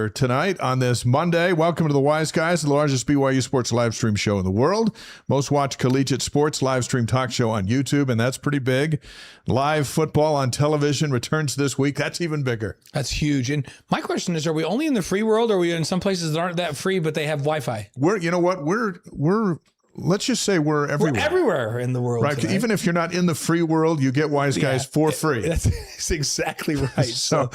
Tonight on this Monday, welcome to the Wise Guys, the largest BYU sports live stream show in the world. Most watched collegiate sports live stream talk show on YouTube, and that's pretty big. Live football on television returns this week. That's even bigger. That's huge. And my question is, are we only in the free world, or are we in some places that aren't that free, but they have Wi-Fi? Let's just say we're everywhere. We're everywhere in the world. Right. Today. Even if you're not in the free world, you get Wise Guys for free. That's exactly right. so,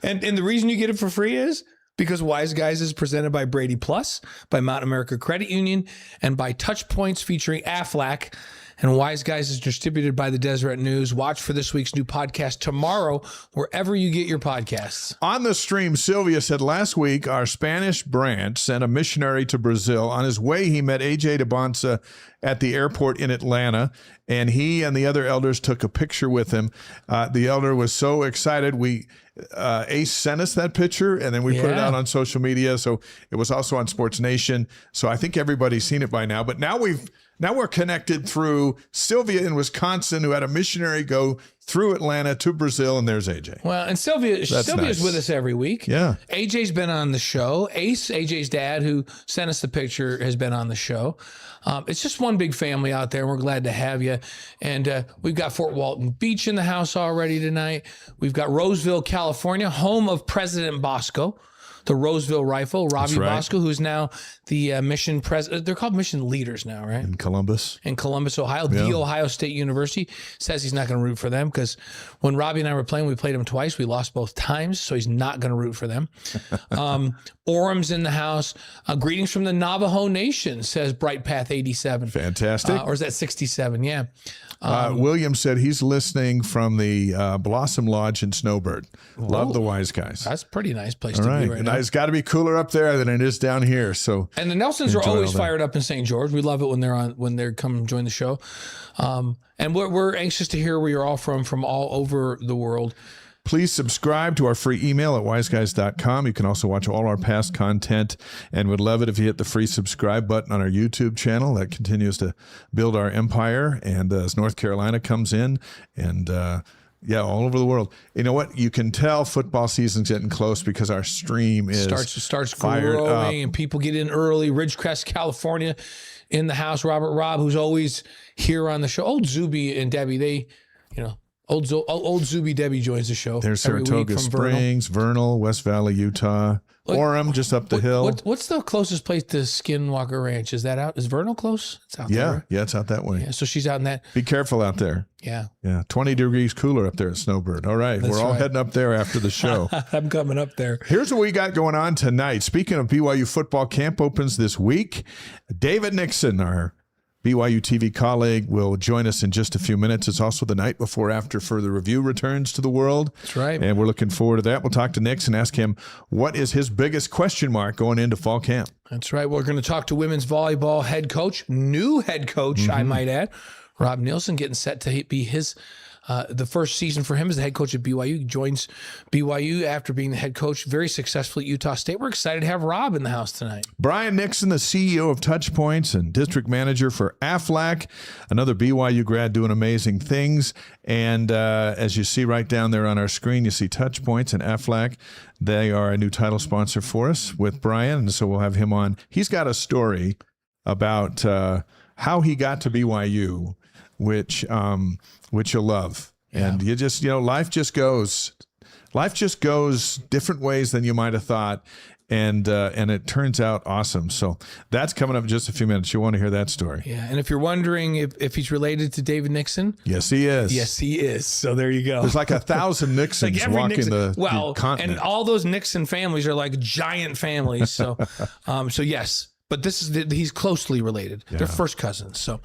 and the reason you get it for free is because Wise Guys is presented by Brady Plus, by Mountain America Credit Union, and by Touchpoints featuring Aflac. And Wise Guys is distributed by the Deseret News. Watch for this week's new podcast tomorrow, wherever you get your podcasts. On the stream, Sylvia said last week, our Spanish branch sent a missionary to Brazil. On his way, he met AJ DeBonsa at the airport in Atlanta, and he and the other elders took a picture with him. The elder was so excited. Ace sent us that picture, and then we put it out on social media. So it was also on Sports Nation. So I think everybody's seen it by now. But now we're connected through Sylvia in Wisconsin, who had a missionary go through Atlanta to Brazil, and there's AJ. Well, and Sylvia's nice. With us every week. Yeah. AJ's been on the show. Ace, AJ's dad, who sent us the picture, has been on the show. It's just one big family out there. We're glad to have you. And we've got Fort Walton Beach in the house already tonight. We've got Roseville, California, home of President Bosco, the Roseville Rifle, Robbie Bosco, who's now the mission president. They're called mission leaders now, right? In Columbus, Ohio. Yeah. The Ohio State University says he's not going to root for them because when Robbie and I were playing, we played them twice. We lost both times, so he's not going to root for them. Orem's in the house. Greetings from the Navajo Nation, says Bright Path 87. Fantastic. Or is that 67? Yeah. William said he's listening from the Blossom Lodge in Snowbird. Love the Wise Guys. That's a pretty nice place to be right now. It's got to be cooler up there than it is down here. So, and the Nelsons are always fired up in St. George. We love it when they're come join the show. And we're anxious to hear where you're all from all over the world. Please subscribe to our free email at wiseguys.com. You can also watch all our past content, and would love it if you hit the free subscribe button on our YouTube channel. That continues to build our empire. And as North Carolina comes in, and all over the world. You know what? You can tell football season's getting close because our stream is starts fired growing up. And people get in early. Ridgecrest, California, in the house. Rob, who's always here on the show. Old Zuby and Debbie, Old Zuby Debbie joins the show. There's Saratoga Springs, Vernal, West Valley, Utah. Orem, just up the hill. What's the closest place to Skinwalker Ranch? Is that out? Is Vernal close? It's out there. Right? Yeah, it's out that way. Yeah, so she's out in that. Be careful out there. Yeah. 20 degrees cooler up there at Snowbird. All right. We're all heading up there after the show. I'm coming up there. Here's what we got going on tonight. Speaking of BYU football, camp opens this week. David Nixon, our BYU TV colleague, will join us in just a few minutes. It's also the night before After Further Review returns to the world. That's right. And we're looking forward to that. We'll talk to Nix and ask him what is his biggest question mark going into fall camp. That's right. We're going to talk to women's volleyball head coach, new head coach, I might add, Rob Neilson, getting set to be his the first season for him as the head coach at BYU. He joins BYU after being the head coach very successfully at Utah State. We're excited to have Rob in the house tonight. Brian Nixon, the CEO of Touchpoints and district manager for Aflac, another BYU grad doing amazing things. And as you see right down there on our screen, you see Touchpoints and Aflac. They are a new title sponsor for us with Brian, and so we'll have him on. He's got a story about how he got to BYU, which you'll love. Yeah. And you just, life just goes different ways than you might have thought. And it turns out awesome. So that's coming up in just a few minutes. You want to hear that story. Yeah. And if you're wondering if he's related to David Nixon. Yes, he is. Yes, he is. So there you go. There's like 1,000 Nixons walking the continent. And all those Nixon families are like giant families. So, so yes. But he's closely related. Yeah. They're first cousins. So,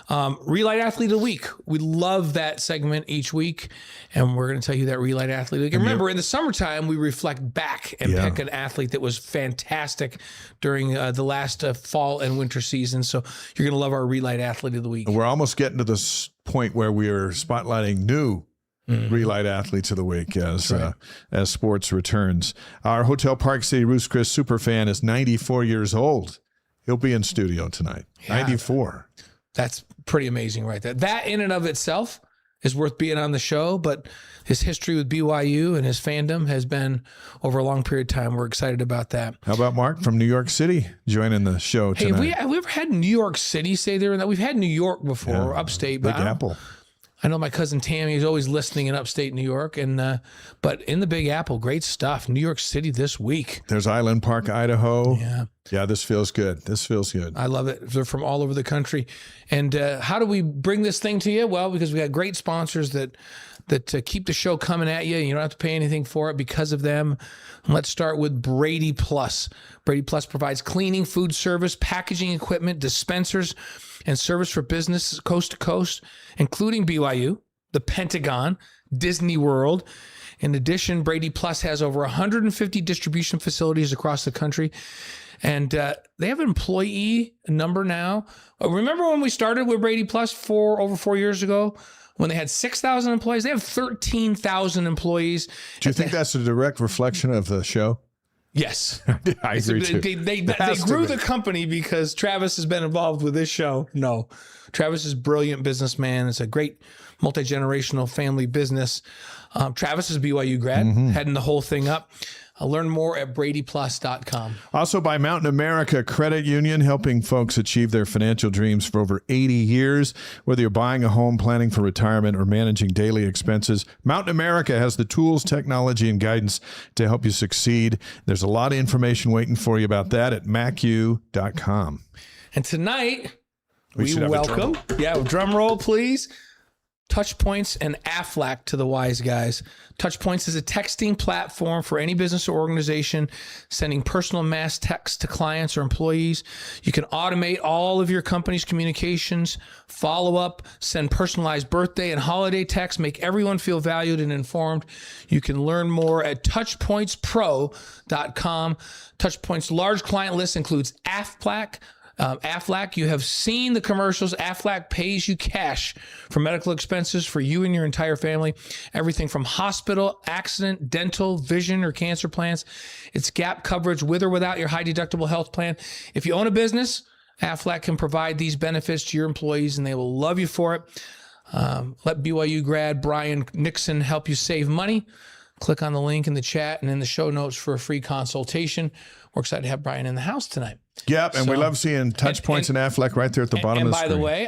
Re-Lyte Athlete of the Week. We love that segment each week, and we're going to tell you that Re-Lyte Athlete of the Week. And remember, in the summertime, we reflect back and pick an athlete that was fantastic during the last fall and winter season. So you're going to love our Re-Lyte Athlete of the Week. We're almost getting to this point where we are spotlighting new Re-Lyte Athletes of the Week as sports returns. Our Hotel Park City Ruth's Chris superfan is 94 years old. He'll be in studio tonight. 94. That's pretty amazing right there. That in and of itself is worth being on the show, but his history with BYU and his fandom has been over a long period of time. We're excited about that. How about Mark from New York City joining the show tonight? Hey, have we ever had New York City say there? We've had New York before, upstate. Big Apple. I know my cousin Tammy is always listening in upstate New York, and but in the Big Apple, great stuff. New York City this week. There's Island Park, Idaho. Yeah, this feels good. This feels good. I love it. They're from all over the country. And how do we bring this thing to you? Well, because we got great sponsors that keep the show coming at you. You don't have to pay anything for it because of them. Let's start with Brady Plus. Brady Plus provides cleaning, food service, packaging equipment, dispensers, and service for businesses coast to coast, including BYU, the Pentagon, Disney World. In addition, Brady Plus has over 150 distribution facilities across the country. And they have an employee number now. Remember when we started with Brady Plus over 4 years ago? When they had 6,000 employees, they have 13,000 employees. Do you think that's a direct reflection of the show? Yes. I agree too. They grew the company because Travis has been involved with this show. No. Travis is a brilliant businessman. It's a great multi-generational family business. Travis is a BYU grad, heading the whole thing up. Learn more at bradyplus.com. Also by Mountain America Credit Union, helping folks achieve their financial dreams for over 80 years. Whether you're buying a home, planning for retirement, or managing daily expenses, Mountain America has the tools, technology, and guidance to help you succeed. There's a lot of information waiting for you about that at macu.com. And tonight, we welcome, drum roll, please. Touchpoints and Aflac to the wise guys. Touchpoints is a texting platform for any business or organization sending personal mass text to clients or employees. You can automate all of your company's communications, follow up, send personalized birthday and holiday texts, make everyone feel valued and informed. You can learn more at touchpointspro.com. Touchpoint's large client list includes Aflac. Aflac, you have seen the commercials. Aflac pays you cash for medical expenses for you and your entire family. Everything from hospital, accident, dental, vision, or cancer plans. It's gap coverage with or without your high deductible health plan. If you own a business, Aflac can provide these benefits to your employees and they will love you for it. Let BYU grad Brielle Nixon help you save money. Click on the link in the chat and in the show notes for a free consultation. We're excited to have Brielle in the house tonight. Yep, and we love seeing Touchpoints and Aflac right there at the bottom of the screen. And by the way,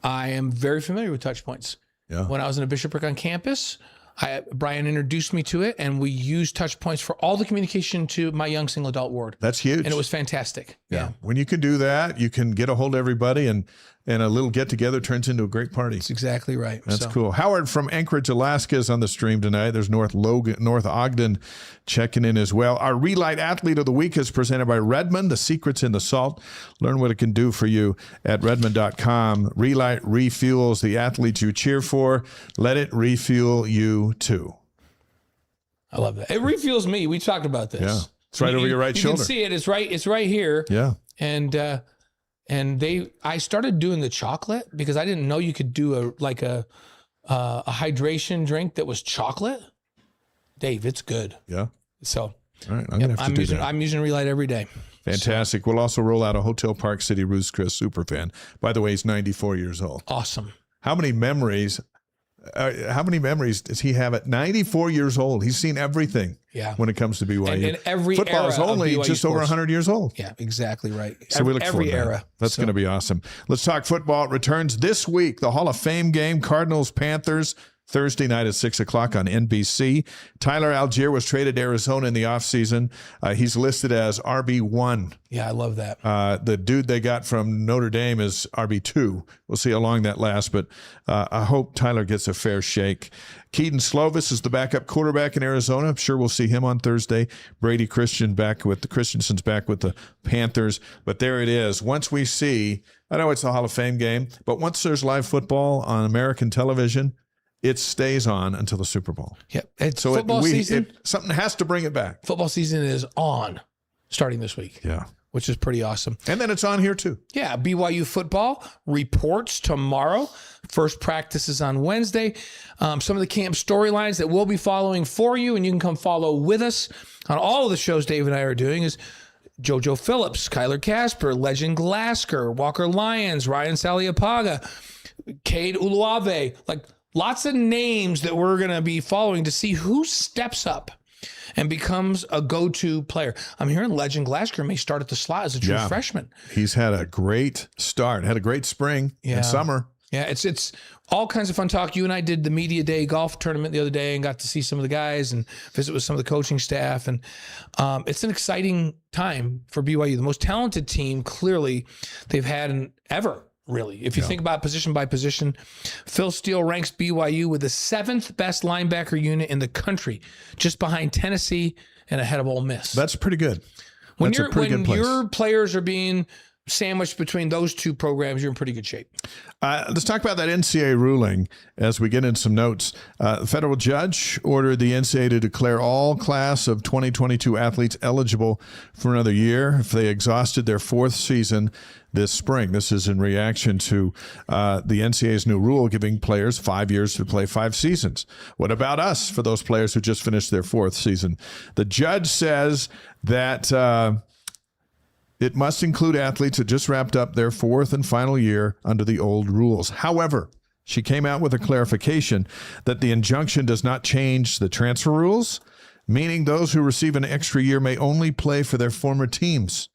I am very familiar with Touchpoints. Yeah. When I was in a Bishopric on campus, Brielle introduced me to it, and we used Touchpoints for all the communication to my young single adult ward. That's huge. And it was fantastic. Yeah. When you can do that, you can get a hold of everybody, and a little get-together turns into a great party. That's exactly right. That's cool. Howard from Anchorage, Alaska is on the stream tonight. There's North Ogden checking in as well. Our Re-Lyte Athlete of the Week is presented by Redmond, the secret's in the salt. Learn what it can do for you at redmond.com. Re-Lyte refuels the athletes you cheer for. Let it refuel you too. I love that. It refuels me. We talked about this. Yeah. It's right over your right shoulder. You can see it. It's right here. Yeah. And I started doing the chocolate because I didn't know you could do a hydration drink that was chocolate. Dave, it's good. Yeah. So, all right, I'm using Re-Lyte every day. Fantastic. We'll also roll out a Hotel Park City Ruth's Chris superfan. By the way, he's 94 years old. Awesome. How many memories does he have at 94 years old? He's seen everything. Yeah. When it comes to BYU. And every football is only just over 100 years old. Yeah, exactly right. So we look forward to that. Era. That's going to be awesome. Let's talk football. It returns this week. The Hall of Fame game, Cardinals, Panthers, Thursday night at 6 o'clock on NBC. Tyler Allgeier was traded to Arizona in the offseason. He's listed as RB1. Yeah, I love that. The dude they got from Notre Dame is RB2. We'll see how long that lasts, but I hope Tyler gets a fair shake. Keaton Slovis is the backup quarterback in Arizona. I'm sure we'll see him on Thursday. Brady Christensen's back with the Panthers. But there it is. Once we see, I know it's the Hall of Fame game, but once there's live football on American television, it stays on until the Super Bowl. Yep. Football season. Something has to bring it back. Football season is on starting this week. Yeah. Which is pretty awesome. And then it's on here too. Yeah. BYU football reports tomorrow. First practice is on Wednesday. Some of the camp storylines that we'll be following for you, and you can come follow with us on all of the shows Dave and I are doing, is JoJo Phillips, Kyler Casper, Legend Glasker, Walker Lyons, Ryan Saliapaga, Cade Uluave, like lots of names that we're going to be following to see who steps up and becomes a go-to player. I'm hearing legend Glasker may start at the slot as a true freshman. He's had a great start, had a great spring and summer. Yeah, it's all kinds of fun talk. You and I did the media day golf tournament the other day and got to see some of the guys and visit with some of the coaching staff. And it's an exciting time for BYU. The most talented team, clearly, they've had ever, really. If you think about position by position, Phil Steele ranks BYU with the 7th best linebacker unit in the country, just behind Tennessee and ahead of Ole Miss. That's pretty good. When your players are being sandwiched between those two programs, you're in pretty good shape. Let's talk about that NCAA ruling as we get in some notes. The federal judge ordered the NCAA to declare all class of 2022 athletes eligible for another year if they exhausted their 4th season this spring. This is in reaction to the NCAA's new rule giving players 5 years to play 5 seasons. What about us for those players who just finished their 4th season? The judge says that it must include athletes that just wrapped up their 4th and final year under the old rules. However, she came out with a clarification that the injunction does not change the transfer rules, meaning those who receive an extra year may only play for their former teams.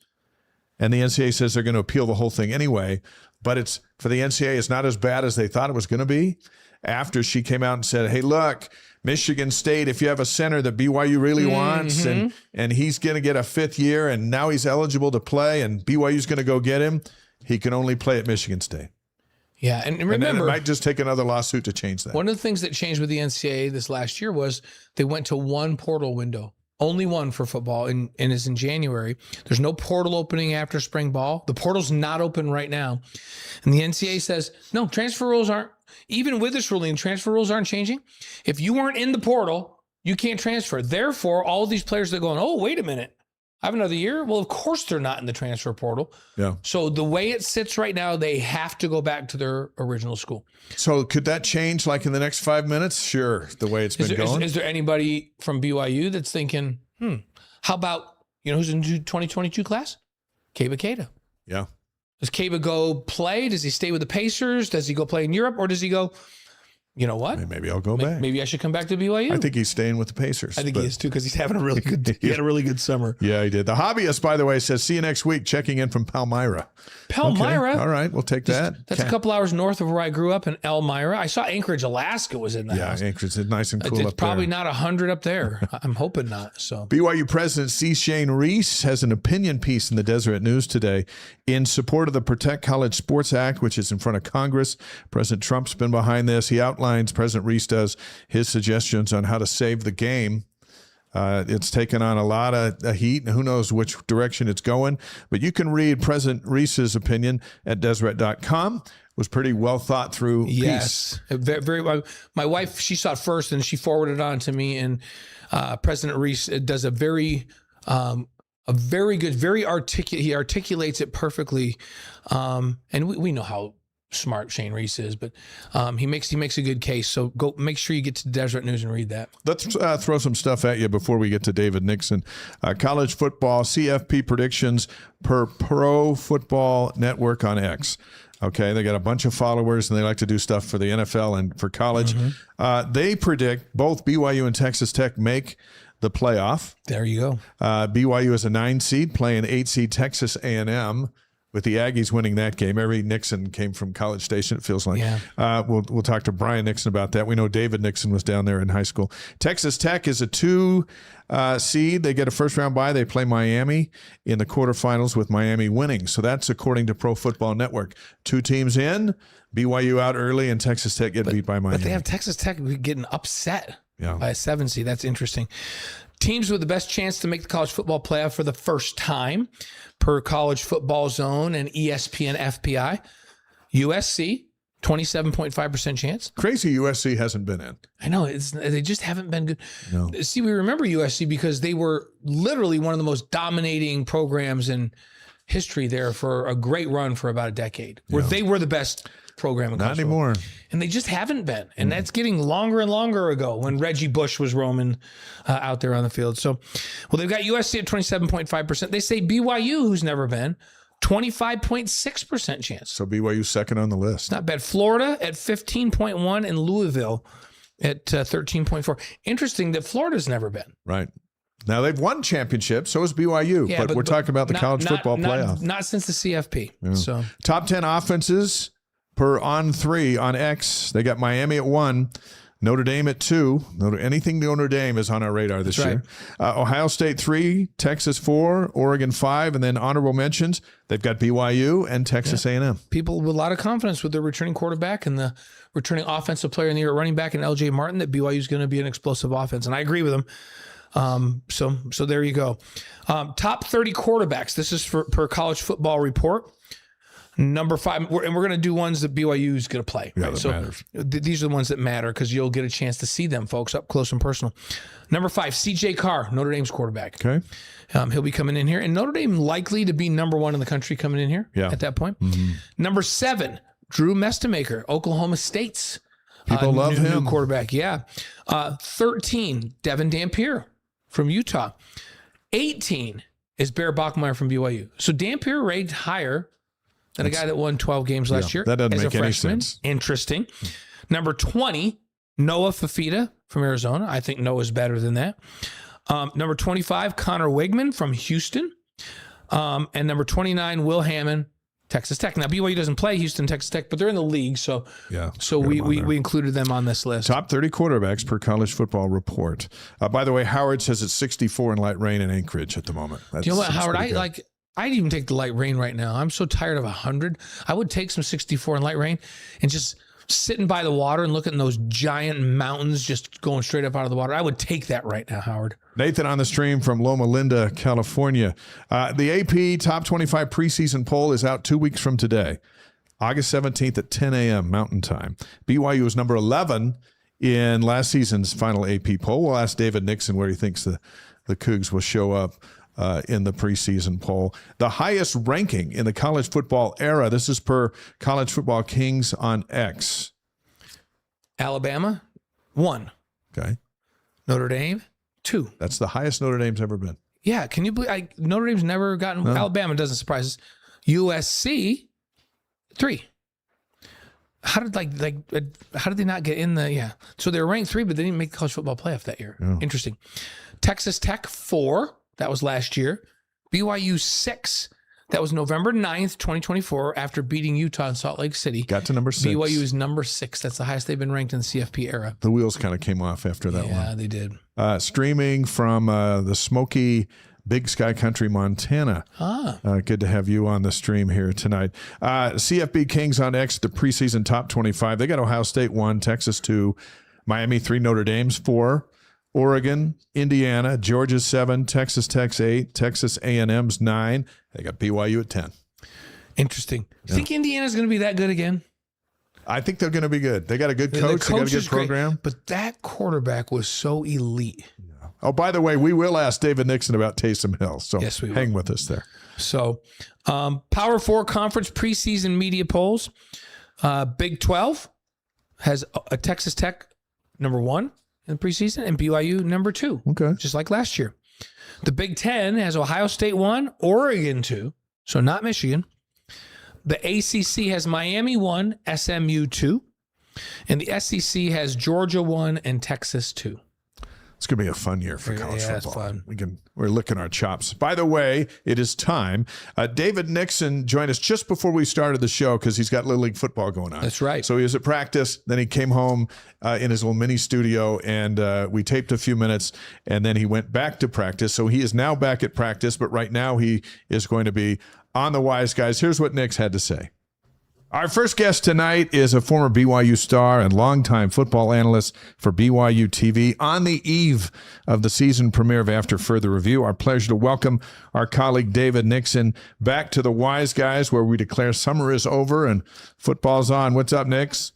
And the NCAA says they're going to appeal the whole thing anyway, but it's for the NCAA, it's not as bad as they thought it was going to be. After she came out and said, hey, look, Michigan State, if you have a center that BYU really wants and he's going to get a 5th year and now he's eligible to play and BYU's going to go get him, he can only play at Michigan State. Yeah, and remember, and it might just take another lawsuit to change that. One of the things that changed with the NCAA this last year was they went to one portal window. Only one for football, and is in January. There's no portal opening after spring ball. The portal's not open right now. And the NCAA says, no, transfer rules aren't, even with this ruling, transfer rules aren't changing. If you weren't in the portal, you can't transfer. Therefore, all of these players that are going, oh, wait a minute, I have another year? Well, of course they're not in the transfer portal. Yeah. So the way it sits right now, they have to go back to their original school. So could that change like in the next 5 minutes? Sure, the way it's been going. Is there anybody from BYU that's thinking, how about, who's in the 2022 class? Kaba Keita. Yeah. Does Kaba go play? Does he stay with the Pacers? Does he go play in Europe? Or does he go, you know what? Maybe I'll go back. Maybe I should come back to BYU. I think he's staying with the Pacers. I think he is too, because he's having a really good. He had a really good summer. Yeah, he did. The hobbyist, by the way, says, "See you next week." Checking in from Palmyra. Palmyra. Okay. All right, we'll take that. That's a couple hours north of where I grew up in Elmira. I saw Anchorage, Alaska, was in that. Yeah, Anchorage is nice and cool it's up there. probably not 100 up there. I'm hoping not. So BYU President C. Shane Reese has an opinion piece in the Deseret News today in support of the Protect College Sports Act, which is in front of Congress. President Trump's been behind this. He outlines, President Reese does, his suggestions on how to save the game. It's taken on a lot of heat, and who knows which direction it's going. But you can read President Reese's opinion at Deseret.com. It was pretty well thought through piece. Yes, very well. My wife, she saw it first, and she forwarded it on to me. And President Reese does a very good, very articulate. He articulates it perfectly, and we know how smart Shane Reese is, but he makes a good case. So go make sure you get to Deseret News and read that. Let's throw some stuff at you before we get to David Nixon. College football CFP predictions per Pro Football Network on X. Okay, they got a bunch of followers and they like to do stuff for the NFL and for college. They predict both BYU and Texas Tech make the playoff. There you go. BYU is a 9 seed playing 8 seed Texas A&M. With the Aggies winning that game. Every Nixon came from College Station, it feels like. Yeah. We'll talk to Brian Nixon about that. We know David Nixon was down there in high school. Texas Tech is a 2 seed. They get a first-round bye. They play Miami in the quarterfinals with Miami winning. So that's according to Pro Football Network. 2 teams in, BYU out early, and Texas Tech get beat by Miami. But they have Texas Tech getting upset by a 7 seed. That's interesting. Teams with the best chance to make the college football playoff for the first time per College Football Zone and ESPN FPI. USC, 27.5% chance. Crazy USC hasn't been in. I know. They just haven't been good. No. See, we remember USC because they were literally one of the most dominating programs in history there for a great run for about a decade, where they were the best program in college Not anymore. And they just haven't been. And that's getting longer and longer ago when Reggie Bush was roaming out there on the field. So, well, they've got USC at 27.5%. They say BYU, who's never been, 25.6% chance. So BYU second on the list. Not bad. Florida at 15.1 and Louisville at 13.4. Interesting that Florida's never been. Right. Now they've won championships, so is BYU, but we're talking about the college football playoff. Not since the CFP. Yeah. So top 10 offenses per on 3 on X. They got Miami at 1, Notre Dame at 2. Anything Notre Dame is on our radar this year. Ohio State 3, Texas 4, Oregon 5, and then honorable mentions. They've got BYU and Texas A&M. People with a lot of confidence with their returning quarterback and the returning offensive player in the year running back and LJ Martin that BYU is going to be an explosive offense, and I agree with them. So there you go. Top 30 quarterbacks. This is per College Football Report. Number 5, and we're going to do ones that BYU is going to play. Yeah, right? that matters. These are the ones that matter because you'll get a chance to see them, folks, up close and personal. Number 5, CJ Carr, Notre Dame's quarterback. Okay. He'll be coming in here. And Notre Dame likely to be number 1 in the country coming in here at that point. Mm-hmm. Number 7, Drew Mestemaker, Oklahoma State's People love him. New quarterback. Yeah. 13, Devin Dampier from Utah. 18 is Bear Bachmeier from BYU. So Dampier rated higher than a guy that won 12 games last year. That doesn't as make a any freshman. sense. Interesting. Number 20, Noah Fafita from Arizona. I think Noah's better than that. Number 25, Connor Wigman from Houston. And number 29, Will Hammond, Texas Tech. Now, BYU doesn't play Houston, Texas Tech, but they're in the league. So we included them on this list. Top 30 quarterbacks per College Football Report. By the way, Howard says it's 64 in light rain in Anchorage at the moment. Do you know what, Howard? I'd even take the light rain right now. I'm so tired of 100. I would take some 64 in light rain and just sitting by the water and looking at those giant mountains just going straight up out of the water. I would take that right now, Howard. Nathan on the stream from Loma Linda, California. The AP Top 25 preseason poll is out 2 weeks from today, August 17th at 10 a.m. Mountain Time. BYU was number 11 in last season's final AP poll. We'll ask David Nixon where he thinks the Cougs will show up in the preseason poll. The highest ranking in the college football era, this is per College Football Kings on X. Alabama, 1. Okay. Notre Dame, 2. That's the highest Notre Dame's ever been. Yeah, can you believe Notre Dame's never gotten Alabama, doesn't surprise us. USC, 3. How did they not get in the So they were ranked 3, but they didn't make the college football playoff that year. Yeah. Interesting. Texas Tech, 4. That was last year. BYU 6. That was November 9th, 2024, after beating Utah in Salt Lake City. Got to number 6. BYU is number 6. That's the highest they've been ranked in the CFP era. The wheels kind of came off after that one. Yeah, they did. Streaming from the smoky Big Sky Country, Montana. Good to have you on the stream here tonight. CFB Kings on X, the preseason top 25. They got Ohio State 1, Texas 2, Miami 3, Notre Dame's 4. Oregon, Indiana, Georgia 7, Texas Tech's 8, Texas A&M's 9. They got BYU at 10. Interesting. You think Indiana's going to be that good again? I think they're going to be good. They got a good coach. They got a good program. Great, but that quarterback was so elite. Yeah. Oh, by the way, we will ask David Nixon about Taysom Hill. So yes, we will. Hang with us there. So Power 4 conference preseason media polls. Big 12 has a Texas Tech number 1. In the preseason, and BYU number 2. Okay. Just like last year. The Big 10 has Ohio State 1, Oregon 2, so not Michigan. The ACC has Miami 1, SMU 2, and the SEC has Georgia 1 and Texas 2. It's going to be a fun year for college football. It's fun. We're licking our chops. By the way, it is time. David Nixon joined us just before we started the show because he's got Little League football going on. That's right. So he was at practice. Then he came home in his little mini studio, and we taped a few minutes, and then he went back to practice. So he is now back at practice, but right now he is going to be on the Wise Guys. Here's what Nix had to say. Our first guest tonight is a former BYU star and longtime football analyst for BYU TV. On the eve of the season premiere of After Further Review, our pleasure to welcome our colleague David Nixon back to the Wise Guys, where we declare summer is over and football's on. What's up, Nix?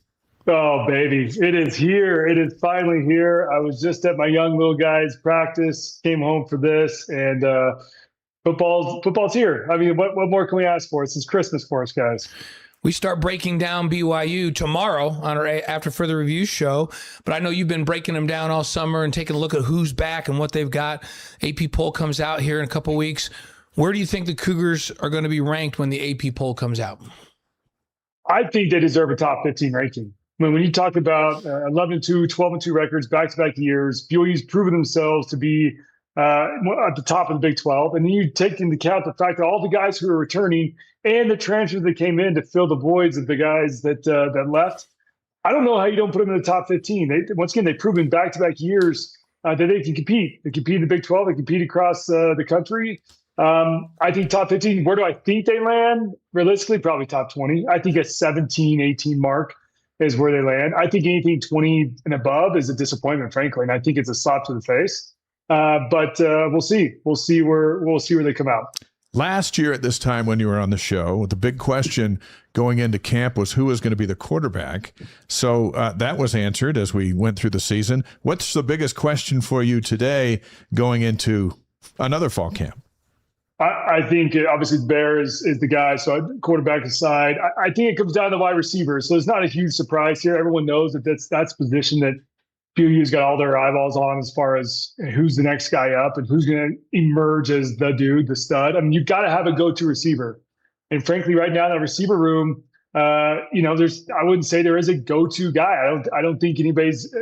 Oh, baby. It is here. It is finally here. I was just at my young little guys' practice, came home for this, and football's here. I mean, what more can we ask for? This is Christmas for us, guys. We start breaking down BYU tomorrow on our After Further Review show, but I know you've been breaking them down all summer and taking a look at who's back and what they've got. AP poll comes out here in a couple weeks. Where do you think the Cougars are going to be ranked when the AP poll comes out? I think they deserve a top 15 ranking. I mean, when you talk about 11-2, 12-2 records, back-to-back years, BYU's proven themselves to be at the top of the Big 12. And then you take into account the fact that all the guys who are returning and the transfers that came in to fill the voids of the guys that left. I don't know how you don't put them in the top 15. Once again, they've proven back-to-back years that they can compete. They compete in the Big 12. They compete across the country. I think top 15, where do I think they land? Realistically, probably top 20. I think a 17, 18 mark is where they land. I think anything 20 and above is a disappointment, frankly. And I think it's a slap to the face. But we'll see. We'll see where they come out. Last year at this time when you were on the show, the big question going into camp was who was going to be the quarterback. So that was answered as we went through the season. What's the biggest question for you today going into another fall camp? I think obviously Bear is the guy. So quarterback aside, I think it comes down to wide receivers. So it's not a huge surprise here. Everyone knows that that's a position that BYU's got all their eyeballs on as far as who's the next guy up and who's going to emerge as the dude, the stud. I mean, you've got to have a go-to receiver. And frankly, right now in the receiver room, I wouldn't say there is a go-to guy. I don't think anybody's,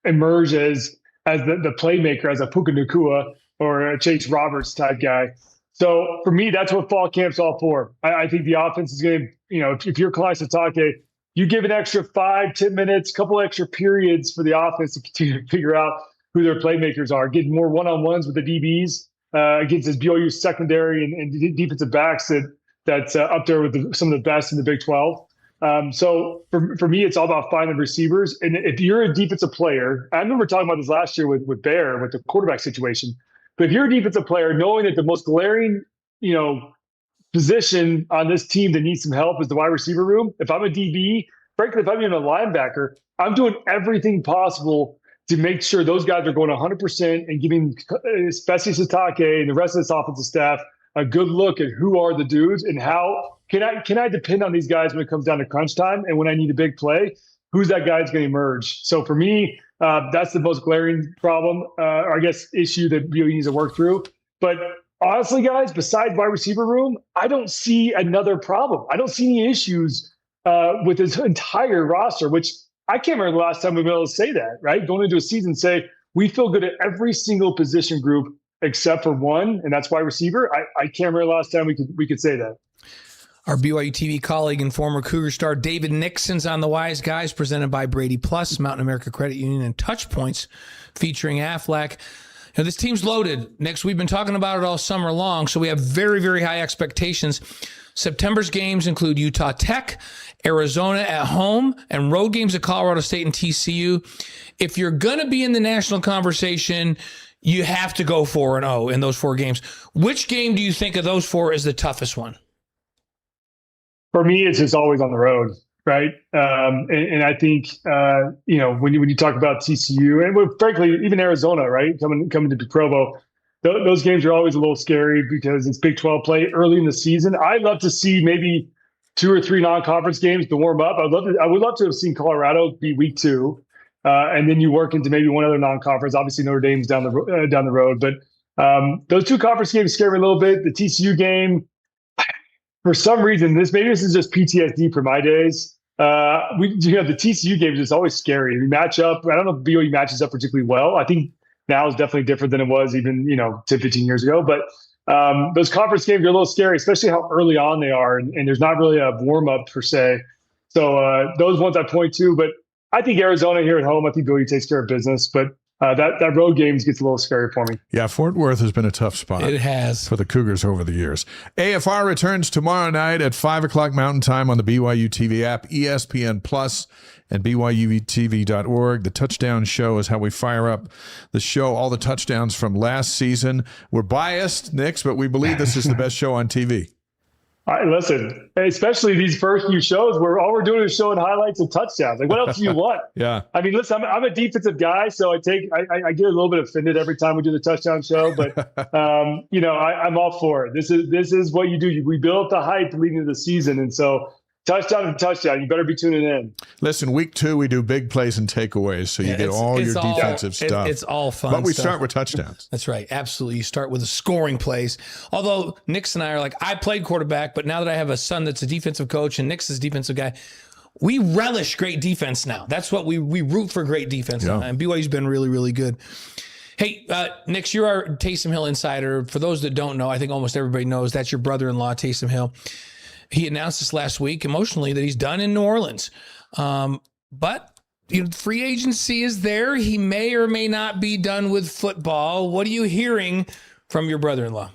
emerged as the playmaker, as a Puka Nacua or a Chase Roberts type guy. So for me, that's what fall camp's all for. I think the offense is going to, if you're Kalai Sitake, you give an extra 5-10 minutes, couple extra periods for the offense to continue to figure out who their playmakers are, get more one-on-ones with the DBs against this BYU secondary and defensive backs that's up there with some of the best in the Big 12. So for me, it's all about finding receivers. And if you're a defensive player, I remember talking about this last year with Bear, with the quarterback situation. But if you're a defensive player, knowing that the most glaring, position on this team that needs some help is the wide receiver room. If I'm a DB, frankly, if I'm even a linebacker, I'm doing everything possible to make sure those guys are going 100% and giving, especially Sitake and the rest of this offensive staff, a good look at who are the dudes and how can I depend on these guys when it comes down to crunch time and when I need a big play, who's that guy's going to emerge. So for me, that's the most glaring problem, or I guess issue that BYU needs to work through. But honestly, guys, besides wide receiver room, I don't see another problem. I don't see any issues with this entire roster, which I can't remember the last time we've been able to say that, right? Going into a season, say, we feel good at every single position group except for one, and that's wide receiver. I can't remember the last time we could say that. Our BYU TV colleague and former Cougar star David Nixon's on The Wise Guys, presented by Brady Plus, Mountain America Credit Union, and Touchpoints, featuring Aflac. Now, this team's loaded. Next, we've been talking about it all summer long, so we have very, very high expectations. September's games include Utah Tech, Arizona at home, and road games at Colorado State and TCU. If you're going to be in the national conversation, you have to go 4-0 in those four games. Which game do you think of those four is the toughest one? For me, it's just always on the road, right? And I think, when you talk about TCU and frankly, even Arizona, right? Coming to Provo, those games are always a little scary because it's Big 12 play early in the season. I'd love to see maybe 2 or 3 non-conference games to warm up. I would love to have seen Colorado be week 2, and then you work into maybe one other non-conference. Obviously, Notre Dame's down the road, but those 2 conference games scare me a little bit. The TCU game, for some reason, this is just PTSD for my days. The TCU games is always scary. We match up. I don't know if BYU matches up particularly well. I think now is definitely different than it was even 10, 15 years ago. But those conference games are a little scary, especially how early on they are, and there's not really a warm up per se. So those ones I point to. But I think Arizona here at home, I think BYU takes care of business. But that road games gets a little scary for me. Yeah, Fort Worth has been a tough spot. It has. For the Cougars over the years. AFR returns tomorrow night at 5 o'clock Mountain Time on the BYU TV app, ESPN Plus, and BYUtv.org. The Touchdown Show is how we fire up the show, all the touchdowns from last season. We're biased, Nix, but we believe this is the best show on TV. Listen, especially these first few shows where all we're doing is showing highlights and touchdowns. Like, what else do you want? Yeah. I mean, listen, I'm a defensive guy, so I get a little bit offended every time we do the touchdown show. But I'm all for it. This is what you do. We build up the hype leading into the season, and so Touchdown to touchdown. You better be tuning in. Listen, week 2, we do big plays and takeaways, so you get all your defensive stuff. It's all fun. But we start with touchdowns. That's right. Absolutely. You start with the scoring plays. Although Nix and I are like, I played quarterback, but now that I have a son that's a defensive coach and Nix is a defensive guy, we relish great defense now. That's what we root for, great defense now. And BYU's been really, really good. Hey, Nix, you're our Taysom Hill insider. For those that don't know, I think almost everybody knows that's your brother-in-law, Taysom Hill. He announced this last week emotionally that he's done in New Orleans. But free agency is there. He may or may not be done with football. What are you hearing from your brother-in-law?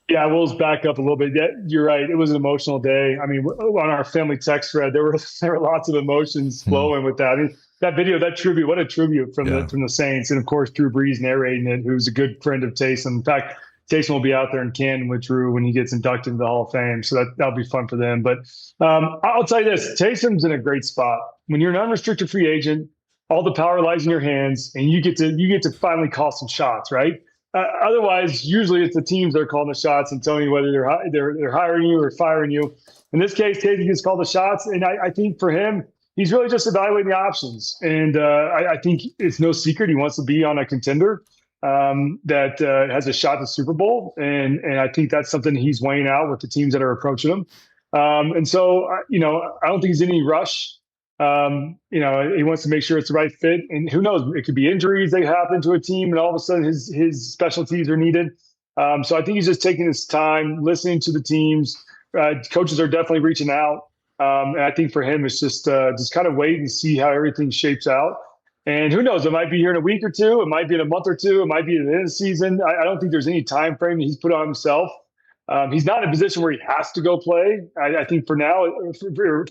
Yeah, we'll back up a little bit. Yeah, you're right. It was an emotional day. I mean, on our family text thread, there were lots of emotions flowing with that. I mean, that video, that tribute, what a tribute from the Saints. And of course, Drew Brees narrating it, who's a good friend of Taysom. In fact, Taysom will be out there in Canton with Drew when he gets inducted into the Hall of Fame. So that'll be fun for them. But I'll tell you this, Taysom's in a great spot. When you're an unrestricted free agent, all the power lies in your hands and you get to finally call some shots, right? Otherwise, usually it's the teams that are calling the shots and telling you whether they're hiring you or firing you. In this case, Taysom gets called the shots. And I think for him, he's really just evaluating the options. And I think it's no secret he wants to be on a contender that has a shot at the Super Bowl. And I think that's something he's weighing out with the teams that are approaching him. And so, I don't think he's in any rush. He wants to make sure it's the right fit. And who knows, it could be injuries that happen to a team and all of a sudden his specialties are needed. So I think he's just taking his time, listening to the teams. Coaches are definitely reaching out. And I think for him, it's just kind of wait and see how everything shapes out. And who knows, it might be here in a week or two. It might be in a month or two. It might be at the end of the season. I don't think there's any time frame that he's put on himself. He's not in a position where he has to go play. I think for now,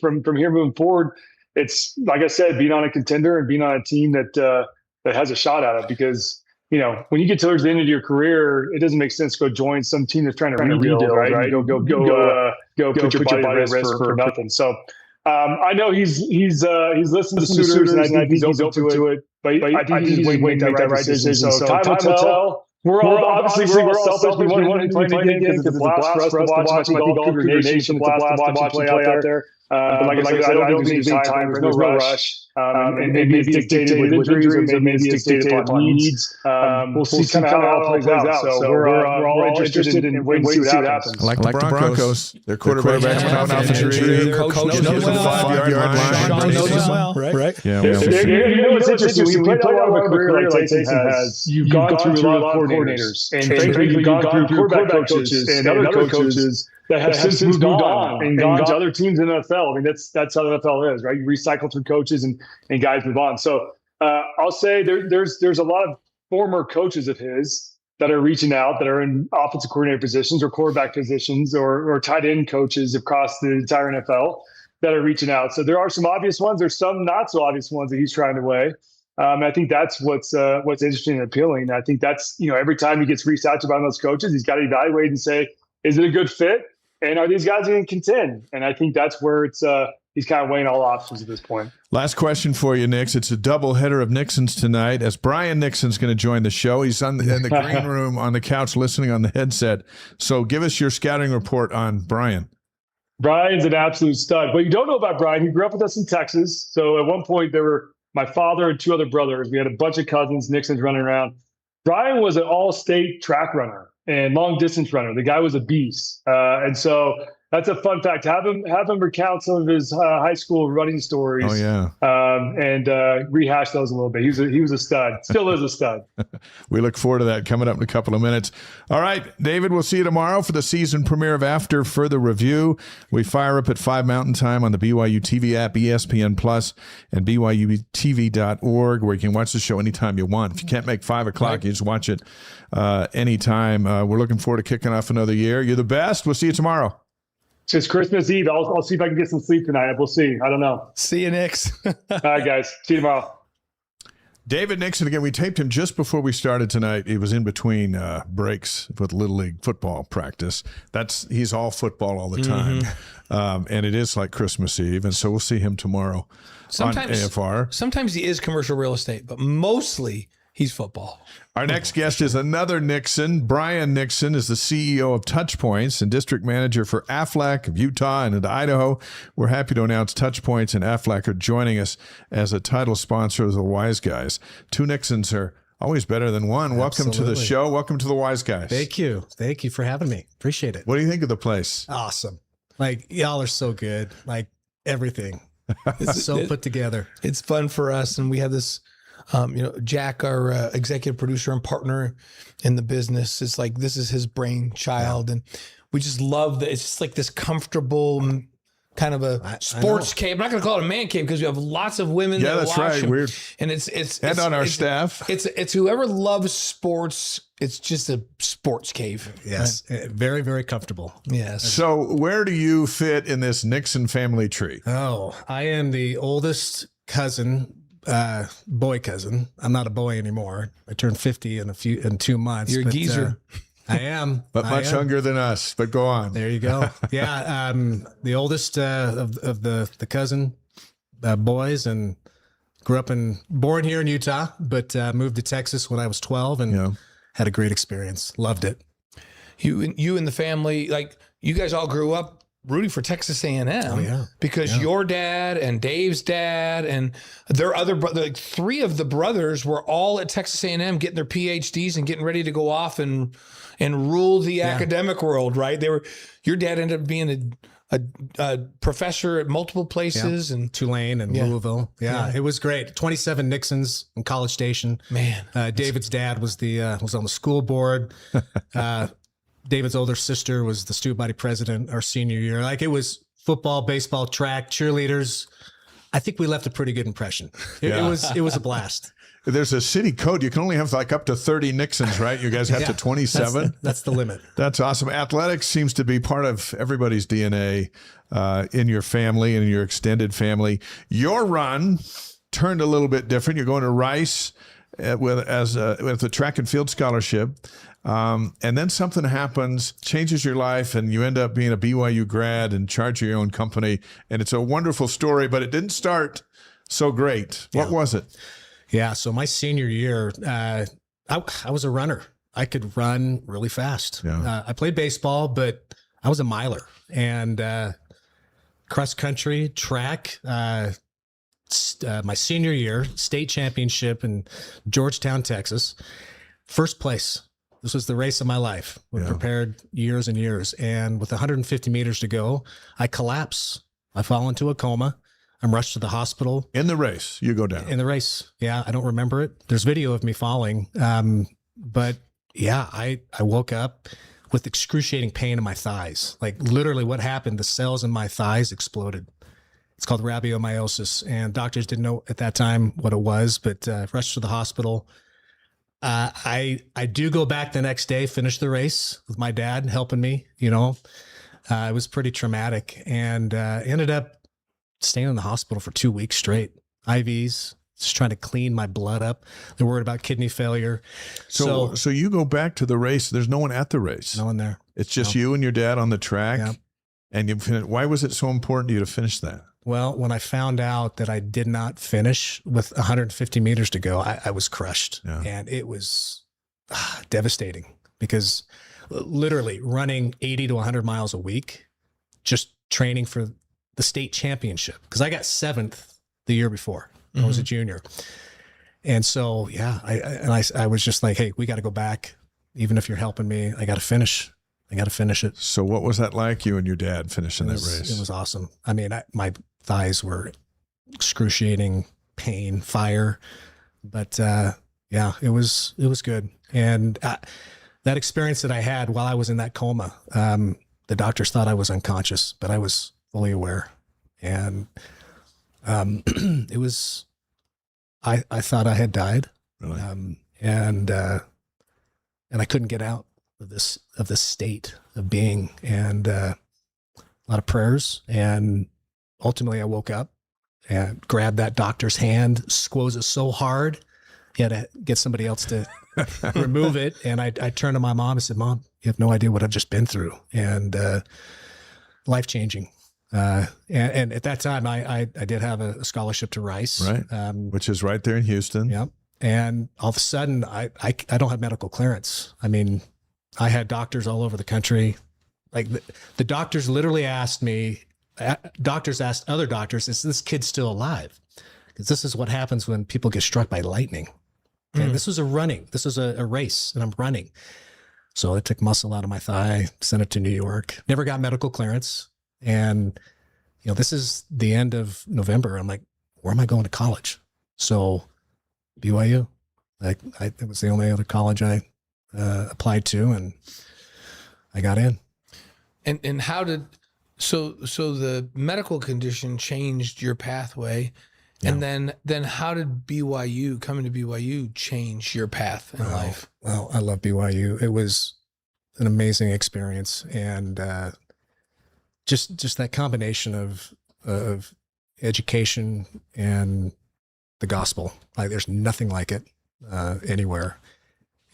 from here moving forward, it's, like I said, being on a contender and being on a team that has a shot at it. Because, when you get towards the end of your career, it doesn't make sense to go join some team that's trying to rebuild, right? Go put your body at risk for nothing. So I know he's listened to suitors, and I think he's open to it. But I think he's waiting to make that right decision. So time will tell. We're all selfish. We want to play the game because it's a blast for us to watch. I think all Cougar Nation, it's a blast to watch play out there. But like I said, I don't think there's any time. There's no rush. And maybe it's dictated with injuries, or maybe it's dictated upon needs. We'll see kind of how it all plays out. So we're all interested in waiting to see what happens. Like the Broncos. Their quarterback's coming off the tree. Their coach knows the 5-yard line. Knows well, right? Yeah. What's interesting? When you play a lot of a career like Taysom has, you've gone through a lot of coordinators. And frankly, you've gone through quarterback coaches and other coaches that have since moved on and gone to other teams in the NFL. I mean, that's how the NFL is, right? You recycle through coaches and guys move on. So I'll say there's a lot of former coaches of his that are reaching out, that are in offensive coordinator positions or quarterback positions or tight end coaches across the entire NFL that are reaching out. So there are some obvious ones. There's some not so obvious ones that he's trying to weigh. I think that's what's interesting and appealing. I think that's, every time he gets reached out to by those coaches, he's got to evaluate and say, is it a good fit? And are these guys going to contend? And I think that's where it's he's kind of weighing all options at this point. Last question for you, Nix. It's a double header of Nixons tonight, as Brian Nixon's going to join the show. He's in the green room on the couch listening on the headset. So give us your scouting report on Brian. Brian's an absolute stud. What you don't know about Brian, he grew up with us in Texas. So at one point, there were my father and 2 other brothers. We had a bunch of cousins, Nixons running around. Brian was an all-state track runner and long-distance runner. The guy was a beast. And so that's a fun fact. Have him recount some of his high school running stories. Oh, yeah. And rehash those a little bit. He was a stud. Still is a stud. We look forward to that coming up in a couple of minutes. All right, David, we'll see you tomorrow for the season premiere of After Further Review. We fire up at 5 Mountain Time on the BYU TV app, ESPN Plus, and BYUtv.org, where you can watch the show anytime you want. If you can't make 5 o'clock, you just watch it anytime. We're looking forward to kicking off another year. You're the best. We'll see you tomorrow. It's Christmas Eve. I'll see if I can get some sleep tonight. We'll see. I don't know. See you, Nix. All right, guys. See you tomorrow. David Nixon, again, we taped him just before we started tonight. He was in between breaks with Little League football practice. He's all football all the time. And it is like Christmas Eve. And so we'll see him tomorrow on AFR. Sometimes he is commercial real estate, but mostly He's football. Our next guest is another Nixon. Brian Nixon is the CEO of Touchpoints and district manager for AFLAC of Utah and Idaho. We're happy to announce Touchpoints and AFLAC are joining us as a title sponsor of the Wise Guys. Two Nixons are always better than one. Welcome to the show. Welcome to the Wise Guys. Thank you. Thank you for having me. Appreciate it. What do you think of the place? Awesome. Like, y'all are so good. Like, everything. It's so put together. It's fun for us. And we have this, Jack, our executive producer and partner in the business, it's like, this is his brainchild. And we just love that. It's just like this comfortable kind of a sports cave. I'm not going to call it a man cave because we have lots of women that watch. Right. Weird. And it's on our staff. It's whoever loves sports. It's just a sports cave. Yes. Right? Very, very comfortable. Yes. So where do you fit in this Nixon family tree? Oh, I am the oldest cousin, boy cousin. I'm not a boy anymore. I turned 50 in 2 months. You're a geezer. I am. But much younger than us, but go on. There you go. Yeah. The oldest of the cousin boys, and born here in Utah, but moved to Texas when I was 12 and had a great experience. Loved it. You and the family, like you guys all grew up rooting for Texas A&M. Oh, yeah. Because your dad and Dave's dad and their other brother, like 3 of the brothers were all at Texas A&M getting their PhDs and getting ready to go off and rule the academic world, right? Your dad ended up being a professor at multiple places and Tulane and Louisville. Yeah, it was great. 27 Nixons in College Station. Man, David's dad was on the school board. David's older sister was the student body president our senior year. Like, it was football, baseball, track, cheerleaders. I think we left a pretty good impression. It was a blast. There's a city code. You can only have like up to 30 Nixons, right? You guys have to 27. That's the limit. That's awesome. Athletics seems to be part of everybody's DNA in your family and in your extended family. Your run turned a little bit different. You're going to Rice with a track and field scholarship. And then something happens, changes your life, and you end up being a BYU grad in charge of your own company. And it's a wonderful story, but it didn't start so great. What was it? Yeah. So my senior year, I was a runner. I could run really fast. Yeah. I played baseball, but I was a miler, and cross country, track. My senior year, state championship in Georgetown, Texas, first place. This was the race of my life. We prepared years and years, and with 150 meters to go, I collapse. I fall into a coma. I'm rushed to the hospital. In the race, you go down. In the race. Yeah, I don't remember it. There's video of me falling. But yeah, I woke up with excruciating pain in my thighs. Like, literally what happened, the cells in my thighs exploded. It's called rhabdomyosis, and doctors didn't know at that time what it was, but rushed to the hospital. I do go back the next day, finish the race with my dad helping me, it was pretty traumatic, and ended up staying in the hospital for 2 weeks straight. IVs, just trying to clean my blood up. They're worried about kidney failure. So you go back to the race. There's no one at the race. No one there. It's just you and your dad on the track. Yeah. And why was it so important to you to finish that? Well, when I found out that I did not finish with 150 meters to go, I was crushed. Yeah. And it was devastating, because literally running 80 to 100 miles a week, just training for the state championship, because I got 7th the year before. I was a junior. And so, I was just like, hey, we got to go back. Even if you're helping me, I got to finish. I got to finish it. So what was that like, you and your dad finishing that race? It was awesome. I mean, my thighs were excruciating pain, fire, but it was good. And that experience that I had while I was in that coma, the doctors thought I was unconscious, but I was fully aware. And it was, I thought I had died. Really? And I couldn't get out of this state of being, and a lot of prayers. And ultimately I woke up and grabbed that doctor's hand, squoze it so hard, he had to get somebody else to remove it. And I turned to my mom and said, Mom, you have no idea what I've just been through. And life-changing. And at that time, I did have a scholarship to Rice. Right, which is right there in Houston. Yep. And all of a sudden, I don't have medical clearance. I mean, I had doctors all over the country. Like the doctors literally asked me, doctors asked other doctors, is this kid still alive? Because this is what happens when people get struck by lightning. Okay, this was a race, and I'm running. So I took muscle out of my thigh, sent it to New York, never got medical clearance. And, this is the end of November. I'm like, where am I going to college? So BYU, it was the only other college I applied to, and I got in. And how did, so the medical condition changed your pathway. And then how did coming to BYU change your path in life? Well, I love BYU. It was an amazing experience. And just that combination of education and the gospel. Like there's nothing like it anywhere.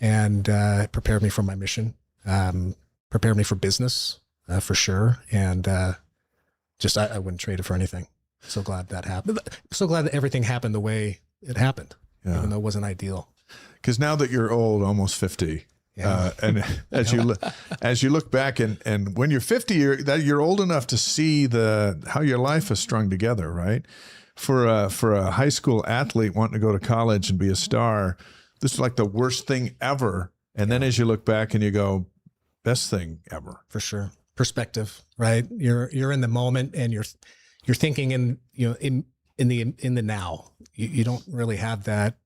And it prepared me for my mission, prepared me for business for sure. And I wouldn't trade it for anything. So glad that happened. So glad that everything happened the way it happened, even though it wasn't ideal. Because now that you're old, almost 50, and as you look back and when you're 50, you're old enough to see how your life is strung together, right? For a high school athlete wanting to go to college and be a star, this is like the worst thing ever. And then as you look back and you go, best thing ever. For sure. Perspective, right? You're in the moment and you're thinking in the now. You don't really have that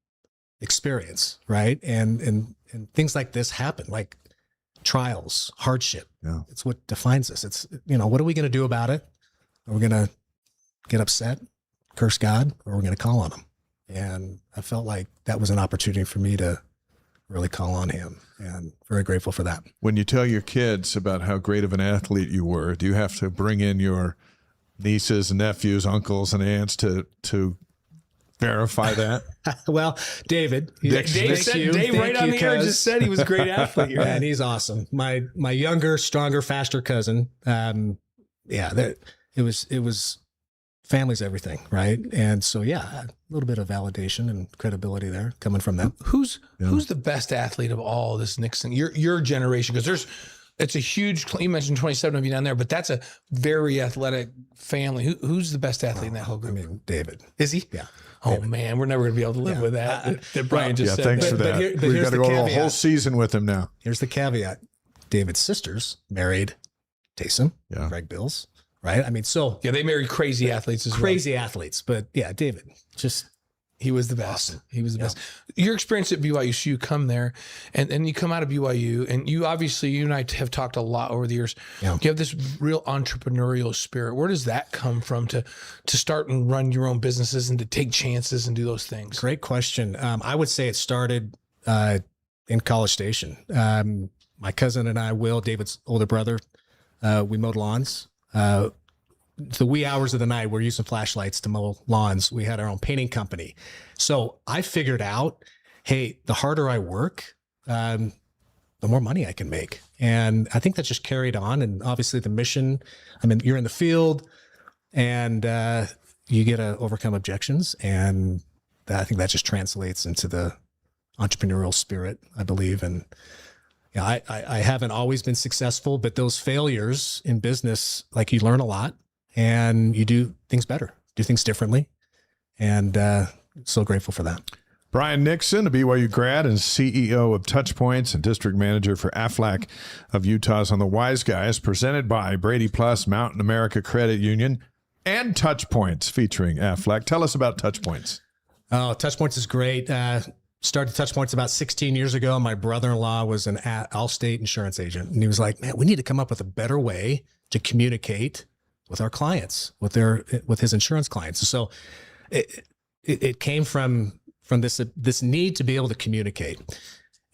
experience, right? And things like this happen, like trials, hardship. Yeah. It's what defines us. It's, what are we going to do about it? Are we going to get upset, curse God, or are we going to call on him? And I felt like that was an opportunity for me to really call on him, and very grateful for that. When you tell your kids about how great of an athlete you were, do you have to bring in your nieces and nephews, uncles and aunts to verify that? Well, Dave right on the air just said he was a great athlete. And he's awesome. My younger, stronger, faster cousin. It was family's everything, right? And so a little bit of validation and credibility there coming from them. Who's the best athlete of all this, Nixon? Your generation, because it's a huge. You mentioned 27 of you down there, but that's a very athletic family. Who's the best athlete in that whole group? I mean, David. Is he? Yeah. Oh man, we're never going to be able to live with that. That Brian just said. Thanks for that. We've got to go a whole season with him now. Here's the caveat: David's sisters married Taysom, Greg Bills. Right. I mean, they married crazy athletes as well. Crazy athletes. But David, he was the best. Awesome. He was the best. Your experience at BYU, so you come there and you come out of BYU, and you and I have talked a lot over the years. Yeah. You have this real entrepreneurial spirit. Where does that come from to start and run your own businesses and to take chances and do those things? Great question. I would say it started in College Station. My cousin and I, Will, David's older brother, we mowed lawns. The wee hours of the night, we're using flashlights to mow lawns. We had our own painting company. So I figured out, hey, the harder I work, the more money I can make. And I think that just carried on. And obviously the mission, you're in the field and you get to overcome objections. And I think that just translates into the entrepreneurial spirit, I believe. And I haven't always been successful, but those failures in business, like you learn a lot and you do things better, do things differently. And so grateful for that. Brian Nixon, a BYU grad and CEO of Touchpoints and district manager for AFLAC of Utah's On the Wise Guys, presented by Brady Plus, Mountain America Credit Union, and Touchpoints featuring AFLAC. Tell us about Touchpoints. Oh, Touchpoints is great. Started Touchpoints about 16 years ago. My brother-in-law was an Allstate insurance agent. And he was like, man, we need to come up with a better way to communicate with our clients, with his insurance clients. So it came from this need to be able to communicate.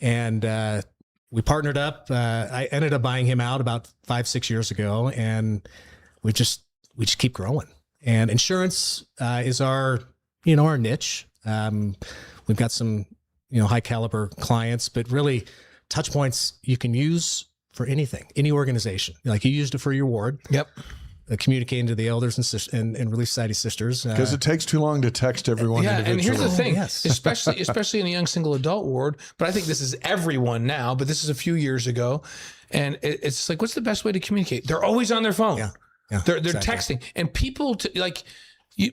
And we partnered up. I ended up buying him out about 5-6 years ago. And we just keep growing. And insurance is our niche. We've got some high caliber clients, but really Touchpoints you can use for anything, any organization. Like you used it for your ward. Yep. communicating to the elders and Relief Society sisters. Because it takes too long to text everyone individually. And here's the thing, yes. especially in the young single adult ward, but I think this is everyone now, but this is a few years ago. And it's like, what's the best way to communicate? They're always on their phone. Yeah, they're exactly. texting. And people, you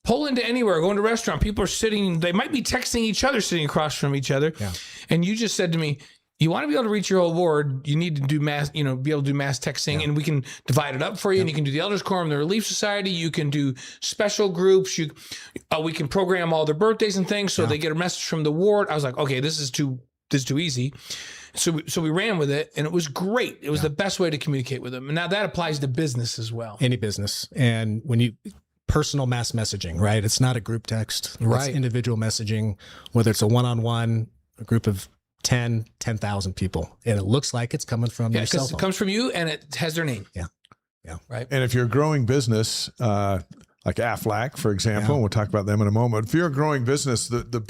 pull into anywhere, go into a restaurant, people are sitting, they might be texting each other, sitting across from each other. Yeah. And you just said to me, you want to be able to reach your whole ward, you need to do mass, be able to do mass texting, and we can divide it up for you. And you can do the Elders Quorum, the Relief Society. You can do special groups. We can program all their birthdays and things so they get a message from the ward. I was like, okay, this is too easy. So we ran with it, and it was great. It was the best way to communicate with them. And now that applies to business as well. Any business. And when personal mass messaging, right? It's not a group text. Right. It's individual messaging, whether it's a one-on-one, a group of 10,000 people. And it looks like it's coming from your cell Because phone. it comes from you, and it has their name. Yeah. Right. And if you're a growing business, like AFLAC, for example, and we'll talk about them in a moment. If you're a growing business, the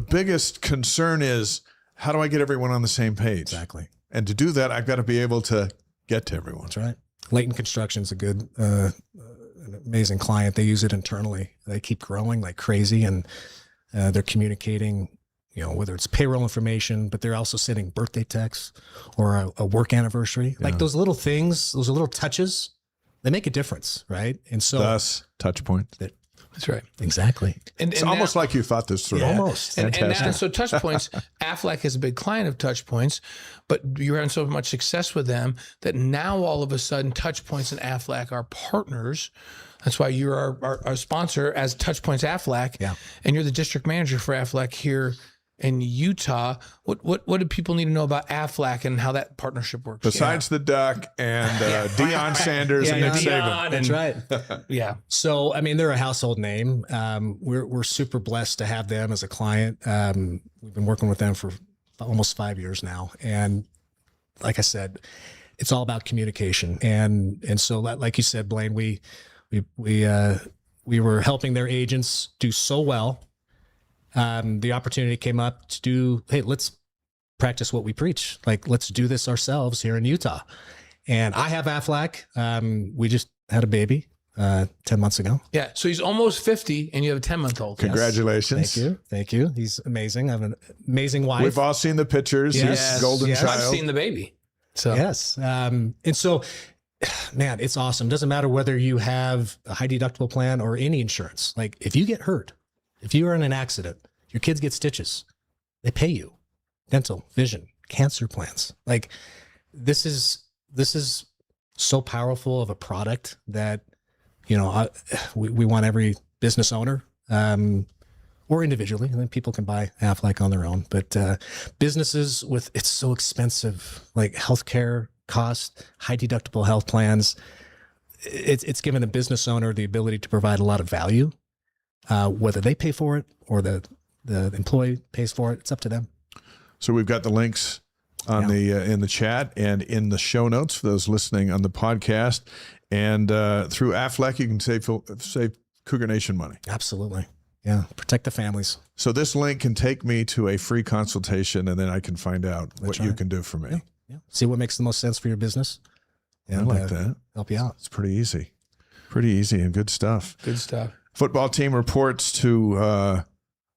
biggest concern is, how do I get everyone on the same page? Exactly. And to do that, I've got to be able to get to everyone. That's right. Layton Construction's a good, an amazing client. They use it internally. They keep growing like crazy, and they're communicating, whether it's payroll information, but they're also sending birthday texts or a work anniversary. Like those little things, those little touches, they make a difference, right? And so Thus, Touchpoint. That's right. Exactly. And It's almost like you thought this through. Yeah. Almost. And Fantastic. so Touchpoints, AFLAC is a big client of Touchpoints, but you're having so much success with them that now all of a sudden Touchpoints and AFLAC are partners. That's why you're our sponsor as Touchpoints AFLAC. Yeah. And you're the district manager for AFLAC here in Utah. What do people need to know about AFLAC and how that partnership works? Besides the duck and Deion Sanders and Nick Saban. That's right. Yeah. So, I mean, they're a household name. We're super blessed to have them as a client. We've been working with them for almost 5 years now. And like I said, it's all about communication. And so like you said, Blaine, we were helping their agents do so well. The opportunity came up to do, hey, let's practice what we preach. Like, let's do this ourselves here in Utah. And I have AFLAC. We just had a baby 10 months ago. Yeah. So he's almost 50 and you have a 10-month-old. Congratulations. Thank you. He's amazing. I have an amazing wife. We've all seen the pictures. Yes. His golden Yes. child. I've seen the baby. So Yes. And so, man, it's awesome. Doesn't matter whether you have a high deductible plan or any insurance. Like, if you get hurt, if you are in an accident, your kids get stitches, they pay you. Dental, vision, cancer plans. Like, this is so powerful of a product that, we want every business owner, or individually, and then people can buy AFLAC on their own. But businesses it's so expensive, like healthcare cost, high deductible health plans. It's given a business owner the ability to provide a lot of value. Whether they pay for it or the employee pays for it, it's up to them. So we've got the links on the in the chat and in the show notes for those listening on the podcast. And through AFLAC, you can save Cougar Nation money. Absolutely. Yeah. Protect the families. So this link can take me to a free consultation, and then I can find out what you can do for me. Yeah. See what makes the most sense for your business. And, I like that. Help you out. It's pretty easy. Pretty easy and good stuff. good stuff. Football team reports to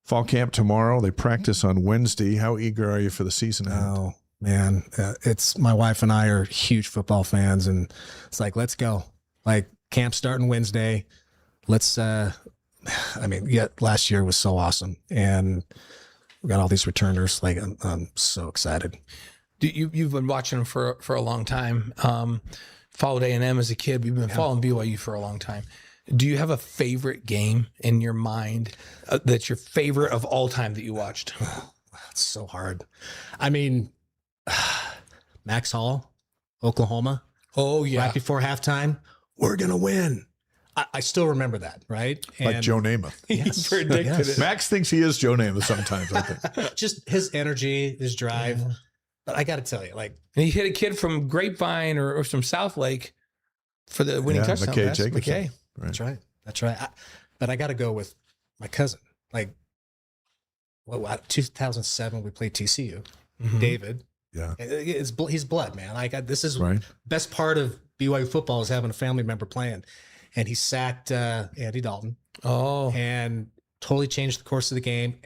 fall camp tomorrow. They practice on Wednesday. How eager are you for the season end? Oh, man. It's my wife and I are huge football fans, and it's like, let's go. Like, camp starting Wednesday. Let's, last year was so awesome, and we got all these returners. Like, I'm so excited. You've been watching them for a long time. Followed A&M as a kid. We've been following BYU for a long time. Do you have a favorite game in your mind that's your favorite of all time that you watched? It's so hard. I mean, Max Hall, Oklahoma. Oh, yeah. Right before halftime, we're going to win. I still remember that, right? Like Joe Namath. Yes, He predicted it. Max thinks he is Joe Namath sometimes, I think. Just his energy, his drive. Yeah. But I got to tell you, like, And he hit a kid from Grapevine or from South Lake for the winning touchdown McKay pass. Jacobson. McKay. Right. That's right. But I got to go with my cousin. Like, 2007, we played TCU. Mhm. David. Yeah. He's blood, man. This is Right. best part of BYU football was having a family member playing, and he sacked Andy Dalton. Oh, And totally changed the course of the game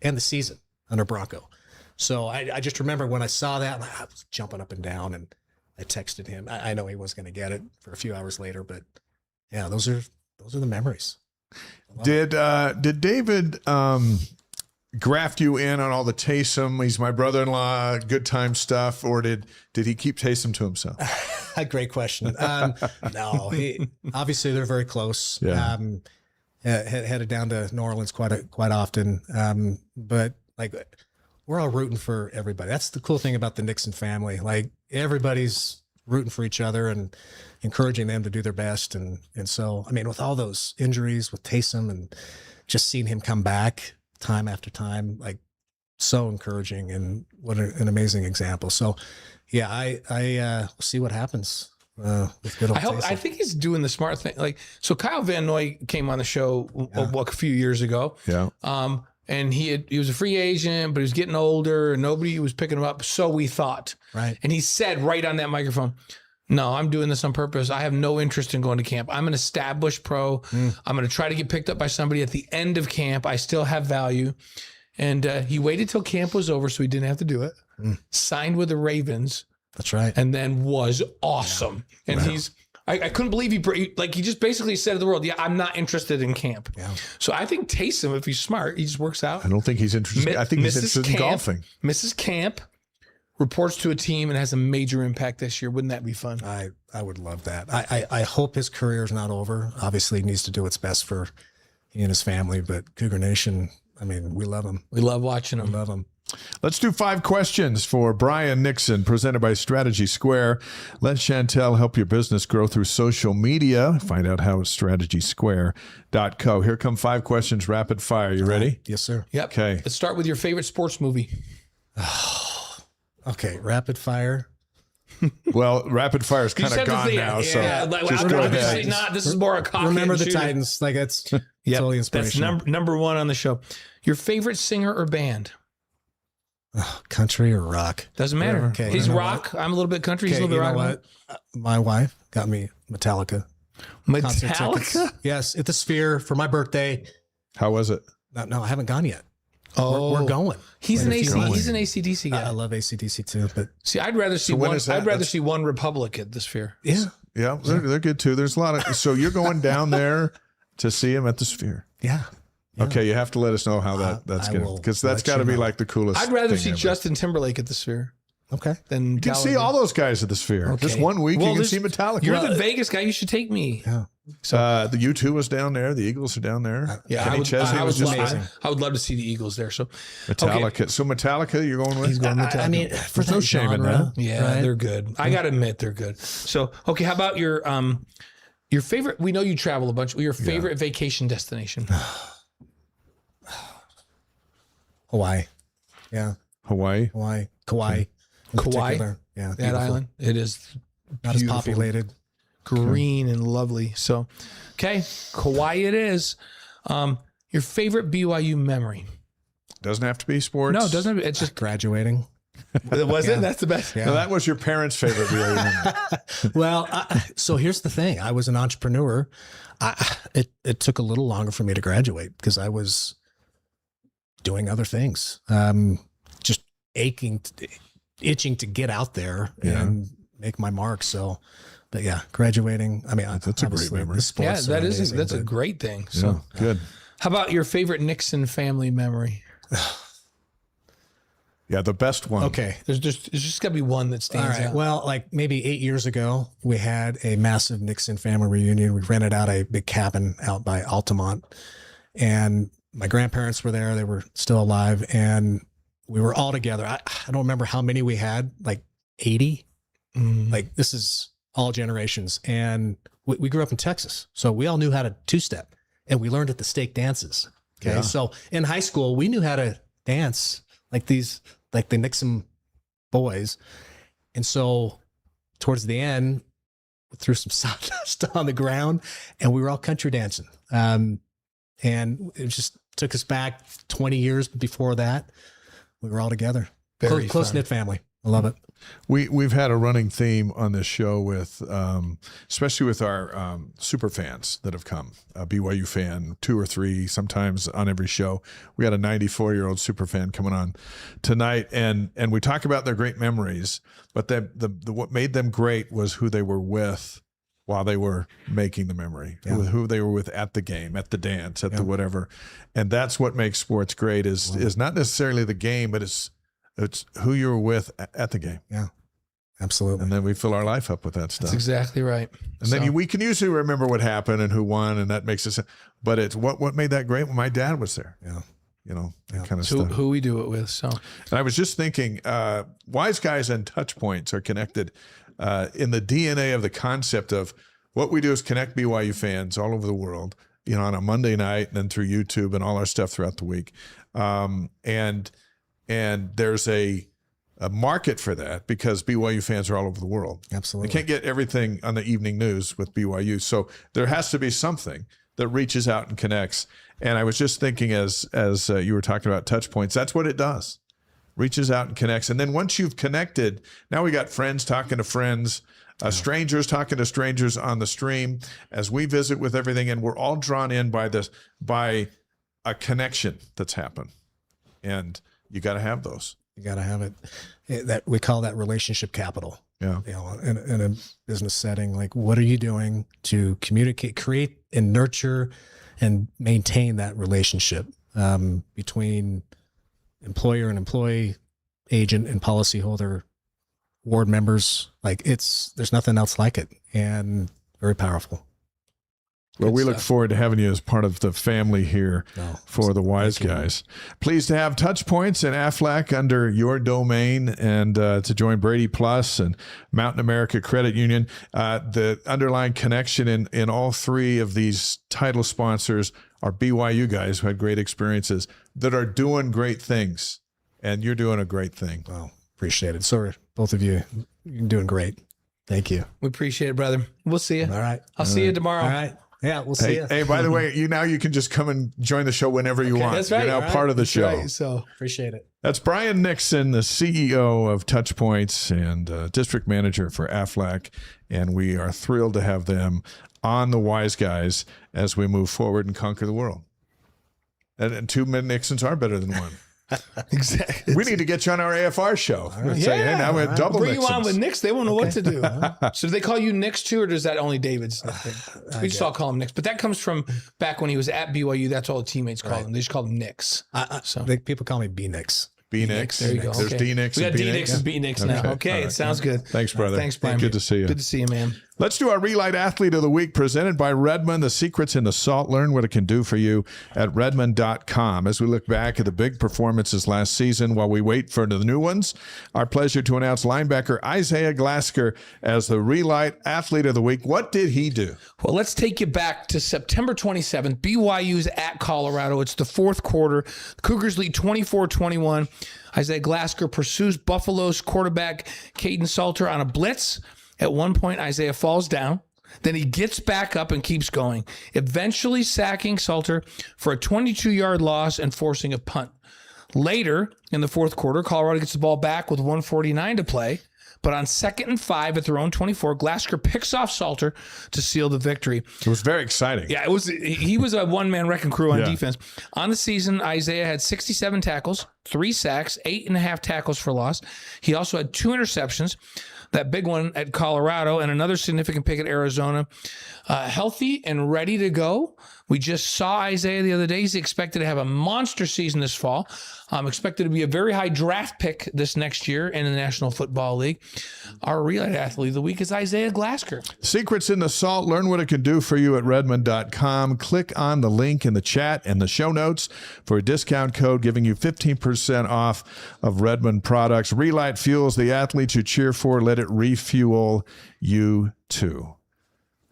and the season under Bronco. So I just remember when I saw that, I was jumping up and down, and I texted him. I know he was going to get it for a few hours later, but yeah, those are the memories. Did David graft you in on all the Taysom, he's my brother-in-law, good time stuff, or did he keep Taysom to himself? A great question. No, obviously they're very close. Yeah. Headed down to New Orleans quite often. But like, we're all rooting for everybody. That's the cool thing about the Nixon family. Like, everybody's rooting for each other and encouraging them to do their best. And so, I mean, with all those injuries with Taysom and just seeing him come back time after time, like, so encouraging, and what an amazing example. So yeah, I see what happens with good old Taysom. I think he's doing the smart thing. Like, so Kyle Van Noy came on the show a few years ago. Yeah. And he was a free agent, but he was getting older and nobody was picking him up. So we thought, Right. And he said right on that microphone, "No, I'm doing this on purpose. I have no interest in going to camp. I'm an established pro. I'm going to try to get picked up by somebody at the end of camp. I still have value." And he waited till camp was over so he didn't have to do it. Signed with the Ravens. That's right. And then was awesome. Yeah. And I couldn't believe he just basically said to the world, "Yeah, I'm not interested in camp." Yeah. So I think Taysom, if he's smart, he just works out. I don't think he's interested. I think he's interested in golfing. Mrs. Camp reports to a team and has a major impact this year. Wouldn't that be fun? I would love that. I hope his career is not over. Obviously, he needs to do what's best for he and his family, but Cougar Nation, I mean, we love him. We love watching him. We love him. Let's do 5 questions for Brian Nixon, presented by Strategy Square. Let Chantel help your business grow through social media. Find out how at strategysquare.co. Here come 5 questions, rapid fire. You ready? Yes, sir. Yep. Okay. Let's start with your favorite sports movie. Okay, rapid fire. Well, rapid fire is kind said of the gone thing. now, so Yeah, just go obviously ahead. not. This is more a cocky Remember the shooter. Titans. Like, that's Yep. totally That's inspirational. number one on the show. Your favorite singer or band? Country or rock? Doesn't matter. Okay, He's you know rock. I'm a little bit country. He's Okay, a little you bit know rock. what? My wife got me Metallica. concert tickets. Metallica? Yes, at the Sphere for my birthday. How was it? No, I haven't gone yet. Oh, We're going. He's an Like, AC. going. He's an AC/DC guy. I love AC/DC too, but See, I'd rather see when one. is that? I'd rather That's- see One Republic at the Sphere. yeah. Yeah, they're good too. There's a lot of. So you're going down there to see him at the Sphere. Yeah. Okay, you have to let us know how that's I going to, will because that's let got to you be know. like the coolest. I'd rather thing see ever. Justin Timberlake at the Sphere Okay. than You can see Metallica. all those guys at the Sphere. Just Okay. 1 week, Well, you can this- see Metallica. You're the Vegas guy. You should take me. Yeah. The U2 was down there. The Eagles are down there. Yeah, Kenny Chesney was just amazing. I would love to see the Eagles there. So Metallica. Okay. So Metallica, you're going with? He's going Metallica. I mean, for There's no that shame in genre, that. Yeah, right? they're good. I gotta admit they're good. So okay, how about your favorite? We know you travel a bunch. Your favorite vacation destination? Hawaii. Yeah. Hawaii. Hawaii. Kauai. in Kauai? particular. Yeah. That beautiful. island. It is Not as beautiful. populated. green and lovely. So, okay, Kauai it is. Your favorite BYU memory? Doesn't have to be sports. No, it doesn't. It's just Graduating. was Yeah. it? That's the best. Yeah. No, that was your parents' favorite BYU memory. Well, so here's the thing. I was an entrepreneur. It took a little longer for me to graduate because I was doing other things. Just itching to get out there and make my mark. So, but yeah, graduating. I mean, That's a great obviously memory. the sports Yeah, are amazing, that's a but great thing. So, So good. how about your favorite Nixon family memory? Yeah, the best one. okay. There's just got to be one that All stands right. out. Well, like maybe 8 years ago, we had a massive Nixon family reunion. We rented out a big cabin out by Altamont, and my grandparents were there. They were still alive, and we were all together. I don't remember how many we had, like 80. Like this is all generations. And we grew up in Texas, so we all knew how to two-step, and we learned at the stake dances. Okay. Yeah. So in high school, we knew how to dance like the Nixon boys. And so towards the end, we threw some sawdust on the ground and we were all country dancing. And it just took us back 20 years before that. We were all together. Very Close fun. knit family. I love it. We've had a running theme on this show with, especially with our super fans that have come, a BYU fan, 2 or 3, sometimes on every show. We had a 94-year-old super fan coming on tonight, and we talk about their great memories, but what made them great was who they were with while they were making the memory, who they were with at the game, at the dance, at the whatever. And that's what makes sports great is not necessarily the game, but it's who you were with at the game. Yeah, absolutely. And then we fill our life up with that stuff. That's exactly right. And then we can usually remember what happened and who won, and that makes us. But it's what made that great when my dad was there. Yeah, that kind of stuff. Who we do it with. So, and I was just thinking, Wise Guys and Touchpoints are connected in the DNA of the concept of what we do is connect BYU fans all over the world. On a Monday night, and then through YouTube and all our stuff throughout the week, and there's a market for that because BYU fans are all over the world. Absolutely. You can't get everything on the evening news with BYU. So there has to be something that reaches out and connects. And I was just thinking as you were talking about Touchpoints, that's what it does. Reaches out and connects. And then once you've connected, now we got friends talking to friends, strangers talking to strangers on the stream as we visit with everything. And we're all drawn in by a connection that's happened. And you got to have those. You got to have it. That we call that relationship capital. Yeah. In a business setting, like what are you doing to communicate, create, and nurture, and maintain that relationship between employer and employee, agent and policyholder, board members? Like there's nothing else like it, and very powerful. Well, we look forward to having you as part of the family here for the Wise Guys. Pleased to have Touchpoints and Aflac under your domain, and to join Brady Plus and Mountain America Credit Union. The underlying connection in all 3 of these title sponsors are BYU guys who had great experiences that are doing great things, and you're doing a great thing. Well, appreciate it. So both of you, you're doing great. Thank you. We appreciate it, brother. We'll see you. All right. I'll see you tomorrow. All right. Yeah, we'll see you. Hey, by the way, you can just come and join the show whenever you want. That's right. You're now part of the show. Right, so Appreciate it. That's Brian Nixon, the CEO of Touchpoints and district manager for Aflac, and we are thrilled to have them on the Wise Guys as we move forward and conquer the world. And 2 Nixons are better than one. Exactly. We need to get you on our AFR show. Say, hey, now we have double Bring Nixons. you on with Nix. They won't know what to do. So do they call you Nix too, or does that only David's thing? We just all call him Nix. But that comes from back when he was at BYU. That's all the teammates call him. They just call him Nix. People call me B-Nix. B-Nix. There you go. There's Okay. D-Nix We and got B-Nix. D-Nix and B-Nix now. Okay, it sounds good. Thanks, brother. Thanks, Brian. Good to see you. Good to see you, man. Let's do our Re-Lyte Athlete of the Week presented by Redmond. The secrets in the salt. Learn what it can do for you at Redmond.com. As we look back at the big performances last season while we wait for the new ones, our pleasure to announce linebacker Isaiah Glasker as the Re-Lyte Athlete of the Week. What did he do? Well, let's take you back to September 27th. BYU's at Colorado. It's the 4th quarter. The Cougars lead 24-21. Isaiah Glasker pursues Buffalo's quarterback Caden Salter on a blitz. At one point, Isaiah falls down. Then he gets back up and keeps going, eventually sacking Salter for a 22-yard loss and forcing a punt. Later in the 4th quarter, Colorado gets the ball back with 1:49 to play. But on 2nd and 5 at their own 24, Glasker picks off Salter to seal the victory. It was very exciting. Yeah, it was. He was a one-man wrecking crew on defense. On the season, Isaiah had 67 tackles, 3 sacks, 8.5 tackles for loss. He also had 2 interceptions, that big one at Colorado, and another significant pick at Arizona. Healthy and ready to go. We just saw Isaiah the other day. He's expected to have a monster season this fall. Expected to be a very high draft pick this next year in the National Football League. Our Re-Lyte Athlete of the Week is Isaiah Glasker. Secrets in the salt. Learn what it can do for you at Redmond.com. Click on the link in the chat and the show notes for a discount code giving you 15% off of Redmond products. Re-Lyte fuels the athletes you cheer for. Let it refuel you too.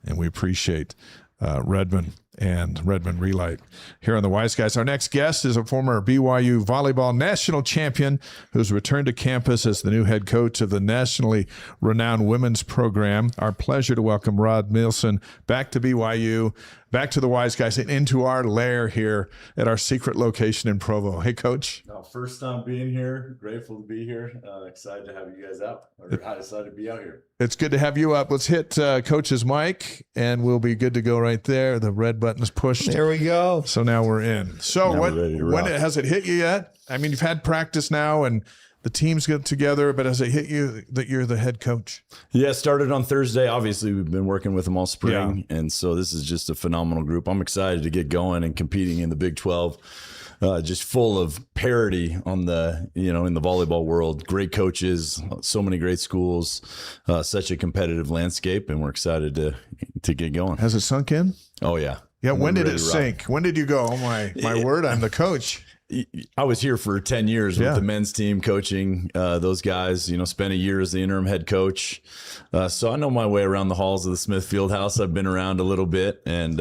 And we appreciate Redmond and Redmond Re-Lyte here on the Wise Guys. Our next guest is a former BYU volleyball national champion who's returned to campus as the new head coach of the nationally renowned women's program. Our pleasure to welcome Rob Neilson back to BYU. back to the wise guys and into our lair here at our secret location in Provo. Hey, Coach. No, first time being here. Grateful to be here. Excited to have you guys out. Or excited to be out here. It's good to have you up. Let's hit Coach's mic, and we'll be good to go right there. The red button's pushed. There we go. So now we're in. So has it hit you yet? I mean, you've had practice now, and the teams get together, but has it hit you that you're the head coach? Yeah, started on Thursday. Obviously, we've been working with them all spring, and so this is just a phenomenal group. I'm excited to get going and competing in the Big 12. Just full of parity on the, in the volleyball world. Great coaches, so many great schools, such a competitive landscape, and we're excited to get going. Has it sunk in? Oh yeah. Yeah. When did it sink? When did you go, oh my word, I'm the coach? I was here for 10 years with the men's team coaching those guys, spent a year as the interim head coach. So I know my way around the halls of the Smith Fieldhouse. I've been around a little bit, and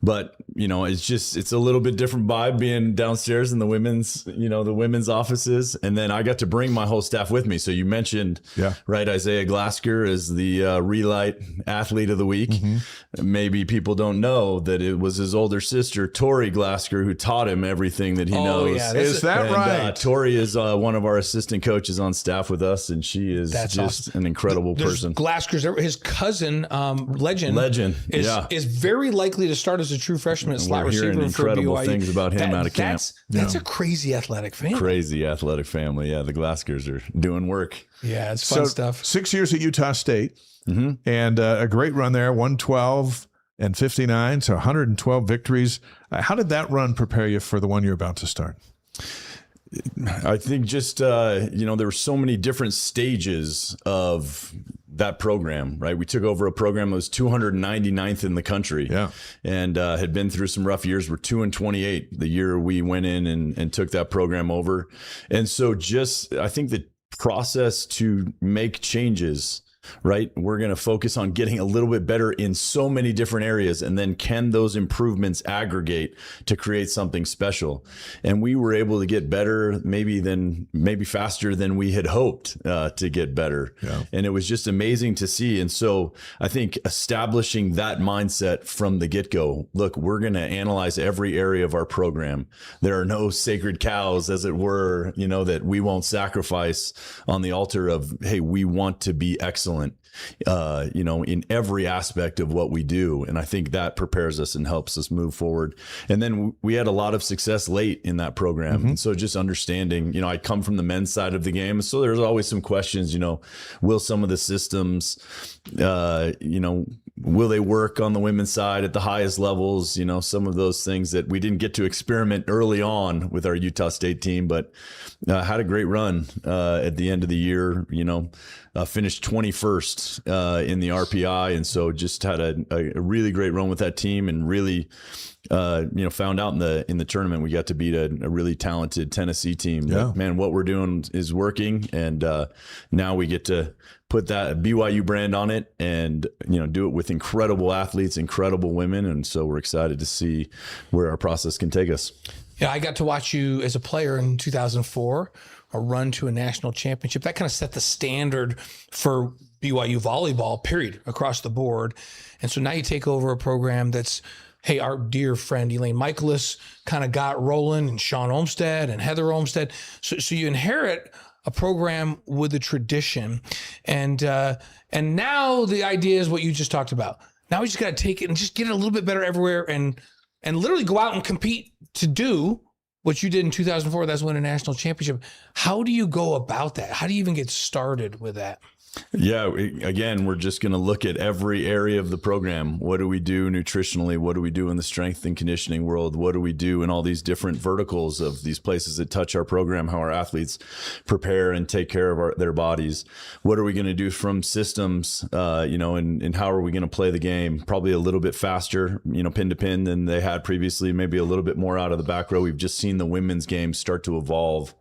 but it's a little bit different vibe being downstairs in the women's offices. And then I got to bring my whole staff with me. So you mentioned, right, Isaiah Glasker is the Re-Lyte athlete of the week. Mm-hmm. Maybe people don't know that it was his older sister, Tori Glasker, who taught him everything that he knows. Yeah, is that right? Tori is one of our assistant coaches on staff with us, and she is an incredible person. Glasker's his cousin, Legend is very likely to start as a true freshman at slot receiver for BYU. Incredible things about him out of camp. That's a crazy athletic family. Crazy athletic family. Yeah, the Glaskers are doing work. Yeah, it's fun stuff. 6 years at Utah State, and a great run there, 112 and 59, so 112 victories. How did that run prepare you for the one you're about to start? I think just, there were so many different stages of that program, right? We took over a program that was 299th in the country, and had been through some rough years. We're 2-28 the year we went in and took that program over. And so I think the process to make changes, right? We're going to focus on getting a little bit better in so many different areas. And then can those improvements aggregate to create something special? And we were able to get better, maybe faster than we had hoped to get better. Yeah. And it was just amazing to see. And so I think establishing that mindset from the get-go, look, we're going to analyze every area of our program. There are no sacred cows, as it were, that we won't sacrifice on the altar of, hey, we want to be excellent. In every aspect of what we do. And I think that prepares us and helps us move forward. And then we had a lot of success late in that program. Mm-hmm. And so just understanding, I come from the men's side of the game. So there's always some questions, will some of the systems, will they work on the women's side at the highest levels? Some of those things that we didn't get to experiment early on with our Utah State team, but had a great run at the end of the year, finished 21st in the RPI. And so just had a really great run with that team, and really, found out in the tournament, we got to beat a really talented Tennessee team. Yeah. Man, what we're doing is working. And now we get to put that BYU brand on it and, do it with incredible athletes, incredible women. And so we're excited to see where our process can take us. Yeah, I got to watch you as a player in 2004, a run to a national championship. That kind of set the standard for BYU volleyball, period, across the board. And so now you take over a program that's, hey, our dear friend Elaine Michaelis kind of got rolling, and Sean Olmstead and Heather Olmstead. So you inherit a program with a tradition. And now the idea is what you just talked about. Now we just got to take it and just get it a little bit better everywhere, and literally go out and compete to do what you did in 2004. That's win a national championship. How do you go about that? How do you even get started with that? Yeah, again, we're just going to look at every area of the program. What do we do nutritionally? What do we do in the strength and conditioning world? What do we do in all these different verticals of these places that touch our program, how our athletes prepare and take care of their bodies? What are we going to do from systems, and how are we going to play the game? Probably a little bit faster, pin to pin than they had previously, maybe a little bit more out of the back row. We've just seen the women's game start to evolve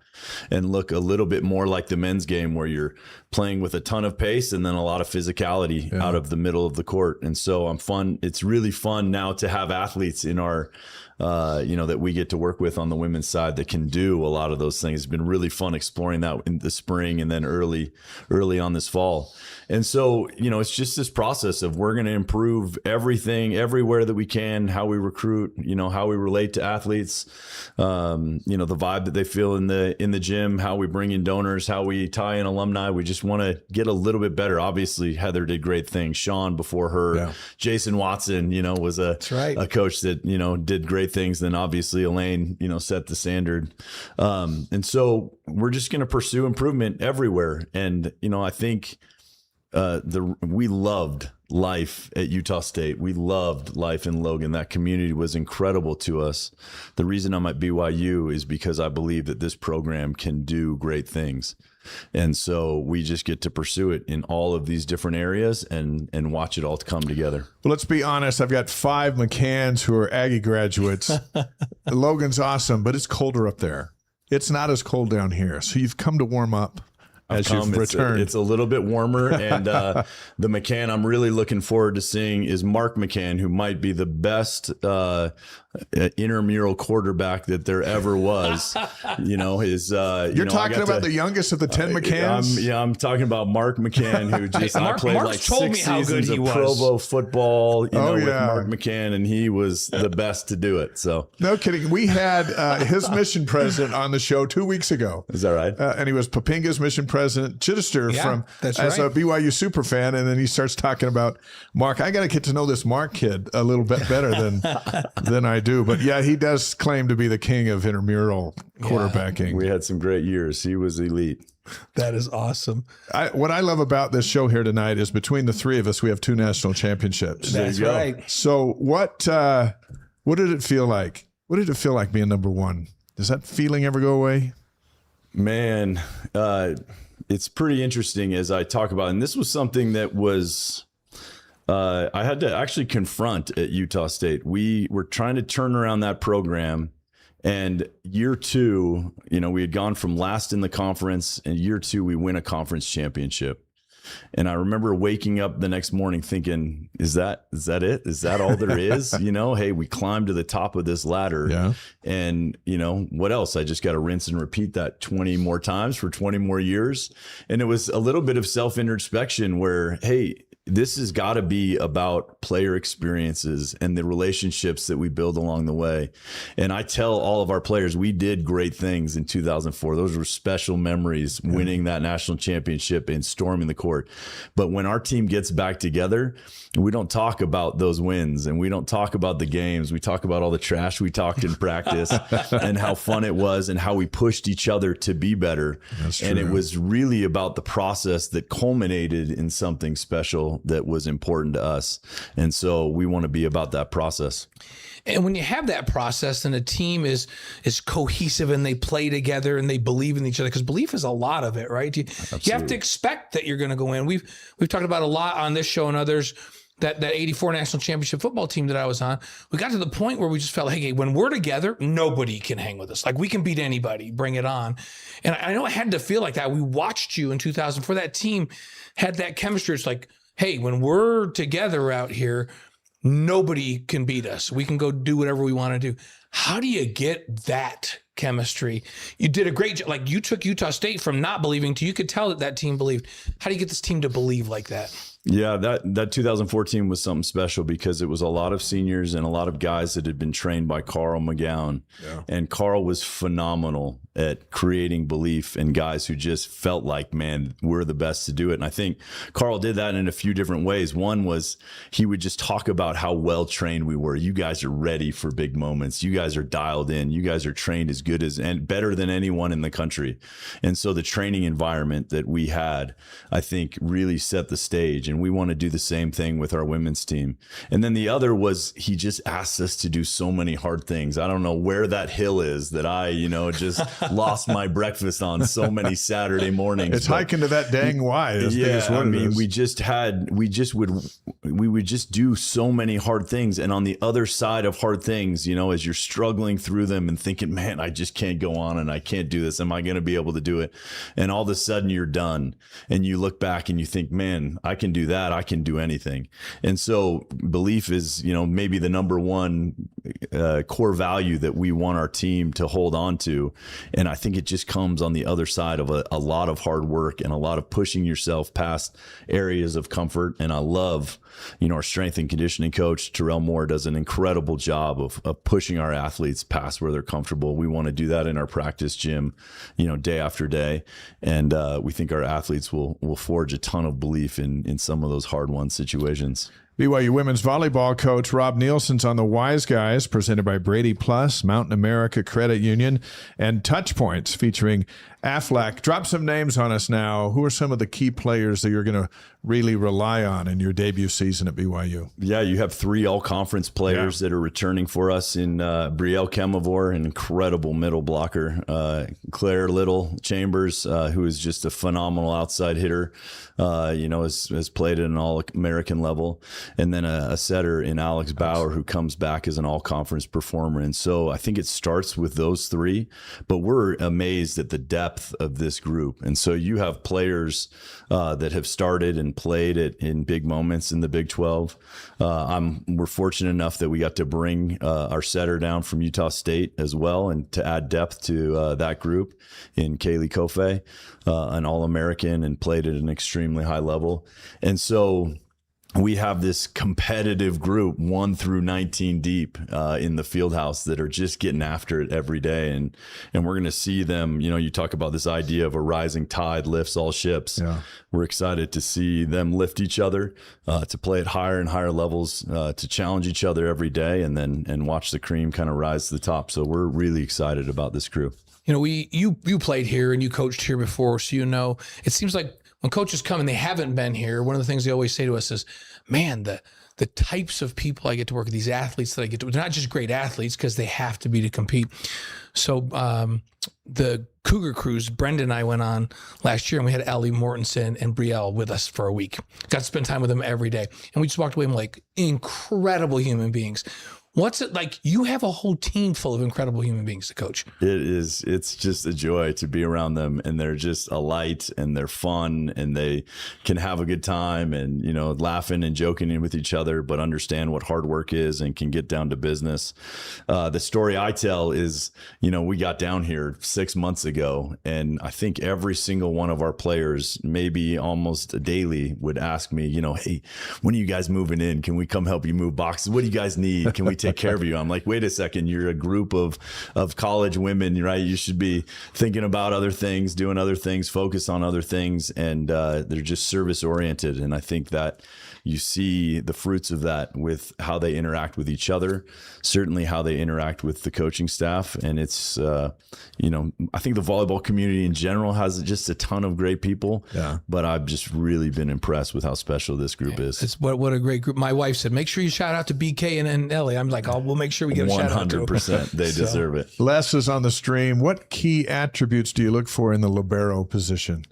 and look a little bit more like the men's game, where you're playing with a ton of pace and then a lot of physicality out of the middle of the court. And so it's really fun now to have athletes in our, that we get to work with on the women's side that can do a lot of those things. It's been really fun exploring that in the spring and then early on this fall. And so, it's just this process of we're going to improve everything, everywhere that we can, how we recruit, how we relate to athletes, the vibe that they feel in the gym, how we bring in donors, how we tie in alumni. We just want to get a little bit better. Obviously, Heather did great things. Sean before her, Jason Watson, was a coach that, did great things. Then obviously Elaine, set the standard. And so we're just going to pursue improvement everywhere. And, I think we loved life at Utah State. We loved life in Logan. That community was incredible to us. The reason I'm at BYU is because I believe that this program can do great things. And so we just get to pursue it in all of these different areas and watch it all come together. Well, let's be honest. I've got 5 McCanns who are Aggie graduates. Logan's awesome, but it's colder up there. It's not as cold down here. So you've come to warm up. As you've returned. It's a little bit warmer. And the McCann I'm really looking forward to seeing is Mark McCann, who might be the best intramural quarterback that there ever was. You're talking about the youngest of the 10 McCanns? I'm talking about Mark McCann, who just I played Mark's like told 6 me how seasons good he of was. Provo football, with Mark McCann, and he was the best to do it. So no kidding. We had his mission president on the show 2 weeks ago. Is that right? And he was Papinga's mission president, Chittister, as a BYU super fan. And then he starts talking about Mark. I got to get to know this Mark kid a little bit better than I do. But yeah, he does claim to be the king of intramural quarterbacking. We had some great years. He was elite. That is awesome. What I love about this show here tonight is between the 3 of us, we have 2 national championships. That's right. So what did it feel like? What did it feel like being number 1? Does that feeling ever go away? Man, it's pretty interesting as I talk about, and this was something that was I had to actually confront at Utah State. We were trying to turn around that program, and year 2, we had gone from last in the conference, and year 2 we win a conference championship. And I remember waking up the next morning thinking, is that it? Is that all there is? Hey, we climbed to the top of this ladder. Yeah. And, what else? I just got to rinse and repeat that 20 more times for 20 more years. And it was a little bit of self-introspection where, hey, this has got to be about player experiences and the relationships that we build along the way. And I tell all of our players, we did great things in 2004. Those were special memories, winning that national championship and storming the court. But when our team gets back together, we don't talk about those wins and we don't talk about the games. We talk about all the trash we talked in practice and how fun it was and how we pushed each other to be better. And it was really about the process that culminated in something special that was important to us. And so we want to be about that process. And when you have that process and a team is cohesive and they play together and they believe in each other, because belief is a lot of it, right? You have to expect that you're going to go in. We've talked about a lot on this show and others, that 84 national championship football team that I was on. We got to the point where we just felt, hey, when we're together, nobody can hang with us. Like, we can beat anybody, bring it on. And I know it had to feel like that. We watched you in 2004. That team had that chemistry. It's like, hey, when we're together out here, nobody can beat us. We can go do whatever we want to do. How do you get that chemistry? You did a great job. Like, you took Utah State from not believing to, you could tell that team believed. How do you get this team to believe like that? Yeah, that 2014 was something special because it was a lot of seniors and a lot of guys that had been trained by Carl McGowan. Yeah. And Carl was phenomenal at creating belief in guys who just felt like, man, we're the best to do it. And I think Carl did that in a few different ways. One was he would just talk about how well trained we were. You guys are ready for big moments. You guys are dialed in. You guys are trained as good as and better than anyone in the country. And so the training environment that we had, I think, really set the stage. And we want to do the same thing with our women's team. And then the other was he just asked us to do so many hard things. I don't know where that hill is that I, just lost my breakfast on so many Saturday mornings. It's hiking to that dang Y. Yeah, I mean, we we would just do so many hard things. And on the other side of hard things, you know, as you're struggling through them and thinking, man, I just can't go on and I can't do this. Am I going to be able to do it? And all of a sudden you're done and you look back and you think, man, I can do that. I can do anything. And so belief is, you know, maybe the number one core value that we want our team to hold on to. And I think it just comes on the other side of a lot of hard work and a lot of pushing yourself past areas of comfort. And I love, you know, our strength and conditioning coach, Terrell Moore, does an incredible job of pushing our athletes past where they're comfortable. We want to do that in our practice gym, you know, day after day. And we think our athletes will forge a ton of belief in some of those hard-won situations. BYU women's volleyball coach Rob Neilson's on the Wise Guys, presented by Brady Plus, Mountain America Credit Union, and Touchpoints featuring Aflac. Drop some names on us now. Who are some of the key players that you're going to really rely on in your debut season at BYU? Yeah, you have 3 all-conference players that are returning for us in Brielle Kemavor, an incredible middle blocker, Claire Little Chambers, who is just a phenomenal outside hitter, you know, has played at an all-American level, and then a setter in Alex Bauer, who comes back as an all-conference performer. And so I think it starts with those 3, but we're amazed at the depth of this group. And so you have players that have started and played in big moments in the Big 12. We're fortunate enough that we got to bring our setter down from Utah State as well, and to add depth to that group in Kaylee Kofe, an All-American, and played at an extremely high level. And so we have this competitive group 1 through 19 deep in the field house that are just getting after it every day. And we're going to see them, you know, you talk about this idea of a rising tide lifts all ships. Yeah. We're excited to see them lift each other, to play at higher and higher levels, to challenge each other every day, and watch the cream kind of rise to the top. So we're really excited about this crew. You know, you played here and you coached here before, so you know, it seems like when coaches come and they haven't been here, one of the things they always say to us is, man, the types of people I get to work with, these athletes that I get to, they're not just great athletes because they have to be to compete. So the Cougar Cruise, Brendan and I went on last year, and we had Ellie Mortensen and Brielle with us for a week. Got to spend time with them every day. And we just walked away and like incredible human beings. What's it like? You have a whole team full of incredible human beings to coach. It's just a joy to be around them, and they're just a light, and they're fun, and they can have a good time, and, you know, laughing and joking with each other, but understand what hard work is and can get down to business. The story I tell is, you know, we got down here 6 months ago, and I think every single one of our players, maybe almost daily, would ask me, you know, hey, when are you guys moving in? Can we come help you move boxes? What do you guys need? Can we take care of you? I'm like, wait a second, you're a group of college women, right? You should be thinking about other things, doing other things, focus on other things. And they're just service oriented. And I think that you see the fruits of that with how they interact with each other, certainly how they interact with the coaching staff. And it's, you know, I think the volleyball community in general has just a ton of great people. Yeah. But I've just really been impressed with how special this group is. It's what a great group. My wife said, make sure you shout out to BK and Ellie. I'm like, we'll make sure we get a shout out to them. 100%. They deserve it. Les is on the stream. What key attributes do you look for in the libero position?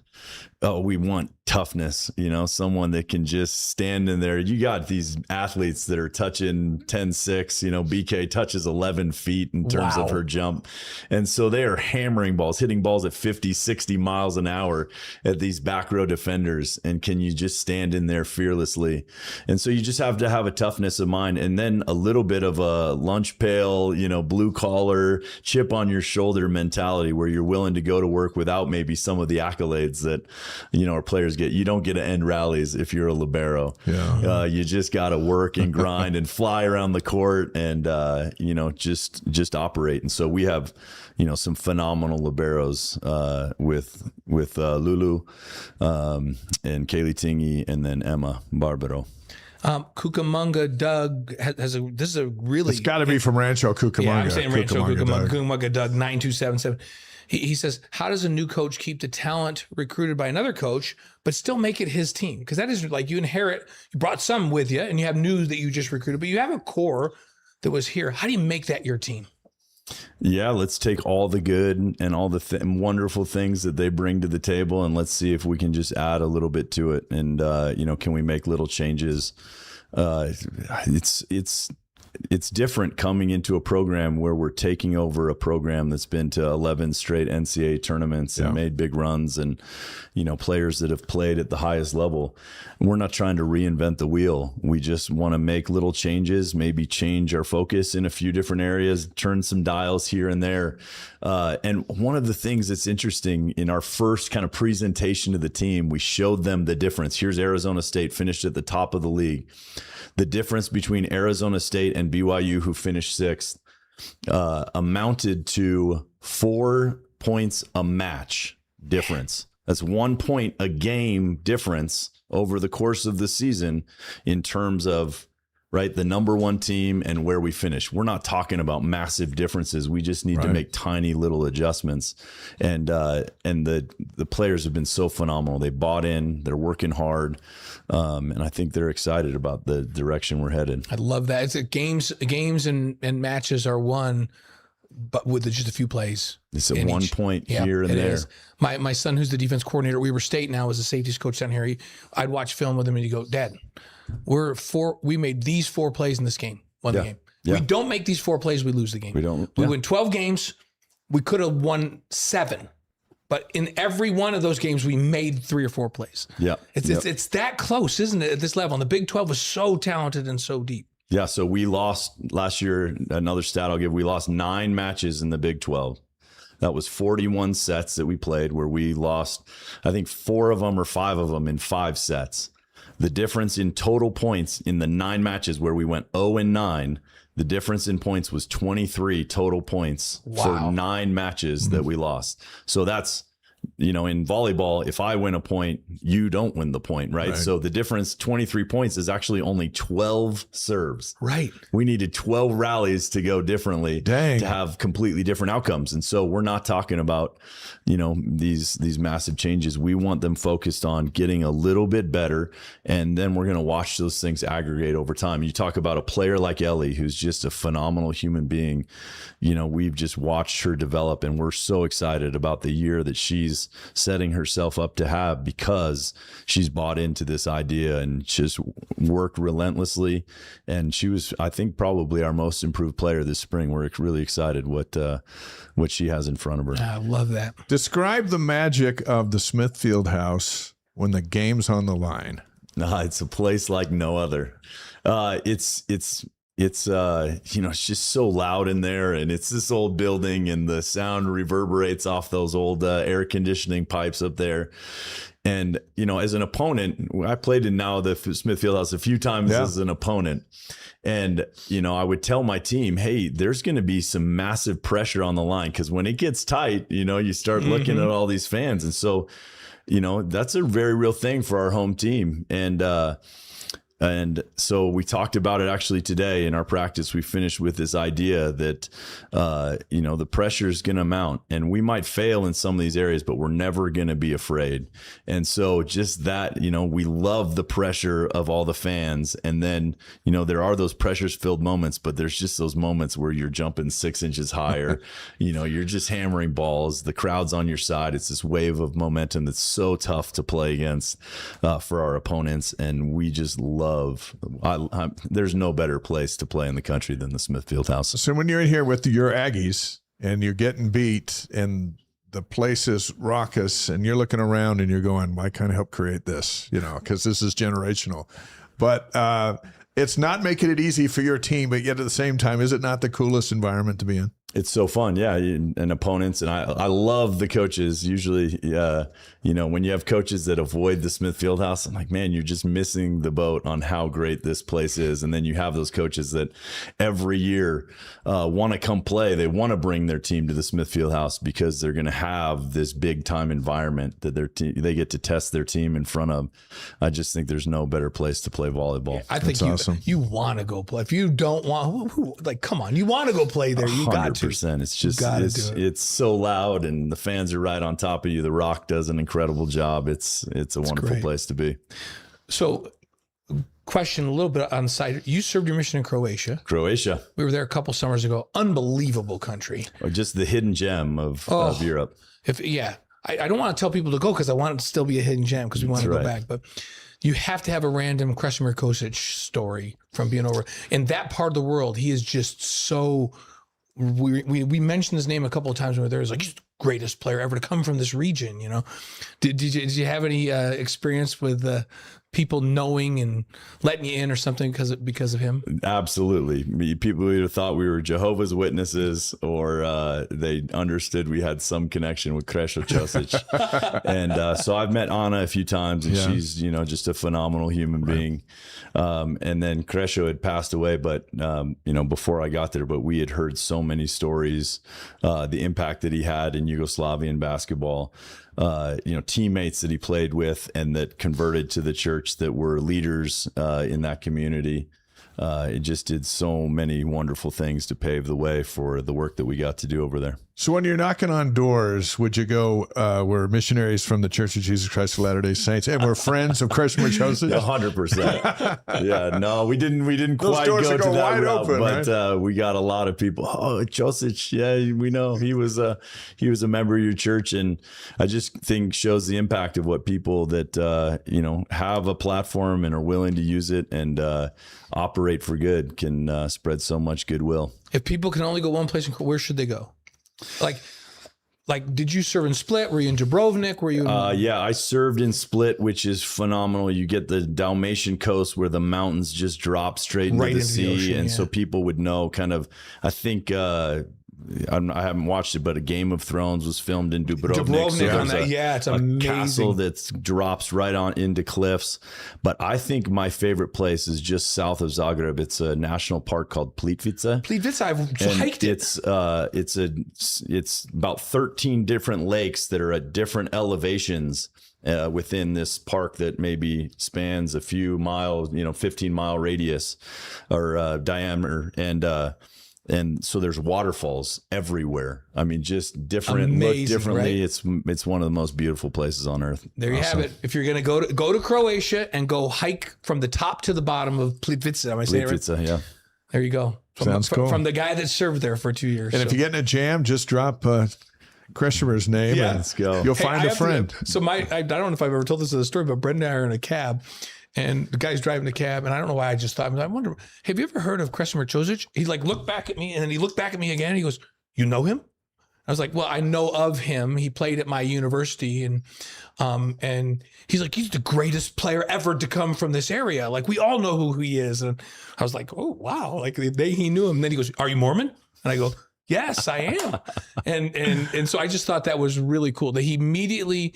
Oh, we want toughness, you know, someone that can just stand in there. You got these athletes that are touching 10-6, you know, BK touches 11 feet in terms of her jump. And so they are hammering balls, hitting balls at 50, 60 miles an hour at these back row defenders. And can you just stand in there fearlessly? And so you just have to have a toughness of mind, and then a little bit of a lunch pail, you know, blue collar, chip on your shoulder mentality, where you're willing to go to work without maybe some of the accolades that, you know, our players get. You don't get to end rallies if you're a libero. Yeah. You just got to work and grind and fly around the court and, you know, just operate. And so we have, you know, some phenomenal liberos with Lulu and Kaylee Tingy, and then Emma Barbaro. Cucamonga Doug this is a really, it's got to be from Rancho Cucamonga. Yeah, I'm saying Rancho Cucamonga Doug 9277. He says, how does a new coach keep the talent recruited by another coach, but still make it his team? Because that is like, you brought some with you, and you have new that you just recruited, but you have a core that was here. How do you make that your team? Yeah, let's take all the good and all the wonderful things that they bring to the table, and let's see if we can just add a little bit to it. And, you know, can we make little changes it's different coming into a program where we're taking over a program that's been to 11 straight NCAA tournaments and made big runs, and, you know, players that have played at the highest level. And we're not trying to reinvent the wheel. We just want to make little changes, maybe change our focus in a few different areas, turn some dials here and there. And one of the things that's interesting, in our first kind of presentation to the team, we showed them the difference. Here's Arizona State, finished at the top of the league. The difference between Arizona State and BYU, who finished 6th, amounted to 4 points a match difference. That's 1 point a game difference over the course of the season in terms of, right, the number 1 team and where we finish. We're not talking about massive differences. We just need to make tiny little adjustments. And the players have been so phenomenal. They bought in, they're working hard. And I think they're excited about the direction we're headed. I love that. It's games and matches are won, but with just a few plays. It's a 1 point here and there. Is. My son, who's the defense coordinator at Weber State now, is a safeties coach down here. I'd watch film with him and he'd go, "Dad, we made these 4 plays in this game, won the game. We don't make these 4 plays, we lose the game. We win 12 games. We could have won 7. But in every one of those games, we made 3 or 4 plays." It's that close, isn't it, at this level? And the Big 12 was so talented and so deep. Yeah, so we lost last year, another stat I'll give, we lost 9 matches in the Big 12. That was 41 sets that we played, where we lost, I think, 4 of them or 5 of them in 5 sets. The difference in total points in the 9 matches where we went 0-9, the difference in points was 23 total points for 9 matches that we lost. So that's, you know, in volleyball, if I win a point, you don't win the point, right? So the difference, 23 points, is actually only 12 serves. Right. We needed 12 rallies to go differently to have completely different outcomes. And so we're not talking about, you know, these massive changes. We want them focused on getting a little bit better, and then we're going to watch those things aggregate over time. You talk about a player like Ellie, who's just a phenomenal human being. You know, we've just watched her develop, and we're so excited about the year that she's setting herself up to have, because she's bought into this idea and just worked relentlessly. And she was, I think, probably our most improved player this spring. We're really excited what she has in front of her. I love that. Describe the magic of the Smith Fieldhouse when the game's on the line. It's a place like no other. It's you know, it's just so loud in there, and it's this old building, and the sound reverberates off those old air conditioning pipes up there. And, you know, as an opponent, I played in now the Smith Fieldhouse a few times as an opponent. And, you know, I would tell my team, hey, there's going to be some massive pressure on the line, because when it gets tight, you know, you start looking at all these fans. And so, you know, that's a very real thing for our home team. And so we talked about it actually today in our practice. We finished with this idea that, you know, the pressure is going to mount, and we might fail in some of these areas, but we're never going to be afraid. And so just that, you know, we love the pressure of all the fans. And then, you know, there are those pressures filled moments, but there's just those moments where you're jumping 6 inches higher, you know, you're just hammering balls, the crowd's on your side. It's this wave of momentum that's so tough to play against for our opponents. And we just love, there's no better place to play in the country than the Smith Fieldhouse. So when you're in here with your Aggies and you're getting beat and the place is raucous and you're looking around and you're going, "Why can't I help create this?" You know, because this is generational. But it's not making it easy for your team, but yet at the same time, is it not the coolest environment to be in? It's so fun, and opponents, and I love the coaches. Usually, you know, when you have coaches that avoid the Smith Fieldhouse, I'm like, man, you're just missing the boat on how great this place is. And then you have those coaches that every year want to come play. They want to bring their team to the Smith Fieldhouse because they're going to have this big time environment that they get to test their team in front of. I just think there's no better place to play volleyball. Yeah, I think awesome. You want to go play. If you don't want, like, come on, you want to go play there. You got to. It's just it's so loud, and the fans are right on top of you. The Rock does an incredible job. It's a wonderful place to be. So, question a little bit on the side. You served your mission in Croatia. We were there a couple summers ago. Unbelievable country. Or just the hidden gem of Europe. I don't want to tell people to go because I want it to still be a hidden gem because we want to go back. But you have to have a random Kresimir Kosic story from being over in that part of the world. He is just so. We mentioned his name a couple of times when we were there. It's like he's the greatest player ever to come from this region. You know, did you have any experience with people knowing and letting you in or something because of him? Absolutely. People either thought we were Jehovah's Witnesses or they understood we had some connection with Krešo Ćosić. And so I've met Anna a few times, and she's, just a phenomenal human being. And then Krešo had passed away, but, before I got there, but we had heard so many stories, the impact that he had in Yugoslavian basketball. Teammates that he played with and that converted to the church that were leaders in that community. It just did so many wonderful things to pave the way for the work that we got to do over there. So when you're knocking on doors, would you go, we're missionaries from the Church of Jesus Christ of Latter-day Saints, and we're friends of Kresimir Ćosić? 100%. Yeah, no, we didn't quite go to that route, open, but right? We got a lot of people. Oh, Ćosić, yeah, we know he was a member of your church, and I just think shows the impact of what people that have a platform and are willing to use it and operate for good can spread so much goodwill. If people can only go one place, where should they go? Like, did you serve in Split? Were you in Dubrovnik? Were you? Yeah, I served in Split, which is phenomenal. You get the Dalmatian coast where the mountains just drop straight into the sea. Ocean, and so people would know kind of, I think, I haven't watched it, but a Game of Thrones was filmed in Dubrovnik. So it's amazing. A castle that drops right on into cliffs. But I think my favorite place is just south of Zagreb. It's a national park called Plitvice. Plitvice, I've hiked it. It's about 13 different lakes that are at different elevations within this park that maybe spans a few miles, 15-mile radius or diameter, and so there's waterfalls everywhere. I mean, just different, look differently. Right? It's one of the most beautiful places on earth. There you have it. If you're going to go to Croatia and go hike from the top to the bottom of Plitvice, am I saying it right? Plitvice, yeah. There you go. Sounds cool. From the guy that served there for 2 years. And if you get in a jam, just drop Kresimir's name. Yeah, let's go. You'll find a friend. I don't know if I've ever told this as a story, but Brenda and I are in a cab. And the guy's driving the cab, and I don't know why I just thought, I wonder, have you ever heard of Kresimir Ćosić? He looked back at me, and then he looked back at me again. And he goes, "You know him?" I was like, "Well, I know of him. He played at my university, and he's like, he's the greatest player ever to come from this area. Like, we all know who he is." And I was like, "Oh wow!" Like he knew him. And then he goes, "Are you Mormon?" And I go, "Yes, I am." and so I just thought that was really cool that he immediately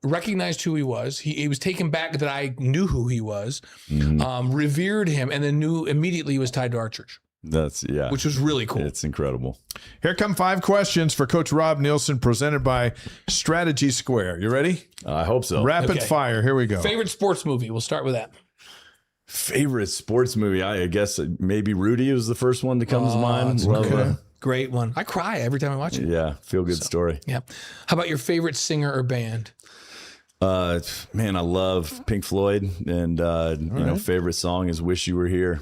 recognized who he was. He was taken back that I knew who he was, revered him, and then knew immediately he was tied to our church. Which was really cool. It's incredible. Here come 5 questions for Coach Rob Neilson, presented by Strategy Square. You ready? I hope so. Rapid fire. Here we go. Favorite sports movie? We'll start with that. Favorite sports movie? I guess maybe Rudy was the first one that comes to mind. Okay. Great one. I cry every time I watch it. Yeah, feel good story. Yeah. How about your favorite singer or band? Man, I love Pink Floyd, and favorite song is "Wish You Were Here."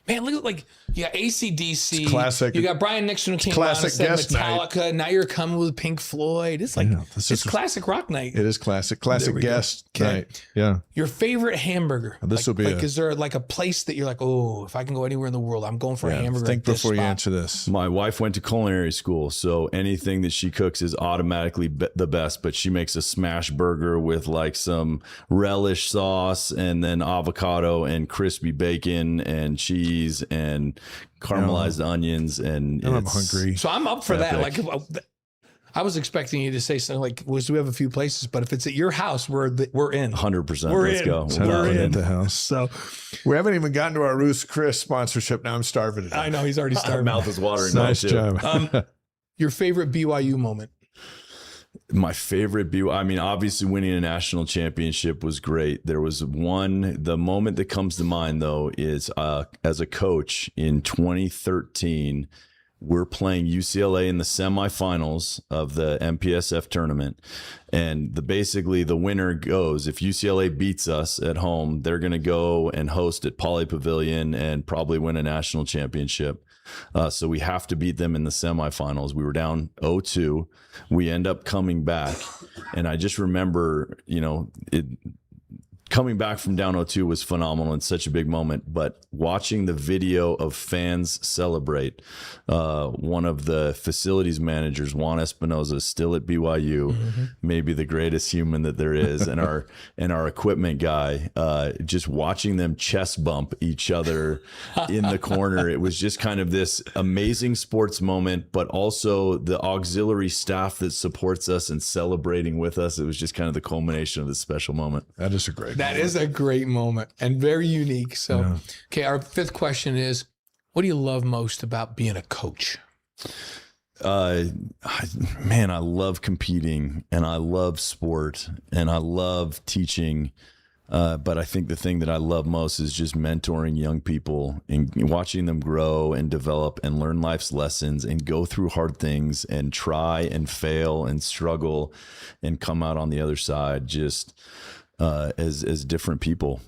Man, look at you got AC/DC. Classic. You got Brian Nixon who came on and said Metallica. Night. Now you're coming with Pink Floyd. It's like it's classic rock night. It is classic guest night. Yeah. Your favorite hamburger? This will be. Is there a place that you're like, oh, if I can go anywhere in the world, I'm going for a hamburger? Think before you answer this. My wife went to culinary school, so anything that she cooks is automatically the best. But she makes a smash burger with some relish sauce and then avocado and crispy bacon and cheese and caramelized onions, and I'm hungry. So I'm up for that. I was expecting you to say something we have a few places, but if it's at your house, we're in. 100%. Let's go. We're in the house. So we haven't even gotten to our Ruth's Chris sponsorship. Now I'm starving. I know he's already starving. My mouth is watering. Nice job. Your favorite BYU moment? My favorite obviously winning a national championship was great. There was the moment that comes to mind though is as a coach in 2013, we're playing UCLA in the semifinals of the MPSF tournament. And basically the winner goes, if UCLA beats us at home, they're going to go and host at Poly Pavilion and probably win a national championship. So we have to beat them in the semifinals. We were down 0-2. We end up coming back. And I just remember, coming back from down 0-2 was phenomenal and such a big moment. But watching the video of fans celebrate, one of the facilities managers, Juan Espinoza, still at BYU, maybe the greatest human that there is, and our equipment guy, just watching them chest bump each other in the corner. It was just kind of this amazing sports moment, but also the auxiliary staff that supports us and celebrating with us. It was just kind of the culmination of this special moment. That is a great moment. That is a great moment and very unique. So, okay, our fifth question is, what do you love most about being a coach? Man, I love competing and I love sport and I love teaching. But I think the thing that I love most is just mentoring young people and watching them grow and develop and learn life's lessons and go through hard things and try and fail and struggle and come out on the other side just as different people.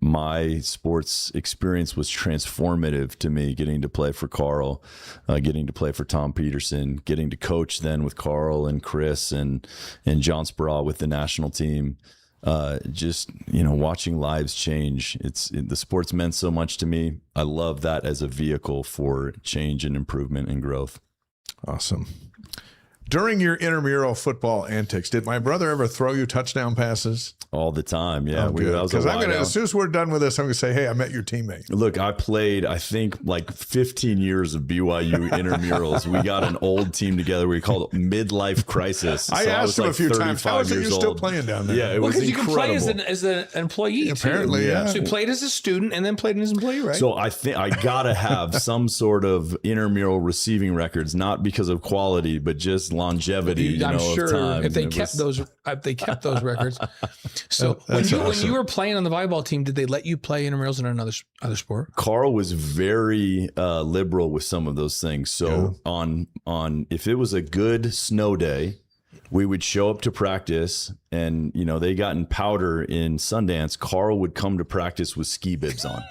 My sports experience was transformative to me, getting to play for Carl, getting to play for Tom Peterson, getting to coach then with Carl and Chris and John Sproul with the national team. Just, watching lives change. The sports meant so much to me. I love that as a vehicle for change and improvement and growth. Awesome. During your intramural football antics, did my brother ever throw you touchdown passes? All the time, yeah. Because as soon as we're done with this, I'm going to say, hey, I met your teammate. Look, I played, I think, like 15 years of BYU intramurals. We got an old team together. We called it Midlife Crisis. I asked him a few times, how is it you're still playing down there? Yeah, it was incredible. Because you can play as an employee, apparently, too. yeah. So you played as a student and then played as an employee, right? So I think I got to have some sort of intramural receiving records, not because of quality, but just longevity. I'm sure of time. if they kept those records. So when you were playing on the volleyball team, did they let you play intramurals in another sport? Carl was very liberal with some of those things. So on if it was a good snow day, we would show up to practice and, they got in powder in Sundance. Carl would come to practice with ski bibs on.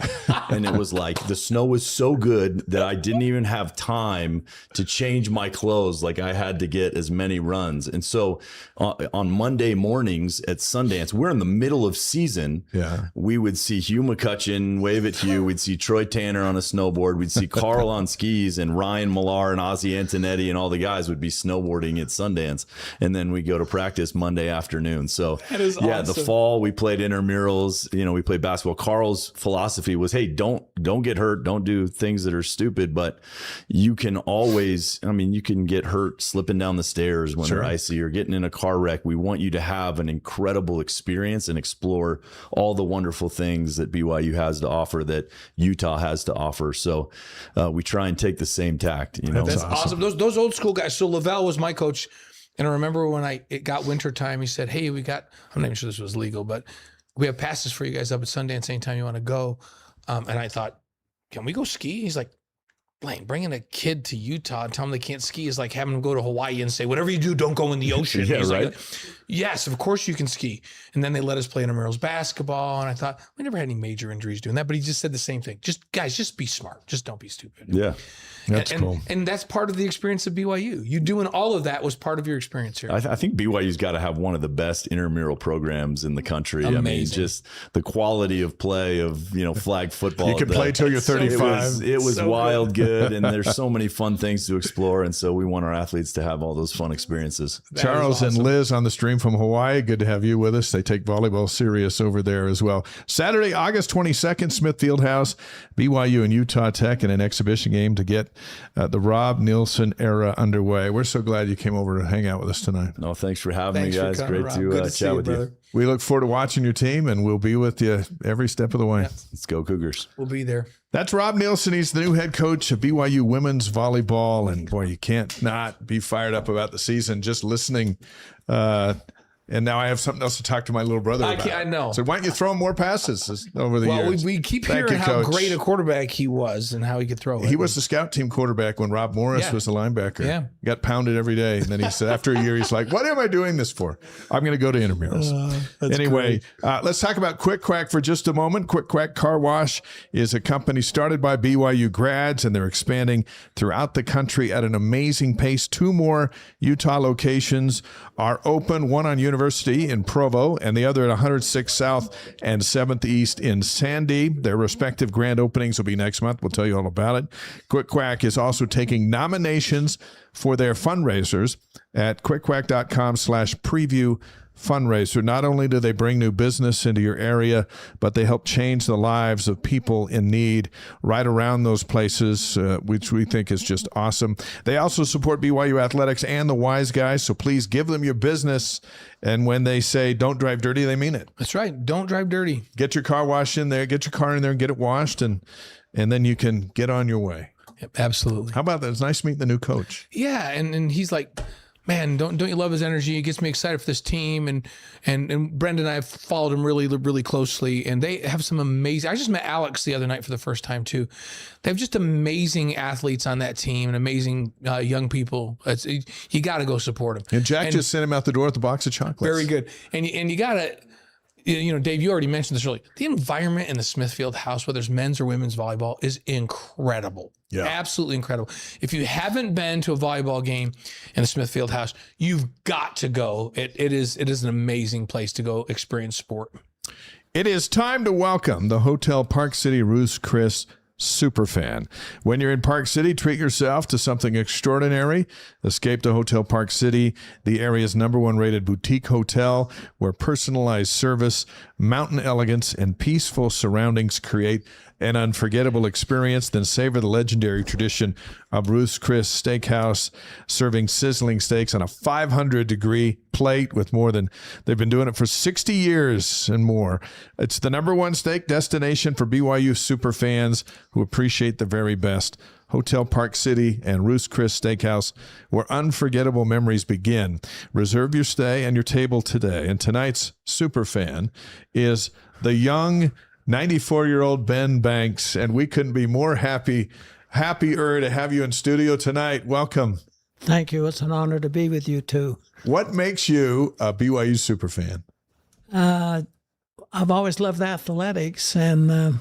And it was like the snow was so good that I didn't even have time to change my clothes. Like I had to get as many runs. And so on Monday mornings at Sundance, we're in the middle of season. Yeah. We would see Hugh McCutcheon wave at Hugh. We'd see Troy Tanner on a snowboard. We'd see Carl on skis, and Ryan Millar and Ozzie Antonetti and all the guys would be snowboarding at Sundance. And then we go to practice Monday afternoon. So awesome. The fall we played intramurals, we played basketball. Carl's philosophy was, hey, don't get hurt. Don't do things that are stupid, but you can always, you can get hurt slipping down the stairs when they're icy or getting in a car wreck. We want you to have an incredible experience and explore all the wonderful things that BYU has to offer, that Utah has to offer. So we try and take the same tact, That's awesome. Those old school guys. So Lavelle was my coach. And I remember when it got winter time, he said, hey, I'm not even sure this was legal, but we have passes for you guys up at Sundance anytime you want to go. And I thought, can we go ski? He's like, Blaine, bringing a kid to Utah and tell them they can't ski is like having them go to Hawaii and say, whatever you do, don't go in the ocean. He's right. Like, yes, of course you can ski. And then they let us play intramurals basketball. And I thought, we never had any major injuries doing that. But he just said the same thing. Just be smart. Just don't be stupid. Yeah. That's cool. And that's part of the experience of BYU. You doing all of that was part of your experience here. I think BYU's got to have one of the best intramural programs in the country. Amazing. Just the quality of play of, flag football. You can play till you're 35. It was so wild good. And there's so many fun things to explore. And so we want our athletes to have all those fun experiences. Charles and Liz on the stream from Hawaii. Good to have you with us. They take volleyball serious over there as well. Saturday, August 22nd, Smith Fieldhouse, BYU and Utah Tech in an exhibition game to get the Rob Neilson era underway. We're so glad you came over to hang out with us tonight. No, thanks for having me, guys. Great to chat with you. We look forward to watching your team, and we'll be with you every step of the way. Yeah. Let's go Cougars. We'll be there. That's Rob Neilson. He's the new head coach of BYU women's volleyball. And boy, you can't not be fired up about the season just listening. And now I have something else to talk to my little brother about. I know. So why don't you throw him more passes over the years? Well, we keep hearing how great a quarterback he was and how he could throw it. He was the scout team quarterback when Rob Morris was the linebacker. Yeah. Got pounded every day. And then he said, after a year, he's like, what am I doing this for? I'm going to go to intramurals. Anyway, let's talk about Quick Quack for just a moment. Quick Quack Car Wash is a company started by BYU grads, and they're expanding throughout the country at an amazing pace. 2 more Utah locations are open, one on University University in Provo and the other at 106 South and 7th East in Sandy. Their respective grand openings will be next month. We'll tell you all about it. Quick Quack is also taking nominations for their fundraisers at quickquack.com/preview fundraiser. Not only do they bring new business into your area, but they help change the lives of people in need right around those places, which we think is just awesome. They also support BYU Athletics and the Wise Guys, so please give them your business. And when they say don't drive dirty, they mean it. That's right. Don't drive dirty. Get your car washed in there. Get your car in there and get it washed, and then you can get on your way. Yep, absolutely. How about that? It's nice meeting the new coach. Yeah, and he's like, man, don't you love his energy? It gets me excited for this team. And Brendan and I have followed him really, really closely, and they have some amazing. I just met Alex the other night for the first time too. They have just amazing athletes on that team and amazing young people. You got to go support them. And Jack just sent him out the door with a box of chocolates. Very good. And you got to. You know, Dave, you already mentioned this earlier. The environment in the Smithfield house, whether it's men's or women's volleyball, is incredible. Yeah. Absolutely incredible. If you haven't been to a volleyball game in the Smithfield house, you've got to go. It is an amazing place to go experience sport. It is time to welcome the Hotel Park City Ruth's Chris Superfan. When you're in Park City, treat yourself to something extraordinary. Escape to Hotel Park City, the area's #1 rated boutique hotel, where personalized service, mountain elegance, and peaceful surroundings create an unforgettable experience. Then savor the legendary tradition of Ruth's Chris Steakhouse, serving sizzling steaks on a 500-degree plate with they've been doing it for 60 years and more. It's the #1 steak destination for BYU super fans who appreciate the very best. Hotel Park City and Ruth's Chris Steakhouse, where unforgettable memories begin. Reserve your stay and your table today. And tonight's super fan is the young 94-year-old Ben Banks, and we couldn't be more happier to have you in studio tonight. Welcome. Thank you. It's an honor to be with you too. What makes you a BYU super fan? I've always loved athletics, and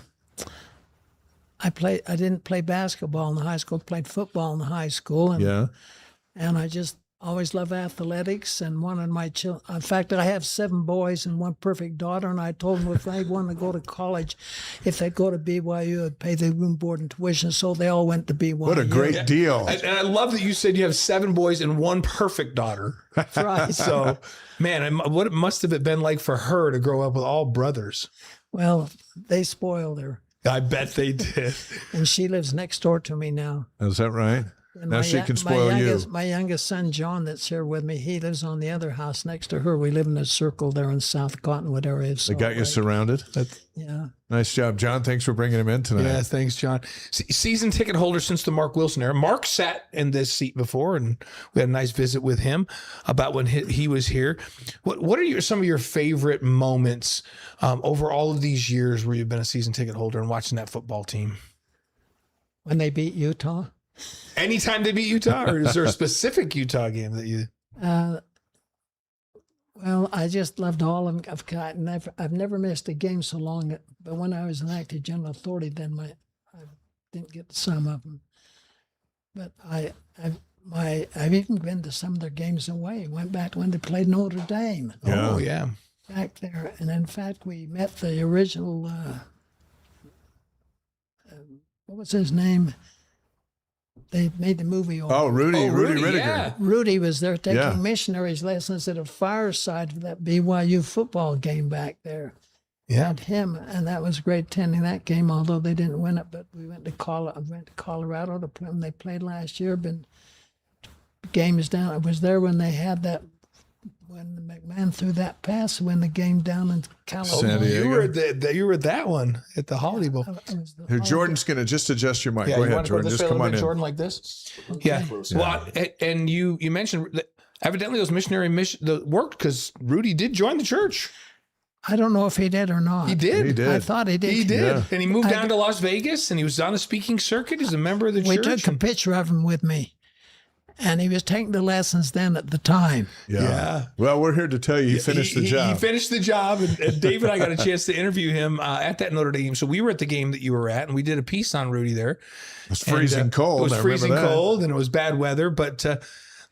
I didn't play basketball in the high school. Played football in the high school, and I just always loved athletics. And one of my children, in fact, I have 7 boys and 1 perfect daughter. And I told them if they wanted to go to college, if they go to BYU, I'd pay their room, board, and tuition. So they all went to BYU. What a great deal! And I love that you said you have 7 boys and 1 perfect daughter. That's right. So, man, what must have it been like for her to grow up with all brothers? Well, they spoiled her. I bet they did. And she lives next door to me now. Is that right? And now she can spoil you. My youngest son, John, that's here with me, he lives on the other house next to her. We live in a circle there in South Cottonwood area. They got you surrounded? Yeah. Nice job. John, thanks for bringing him in tonight. Yeah, thanks, John. Season ticket holder since the Mark Wilson era. Mark sat in this seat before, and we had a nice visit with him about when he was here. What are some of your favorite moments over all of these years where you've been a season ticket holder and watching that football team? When they beat Utah? Anytime they beat Utah, or is there a specific Utah game that you? Well, I just loved all of them. I've never missed a game so long. But when I was an active general authority, then I didn't get to some of them. But I've even been to some of their games away. Went back when they played Notre Dame. Yeah. Oh yeah, back there. And in fact, we met the original. What was his name? They made the movie. Rudy Ridiger. Yeah. Rudy was there taking missionaries lessons at a fireside for that BYU football game back there. Yeah. And him, and that was great attending that game, although they didn't win it. But we went to Colorado to play when they played last year. Been games down. I was there when they had that. When McMahon threw that pass, when the game down in California. San Diego. You were at that one at the Holiday Bowl. Here, Jordan's going to just adjust your mic. Yeah, go you ahead, want to Jordan. go this Just way a come little on bit, in. Jordan, like this. Yeah. Well, and you mentioned that evidently those missionary worked because Rudy did join the church. I don't know if he did or not. He did. He did. I thought he did. He did. Yeah. And he moved down to Las Vegas, and he was on a speaking circuit. He's a member of the church. We took a picture of him with me. And he was taking the lessons then at the time. Yeah. Well, we're here to tell you he finished the job. He finished the job. And Dave and I got a chance to interview him at that Notre Dame. So we were at the game that you were at, and we did a piece on Rudy there. It was freezing cold. It was I freezing remember that. cold, and it was bad weather. But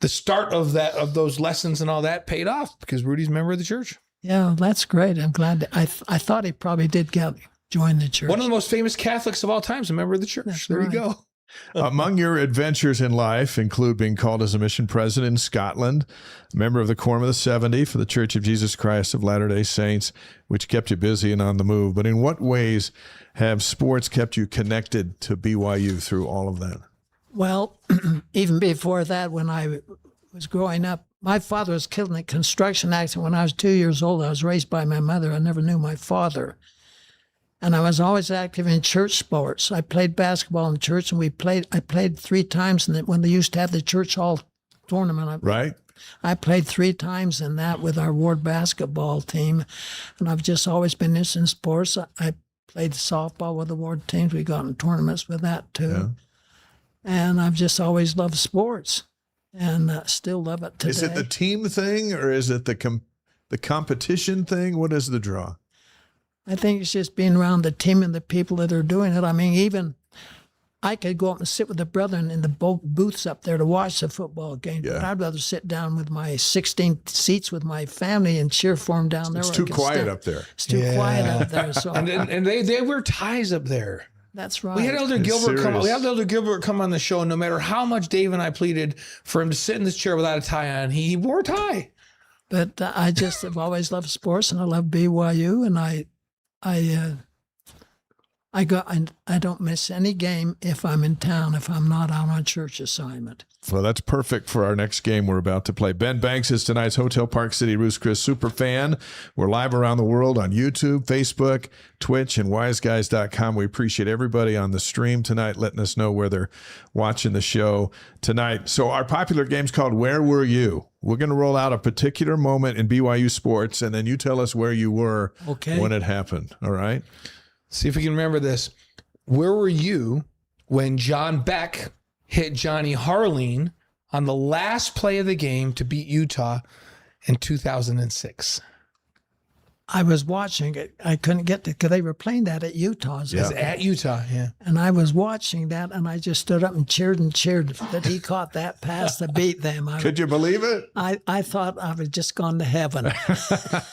the start of those lessons and all that paid off because Rudy's a member of the church. Yeah, that's great. I'm glad. I thought he probably did join the church. One of the most famous Catholics of all time is a member of the church. That's there right. you go. Among your adventures in life include being called as a mission president in Scotland, a member of the Quorum of the 70 for the Church of Jesus Christ of Latter-day Saints, which kept you busy and on the move. But in what ways have sports kept you connected to BYU through all of that? Well, even before that, when I was growing up, my father was killed in a construction accident when I was 2 years old. I was raised by my mother. I never knew my father. And I was always active in church sports. I played basketball in church, and I played 3 times when they used to have the church hall tournament. Right. I played 3 times in that with our ward basketball team. And I've just always been interested in sports. I played softball with the ward teams. We got in tournaments with that too. Yeah. And I've just always loved sports, and still love it today. Is it the team thing, or is it the competition thing? What is the draw? I think it's just being around the team and the people that are doing it. I mean, even I could go up and sit with the brethren in the booths up there to watch the football game, but I'd rather sit down with my 16 seats with my family and cheer for them down there. It's too quiet up there. It's too quiet up there. So and they wear ties up there. That's right. We had Elder Gilbert come on the show, and no matter how much Dave and I pleaded for him to sit in this chair without a tie on, he wore a tie. But I just have always loved sports, and I love BYU, and I don't miss any game if I'm in town, if I'm not out on church assignment. Well, that's perfect for our next game we're about to play. Ben Banks is tonight's Hotel Park City Roost Chris super fan. We're live around the world on YouTube, Facebook, Twitch, and wiseguys.com. We appreciate everybody on the stream tonight letting us know where they're watching the show tonight. So our popular game's called Where Were You? We're going to roll out a particular moment in BYU sports, and then you tell us where you were when it happened. All right? See if we can remember this. Where were you when John Beck hit Johnny Harline on the last play of the game to beat Utah in 2006? I was watching it. I couldn't get to, because they were playing that at Utah's. Yeah. At Utah, yeah. And I was watching that, and I just stood up and cheered that he caught that pass to beat them. Could you believe it? I thought I had just gone to heaven.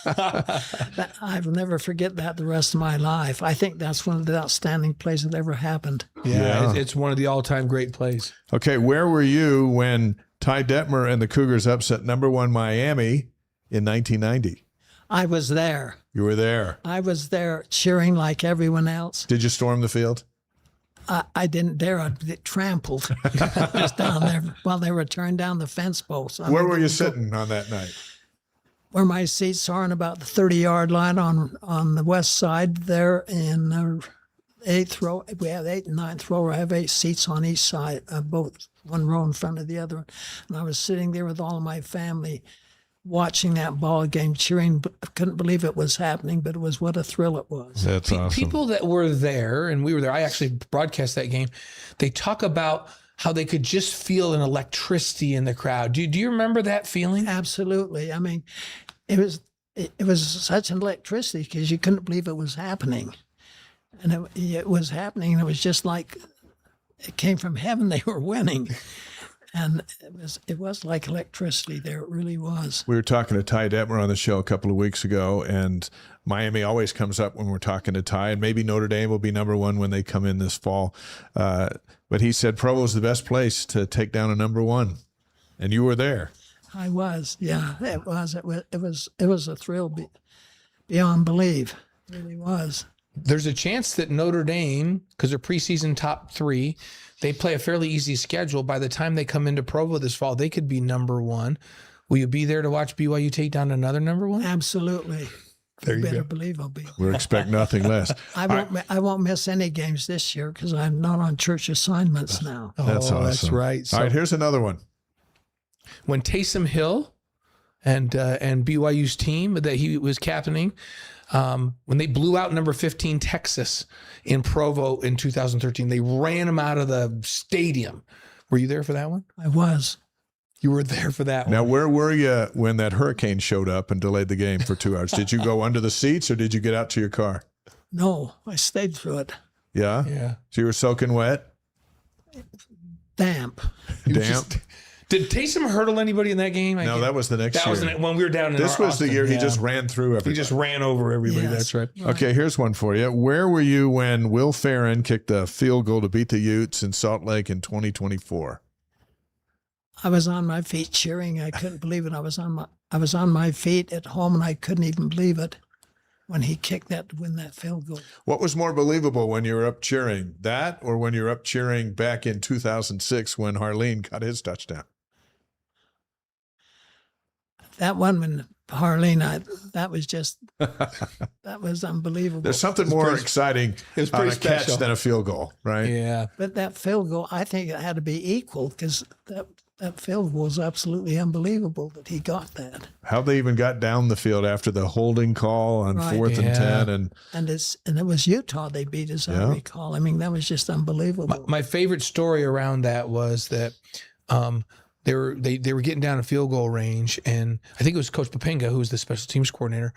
I will never forget that the rest of my life. I think that's one of the outstanding plays that ever happened. Yeah. It's one of the all-time great plays. Okay, where were you when Ty Detmer and the Cougars upset #1 Miami in 1990? I was there. You were there. I was there cheering like everyone else. Did you storm the field? I didn't dare. I'd get trampled. I was down there while they were tearing down the fence posts. Where were you sitting on that night? Where my seats are on about the 30-yard line on the west side there in the 8th row. We have 8th and 9th row. I have 8 seats on each side, both one row in front of the other. And I was sitting there with all of my family, watching that ball game, cheering. I couldn't believe it was happening, but it was what a thrill it was. That's awesome. People that were there, and we were there, I actually broadcast that game, they talk about how they could just feel an electricity in the crowd. Do you remember that feeling? Absolutely. I mean, it was such an electricity because you couldn't believe it was happening. And it was happening, and it was just like it came from heaven. They were winning. And it was like electricity there. It really was. We were talking to Ty Detmer on the show a couple of weeks ago, and Miami always comes up when we're talking to Ty, and maybe Notre Dame will be #1 when they come in this fall. But he said Provo's the best place to take down a #1, and you were there. I was, yeah. It was a thrill beyond belief. It really was. There's a chance that Notre Dame, because they're preseason top 3, they play a fairly easy schedule. By the time they come into Provo this fall, they could be #1. Will you be there to watch BYU take down another #1? Absolutely. There you better go. Believe I'll be. We expect nothing less. I won't miss any games this year because I'm not on church assignments now. That's awesome. That's right. So, all right, here's another one. When Taysom Hill and BYU's team that he was captaining, when they blew out number 15 Texas in Provo in 2013, they ran them out of the stadium. Were you there for that one? I was. You were there for that one. Now, where were you when that hurricane showed up and delayed the game for 2 hours? Did you go under the seats or did you get out to your car? No, I stayed through it. Yeah? Yeah. So you were soaking wet? Damp. Damp? Did Taysom hurdle anybody in that game? No, that was the next year. That was when we were down in This was Austin. the year he just ran through everybody. He just ran over everybody. Yes. That's right. Okay, here's one for you. Where were you when Will Farron kicked the field goal to beat the Utes in Salt Lake in 2024? I was on my feet cheering. I couldn't believe it. I was on my feet at home, and I couldn't even believe it when he kicked that to win that field goal. What was more believable when you were up cheering, that or when you were up cheering back in 2006 when Harleen got his touchdown? That one when Harleen, that was just, that was unbelievable. There's something more exciting on a catch special. than a field goal, right? Yeah. But that field goal, I think it had to be equal because that field goal was absolutely unbelievable that he got that. How they even got down the field after the holding call on Right. 4th and 10. And it was Utah they beat, as I recall. I mean, that was just unbelievable. My favorite story around that was that they were getting down a field goal range, and I think it was Coach Papinga, who was the special teams coordinator,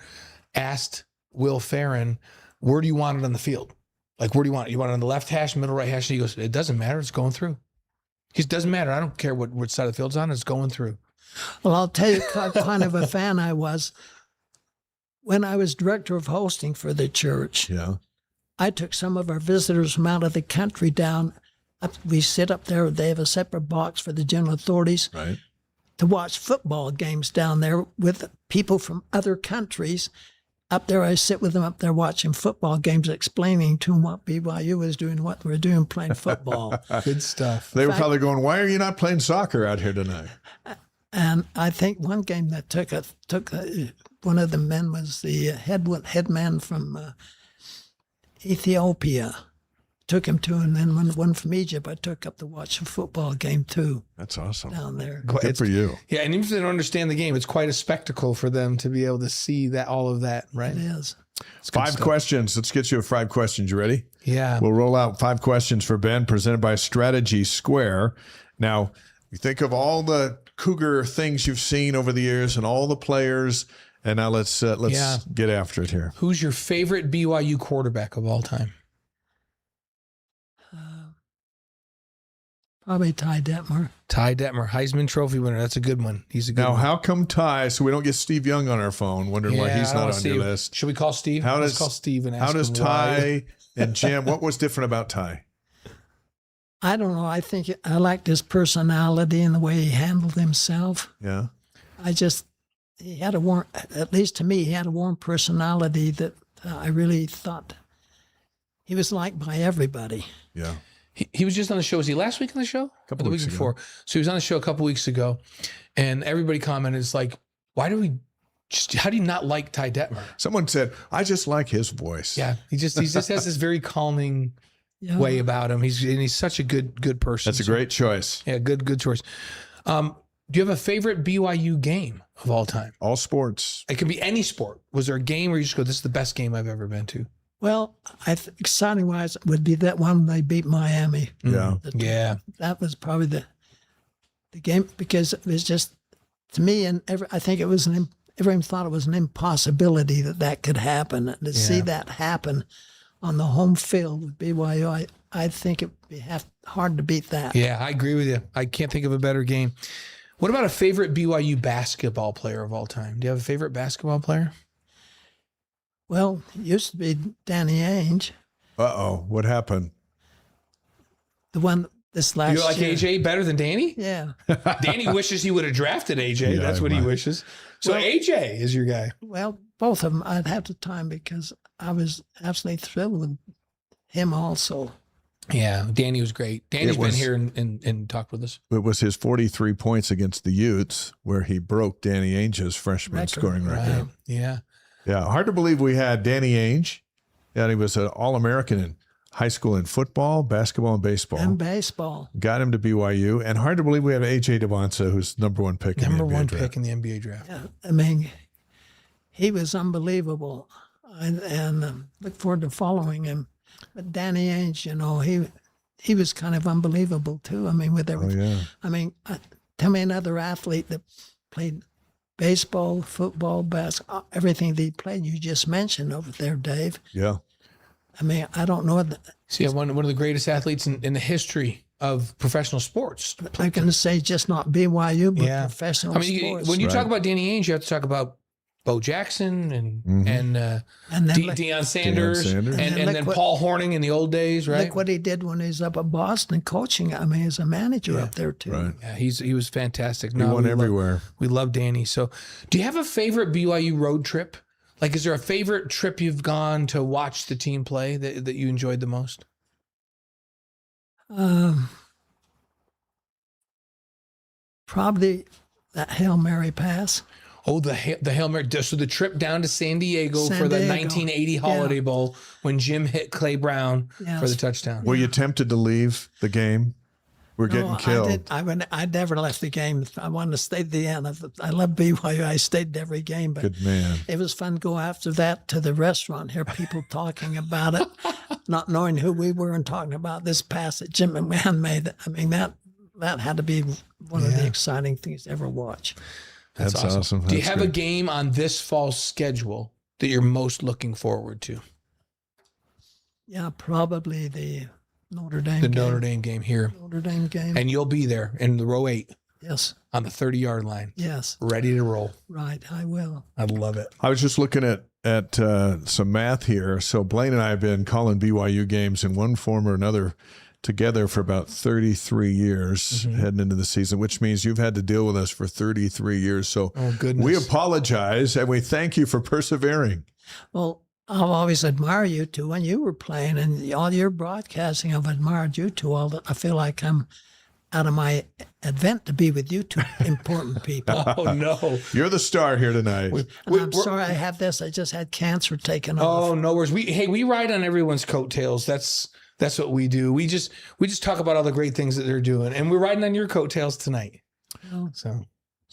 asked Will Farron, "Where do you want it on the field? Like, where do you want it? You want it on the left hash, middle, right hash?" And he goes, "It doesn't matter. It's going through." It doesn't matter. I don't care which side of the field's on. It's going through. Well, I'll tell you what kind of a fan I was. When I was director of hosting for the church, I took some of our visitors from out of the country down. We sit up there. They have a separate box for the general authorities to watch football games down there with people from other countries. Up there, I sit with them up there watching football games, explaining to them what BYU was doing, what we're doing, playing football. Good stuff. They were probably going, "Why are you not playing soccer out here tonight?" And I think one game that took one of the men was the headman from Ethiopia. Took him to, and then one from Egypt, I took up to watch a football game too. That's awesome. Down there. Good for you. Yeah, and even if they don't understand the game, it's quite a spectacle for them to be able to see that all of that, right? It is. 5 questions. Let's get you 5 questions. You ready? Yeah. We'll roll out 5 questions for Ben, presented by Strategy Square. Now, you think of all the Cougar things you've seen over the years and all the players, and now let's get after it here. Who's your favorite BYU quarterback of all time? Probably Ty Detmer. Ty Detmer, Heisman Trophy winner. That's a good one. He's a good Now, one. how come Ty, so we don't get Steve Young on our phone, wondering why he's not on your list? Should we call Steve? Let's call Steve and ask how does him Ty and Jim, what was different about Ty? I don't know. I think I liked his personality and the way he handled himself. Yeah. He had a warm, at least to me, he had a warm personality that I really thought he was liked by everybody. Yeah. He was just on the show. Was he last week on the show? A couple or the weeks week ago. before. So he was on the show a couple weeks ago, and everybody commented, it's like, how do you not like Ty Detmer? Someone said, "I just like his voice." Yeah, he just has this very calming way about him. He's such a good person. That's a great choice. Yeah, good choice. Do you have a favorite BYU game of all time? All sports. It can be any sport. Was there a game where you just go, "This is the best game I've ever been to"? Well, exciting wise would be that one they beat Miami. Yeah. Yeah. That was probably the game, because it was just, to me, and I think it was everyone thought it was an impossibility that could happen. And to see that happen on the home field with BYU, I think it would be hard to beat that. Yeah, I agree with you. I can't think of a better game. What about a favorite BYU basketball player of all time? Do you have a favorite basketball player? Well, it used to be Danny Ainge. Uh-oh. What happened? The one this last year. You like AJ better than Danny? Yeah. Danny wishes he would have drafted AJ. Yeah, That's what he wishes. So AJ is your guy. Well, both of them I'd have to time, because I was absolutely thrilled with him also. Yeah, Danny was great. Danny's been here and talked with us. It was his 43 points against the Utes where he broke Danny Ainge's freshman scoring record. Right. Yeah. Yeah, hard to believe we had Danny Ainge, and he was an All-American in high school in football, basketball, and baseball. And baseball. Got him to BYU, and hard to believe we have AJ Devonsa, who's #1 pick in the NBA Number 1 draft. pick in the NBA draft. Yeah, I mean, he was unbelievable, and look forward to following him. But Danny Ainge, he was kind of unbelievable too. I mean, with everything. Oh, yeah. I mean, tell me another athlete that played baseball, football, basketball, everything that he played. You just mentioned over there, Dave. Yeah. I mean, I don't know. See, one of the greatest athletes in the history of professional sports. I'm going to say just not BYU, but professional sports. When you talk about Danny Ainge, you have to talk about Bo Jackson and Deion Sanders and then Paul Hornung in the old days, right? Look what he did when he was up at Boston coaching. I mean, as a manager up there too. Right. Yeah, he was fantastic. He won everywhere. We love Danny. So, do you have a favorite BYU road trip? Like, is there a favorite trip you've gone to watch the team play that you enjoyed the most? Probably that Hail Mary pass. Oh, the Hail Mary. So the trip down to San Diego for the 1980 Holiday Bowl when Jim hit Clay Brown for the touchdown. Were you tempted to leave the game? We're getting killed. I never left the game. I wanted to stay to the end. I love BYU. I stayed to every game. But good man. It was fun to go after that to the restaurant, hear people talking about it, not knowing who we were and talking about this pass that Jim McMahon made. I mean, that had to be one of the exciting things to ever watch. That's awesome. Do you have a game on this fall's schedule that you're most looking forward to? Yeah, probably the Notre Dame game. Notre Dame game here. Notre Dame game. And you'll be there in the row 8. Yes. On the 30-yard line. Yes. Ready to roll. Right, I will. I love it. I was just looking at some math here. So Blaine and I have been calling BYU games in one form or another together for about 33 years heading into the season, which means you've had to deal with us for 33 years. So we apologize and we thank you for persevering. Well, I'll always admire you two when you were playing and all your broadcasting. I've admired you two all that. I feel like I'm out of my advent to be with you two important people. Oh, no. You're the star here tonight. I'm sorry I have this. I just had cancer taken off. Oh, no worries. We ride on everyone's coattails. That's what we do. We just talk about all the great things that they're doing, and we're riding on your coattails tonight.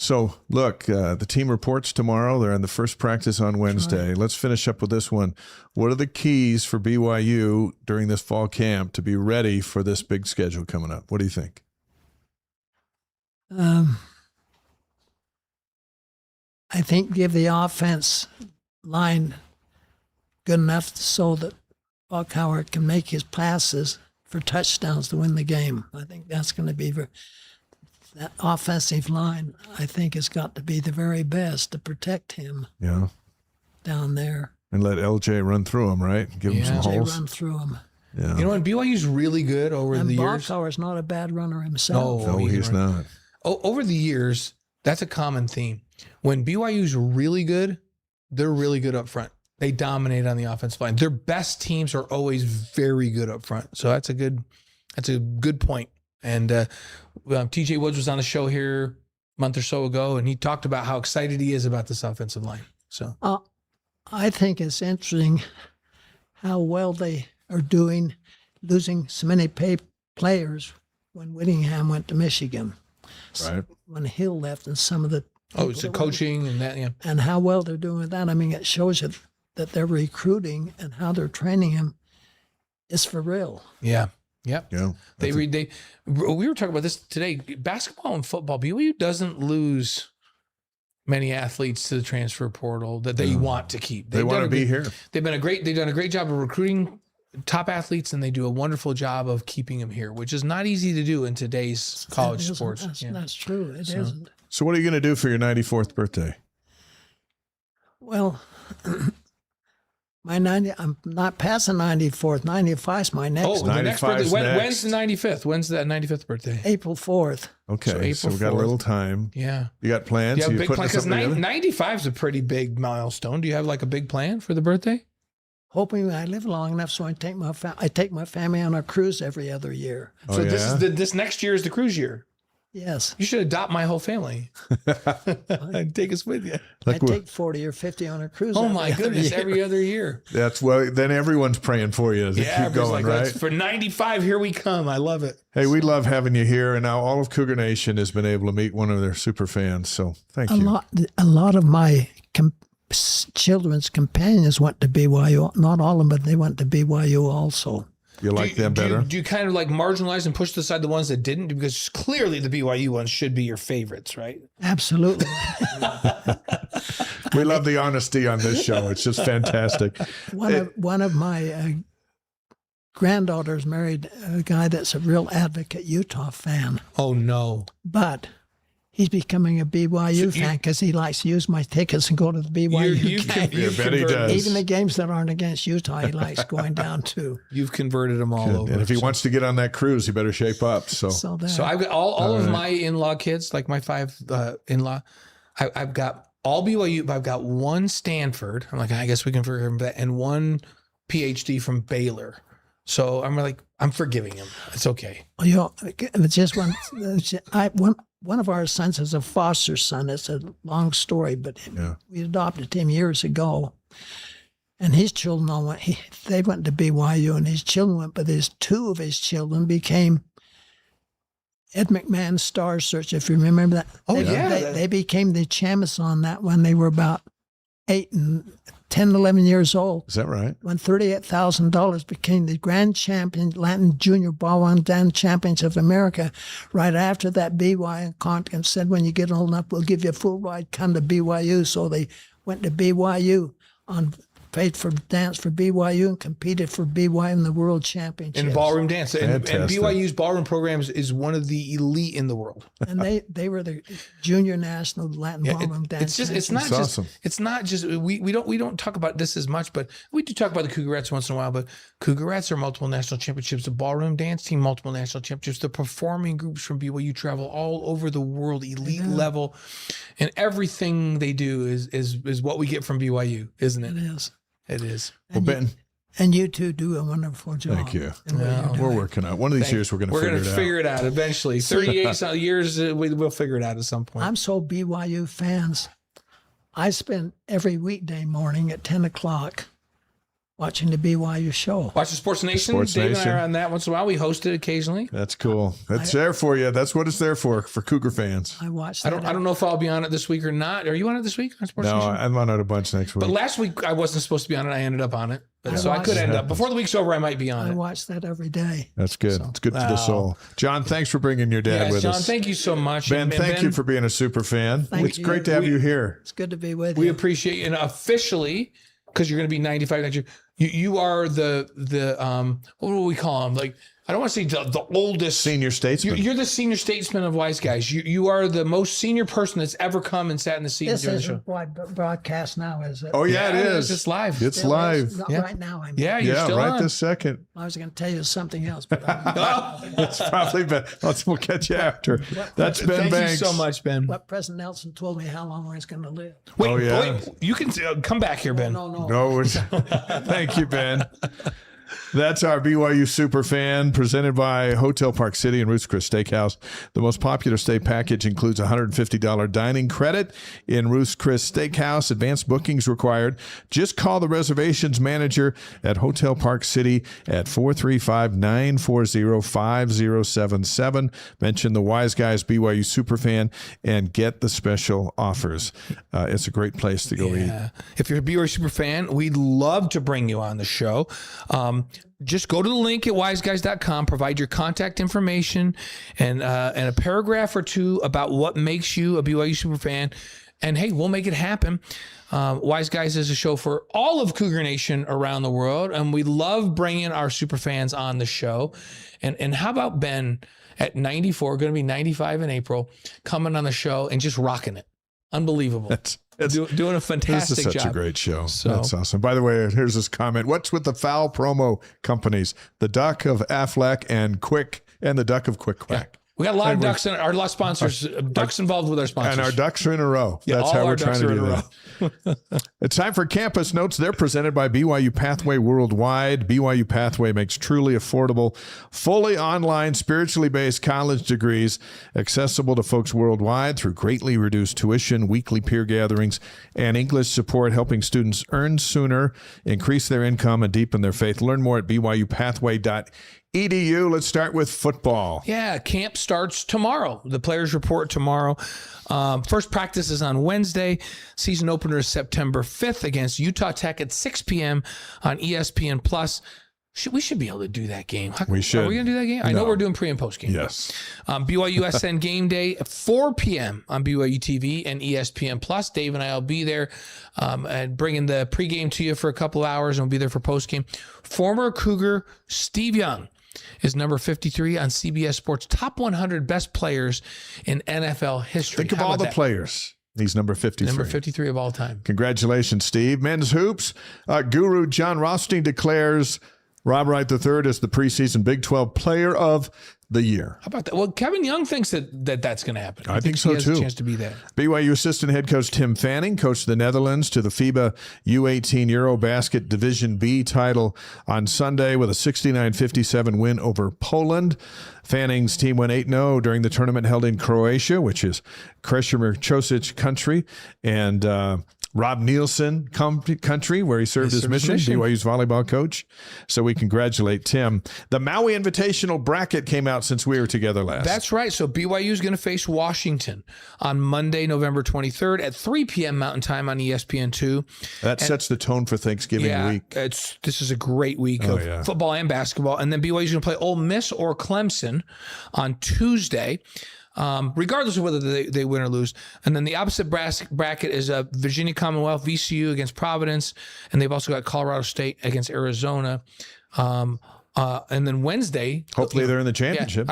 So look, the team reports tomorrow. They're in the first practice on Wednesday. Right. Let's finish up with this one. What are the keys for BYU during this fall camp to be ready for this big schedule coming up? What do you think? I think give the offense line good enough so that Allgeier can make his passes for touchdowns to win the game. I think that's going to be that offensive line. I think has got to be the very best to protect him. Yeah, down there and let LJ run through him. Right, give him some holes. Run through him. Yeah. You know, and BYU's really good over the years. Allgeier's not a bad runner himself. No, he's not. Over the years, that's a common theme. When BYU's really good, they're really good up front. They dominate on the offensive line. Their best teams are always very good up front. So that's a good point. And TJ Woods was on the show here a month or so ago, and he talked about how excited he is about this offensive line. So I think it's interesting how well they are doing, losing so many players when Whittingham went to Michigan. Right. When Hill left and some of the it's the coaching and that, yeah. And how well they're doing with that. I mean, it shows you that they're recruiting and how they're training him is for real. Yeah. Yep. Yeah. We were talking about this today. Basketball and football, BYU doesn't lose many athletes to the transfer portal that they want to keep. They want to be here. They've done a great job of recruiting top athletes, and they do a wonderful job of keeping them here, which is not easy to do in today's college sports. That's true. It isn't. So what are you going to do for your 94th birthday? Well, I'm not passing 94th. 95 is my next. Oh, the next birthday. When's the 95th? When's that 95th birthday? April 4th. Okay, so we got a little time. Yeah. You got plans? You have a big plan? Because 95 is a pretty big milestone. Do you have like a big plan for the birthday? Hoping I live long enough so I take my family on a cruise every other year. So this next year is the cruise year. Yes. You should adopt my whole family and take us with you. I take 40 or 50 on a cruise. Oh my goodness, every other year. Then everyone's praying for you as you keep going, right? For 95, here we come. I love it. Hey, we love having you here, and now all of Cougar Nation has been able to meet one of their super fans, so thank you. A lot of my children's companions went to BYU. Not all of them, but they went to BYU also. You like them better? Do you kind of like marginalize and push aside the ones that didn't? Because clearly the BYU ones should be your favorites, right? Absolutely. We love the honesty on this show. It's just fantastic. One of my granddaughter's married a guy that's a real advocate Utah fan. Oh, no. But he's becoming a BYU fan because he likes to use my tickets and go to the BYU games. I bet he does. Even the games that aren't against Utah, he likes going down to. You've converted him all over. And if he wants to get on that cruise, he better shape up. So I've got all of my in-law kids, like my 5 in-law. I've got all BYU, but I've got one Stanford. I'm like, I guess we can forgive him that, and one PhD from Baylor. So I'm forgiving him. It's okay. Well, it's just one of our sons is a foster son. It's a long story, but we adopted him years ago. And his children all went, they went to BYU, and his children went, but two of his children became Ed McMahon's Star Search, if you remember that. They became the champions on that when they were about 11 years old. Is that right? When $38,000 became the grand champion, Latin Junior Ball Dan Champions of America. Right after that, BYU and said, when you get old enough, we'll give you a full ride, come to BYU. So they went to BYU paid for dance for BYU and competed for BYU in the World Championships. In ballroom dance. And BYU's ballroom programs is one of the elite in the world. And they were the junior national Latin ballroom dance. It's not just we don't talk about this as much, but we do talk about the Cougarettes once in a while, but Cougarettes are multiple national championships. The ballroom dance team, multiple national championships. The performing groups from BYU travel all over the world, elite level. And everything they do is what we get from BYU, isn't it? It is. It is. Well, Ben. And you two do a wonderful job. Thank you. We're working on it. One of these years we're going to figure it out eventually. 38 years, we'll figure it out at some point. I'm so BYU fans. I spend every weekday morning at 10 o'clock watching the BYU show. Watch the Sports Nation. Dave and I are on that once in a while. We host it occasionally. That's cool. It's there for you. That's what it's there for Cougar fans. I watch that. I don't know if I'll be on it this week or not. Are you on it this week on Sports Nation? No, I'm on it a bunch next week. But last week I wasn't supposed to be on it. I ended up on it. So I could end up. Before the week's over, I might be on it. I watch that every day. That's good. It's good for the soul. John, thanks for bringing your dad with us. John, thank you so much. Ben, thank you for being a super fan. It's great to have you here. It's good to be with you. We appreciate you. And officially, because you're going to be 95 next year, you are the what do we call him? Like, I don't want to say the oldest senior statesman. You're the senior statesman of Wise Guys. You are the most senior person that's ever come and sat in the seat. This isn't broadcast now, is it? Oh yeah, it is. It's live. It's live. Right now. You're still right on. This second. I was going to tell you something else, but it's probably Ben. We'll catch you after. That's Ben Banks. Thank you so much, Ben. What President Nelson told me how long I was going to live. Wait, you can come back here, Ben. No. Thank you, Ben. That's our BYU super fan presented by Hotel Park City and Ruth's Chris Steakhouse. The most popular stay package includes a $150 dining credit in Ruth's Chris Steakhouse. Advanced bookings required. Just call the reservations manager at Hotel Park City at 435-940-5077. Mention the Wise Guys BYU super fan and get the special offers. It's a great place to go eat. If you're a BYU super fan, we'd love to bring you on the show. Just go to the link at wiseguys.com, provide your contact information and a paragraph or two about what makes you a BYU super fan. And hey, we'll make it happen. Wise Guys is a show for all of Cougar Nation around the world. And we love bringing our super fans on the show. And how about Ben at 94, going to be 95 in April, coming on the show and just rocking it. Unbelievable. Doing a fantastic job. This is such a great show. That's awesome. By the way, here's this comment. What's with the foul promo companies? The Duck of Aflac and Quick and the Duck of Quick Quack. Yeah. We got a lot of ducks in our lot sponsors, ducks involved with our sponsors. And our ducks are in a row. Yeah, that's how we're trying to do that. It's time for Campus Notes. They're presented by BYU Pathway Worldwide. BYU Pathway makes truly affordable, fully online, spiritually based college degrees accessible to folks worldwide through greatly reduced tuition, weekly peer gatherings, and English support, helping students earn sooner, increase their income, and deepen their faith. Learn more at byupathway.edu. Let's start with football. Yeah, camp starts tomorrow. The players report tomorrow. First practice is on Wednesday. Season opener is September 5th against Utah Tech at 6 p.m. on ESPN+. We should be able to do that game. We should. Are we going to do that game? I know we're doing pre and post game. Yes. BYU SN Game Day at 4 p.m. on BYU TV and ESPN Plus. Dave and I will be there and bringing the pregame to you for a couple of hours, and we'll be there for postgame. Former Cougar Steve Young is number 53 on CBS Sports Top 100 Best Players in NFL History. Think of all the players. He's number 53. Number 53 of all time. Congratulations, Steve. Men's hoops. Guru John Rothstein declares Rob Wright III is the preseason Big 12 Player of the Year. How about that? Well, Kevin Young thinks that's going to happen. I think so, he has too. A chance to be that. BYU assistant head coach Tim Fanning coached the Netherlands to the FIBA U18 Eurobasket Division B title on Sunday with a 69-57 win over Poland. Fanning's team went 8-0 during the tournament held in Croatia, which is Krešimir Ćosić country, and Rob Neilson country, where he served his mission, BYU's volleyball coach. So we congratulate Tim. The Maui Invitational bracket came out since we were together last. That's right. So BYU is going to face Washington on Monday, November 23rd at 3 p.m. Mountain Time on ESPN2. That sets the tone for Thanksgiving week. This is a great week of football and basketball. And then BYU is going to play Ole Miss or Clemson on Tuesday. Regardless of whether they win or lose. And then the opposite bracket is Virginia Commonwealth, VCU against Providence, and they've also got Colorado State against Arizona. And then Wednesday, hopefully they're in the championship.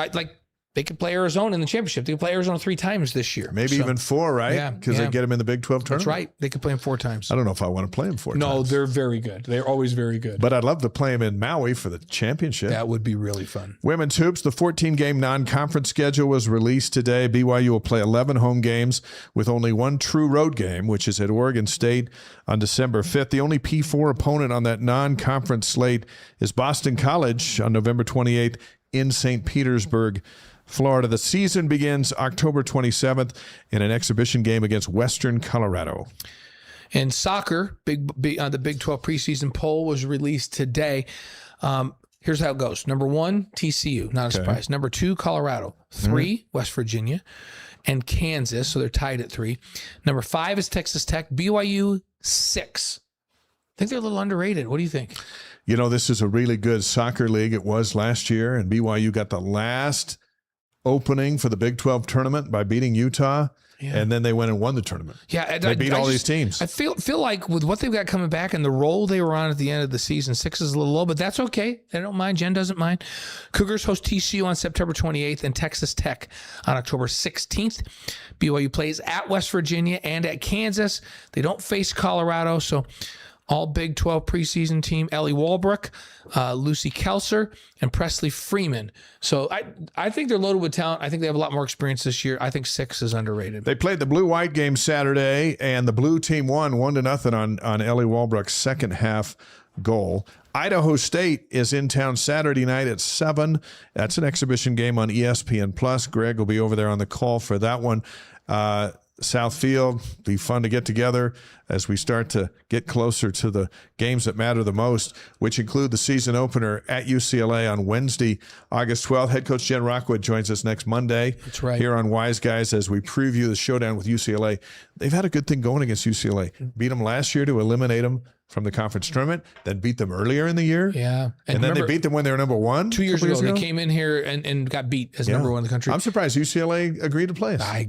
They could play Arizona in the championship. They could play Arizona 3 times this year. Maybe even 4, right? Yeah. Because they get them in the Big 12 tournament. That's right. They could play them 4 times. I don't know if I want to play them 4 times. No, they're very good. They're always very good. But I'd love to play them in Maui for the championship. That would be really fun. Women's hoops, the 14-game non-conference schedule was released today. BYU will play 11 home games with only 1 true road game, which is at Oregon State on December 5th. The only P4 opponent on that non-conference slate is Boston College on November 28th in St. Petersburg, Florida. The season begins October 27th in an exhibition game against Western Colorado. In soccer, the Big 12 preseason poll was released today. Here's how it goes. Number 1, TCU, not a surprise. Number 2, Colorado. 3, West Virginia, and Kansas, so they're tied at 3. Number 5 is Texas Tech. BYU 6. I think they're a little underrated. What do you think? You know, this is a really good soccer league. It was last year, and BYU got the last opening for the Big 12 tournament by beating Utah, and then they went and won the tournament. Yeah, they beat all these teams. I feel like with what they've got coming back and the role they were on at the end of the season, 6 is a little low, but that's okay. They don't mind. Jen doesn't mind. Cougars host TCU on September 28th and Texas Tech on October 16th. BYU plays at West Virginia and at Kansas. They don't face Colorado, so all Big 12 preseason team, Ellie Walbrook, Lucy Kelser, and Presley Freeman. So I think they're loaded with talent. I think they have a lot more experience this year. I think 6 is underrated. They played the blue-white game Saturday, and the blue team won 1-0 on Ellie Walbrook's second half goal. Idaho State is in town Saturday night at 7. That's an exhibition game on ESPN+. Greg will be over there on the call for that one. Southfield, be fun to get together as we start to get closer to the games that matter the most, which include the season opener at UCLA on Wednesday, August 12th. Head coach Jen Rockwood joins us next Monday. That's right. Here on Wise Guys as we preview the showdown with UCLA. They've had a good thing going against UCLA. Beat them last year to eliminate them from the conference tournament, then beat them earlier in the year. Yeah. And then they beat them when they were number 1. 2 years ago, they came in here and got beat as number 1 in the country. I'm surprised UCLA agreed to play us.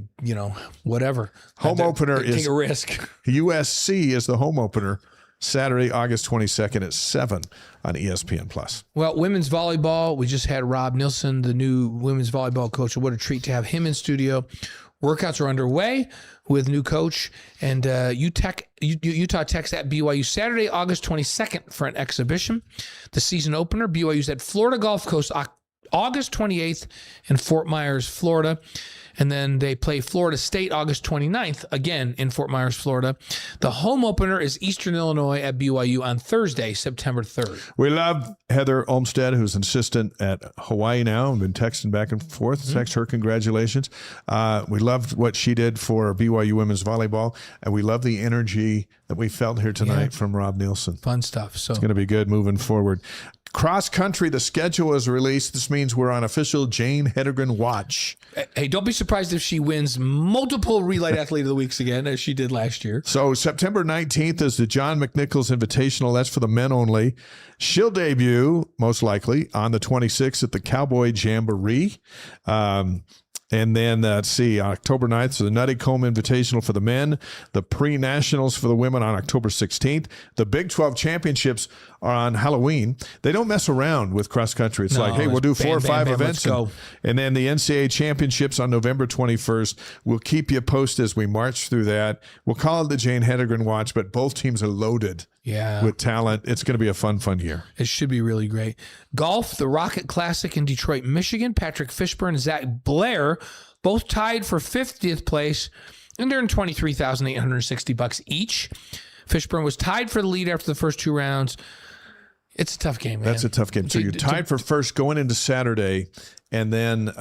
Whatever. Home opener is take a risk. USC is the home opener Saturday, August 22nd at 7 on ESPN+. Well, women's volleyball, we just had Rob Neilson, the new women's volleyball coach. What a treat to have him in studio. Workouts are underway with new coach, and Utah Tech's at BYU Saturday, August 22nd for an exhibition. The season opener, BYU's at Florida Gulf Coast August 28th in Fort Myers, Florida. And then they play Florida State August 29th, again in Fort Myers, Florida. The home opener is Eastern Illinois at BYU on Thursday, September 3rd. We love Heather Olmstead, who's an assistant at Hawaii now. I've been texting back and forth. Text her congratulations. We loved what she did for BYU women's volleyball, and we love the energy that we felt here tonight from Rob Neilson. Fun stuff. So it's going to be good moving forward. Cross country, the schedule is released. This means we're on official Jane Hedegren watch. Hey, don't be surprised if she wins multiple Re-Lyte Athlete of the Weeks again, as she did last year. So September 19th is the John McNichols Invitational. That's for the men only. She'll debut, most likely, on the 26th at the Cowboy Jamboree. And then, let's see, October 9th, so the Nutty Comb Invitational for the men, the pre-nationals for the women on October 16th. The Big 12 championships are on Halloween. They don't mess around with cross country. It's like, hey, we'll do 4 or 5 events. And then the NCAA championships on November 21st. We'll keep you posted as we march through that. We'll call it the Jane Hedegren Watch, but both teams are loaded with talent. It's going to be a fun year. It should be really great. Golf, the Rocket Classic in Detroit, Michigan. Patrick Fishburne and Zach Blair both tied for 50th place and earned $23,860 each. Fishburne was tied for the lead after the first 2 rounds. It's a tough game, man. That's a tough game. So you're tied for first going into Saturday, and then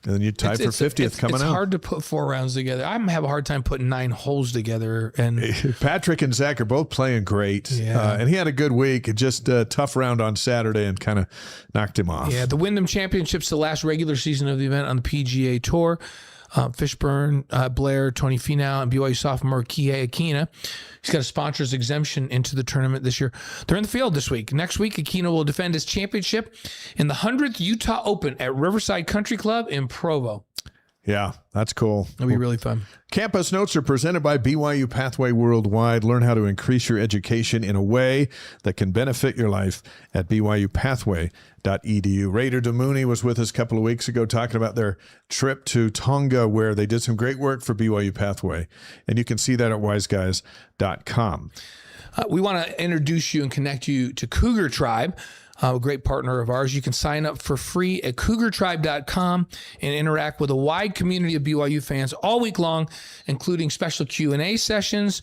you tied for 50th coming out. It's hard to put 4 rounds together. I'm have a hard time putting 9 holes together. And Patrick and Zach are both playing great. Yeah. And he had a good week. Just a tough round on Saturday and kind of knocked him off. Yeah, the Wyndham Championships, the last regular season of the event on the PGA Tour. Fishburne, Blair, Tony Finau, and BYU sophomore Kihei Akina. He's got a sponsor's exemption into the tournament this year. They're in the field this week. Next week, Akina will defend his championship in the 100th Utah Open at Riverside Country Club in Provo. Yeah, that's cool. It'll be really fun. Campus Notes are presented by BYU Pathway Worldwide. Learn how to increase your education in a way that can benefit your life at byupathway.edu. Raider DeMooney was with us a couple of weeks ago talking about their trip to Tonga, where they did some great work for BYU Pathway. And you can see that at wiseguys.com. We want to introduce you and connect you to Cougar Tribe, a great partner of ours. You can sign up for free at cougartribe.com and interact with a wide community of BYU fans all week long, including special Q&A sessions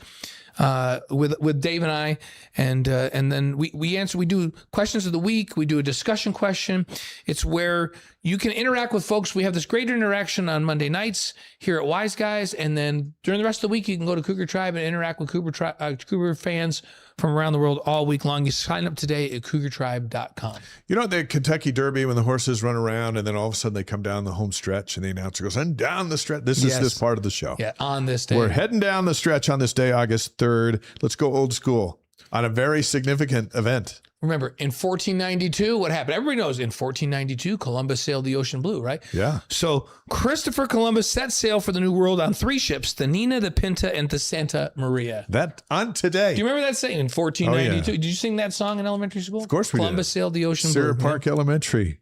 with Dave and I, and then we answer. We do questions of the week. We do a discussion question. It's where you can interact with folks. We have this great interaction on Monday nights here at Wise Guys, and then during the rest of the week, you can go to Cougar Tribe and interact with Cougar fans from around the world all week long. You sign up today at cougartribe.com. You know, the Kentucky Derby, when the horses run around and then all of a sudden they come down the home stretch and the announcer goes, and down the stretch. This is this part of the show. Yeah, on this day. We're heading down the stretch on this day, August 3rd. Let's go old school on a very significant event. Remember, in 1492, what happened? Everybody knows in 1492, Columbus sailed the ocean blue, right? Yeah. So Christopher Columbus set sail for the New World on 3 ships, the Nina, the Pinta, and the Santa Maria. That on today. Do you remember that saying in 1492? Oh, yeah. Did you sing that song in elementary school? Of course we Columbus did. sailed the ocean blue. Sierra Park Elementary.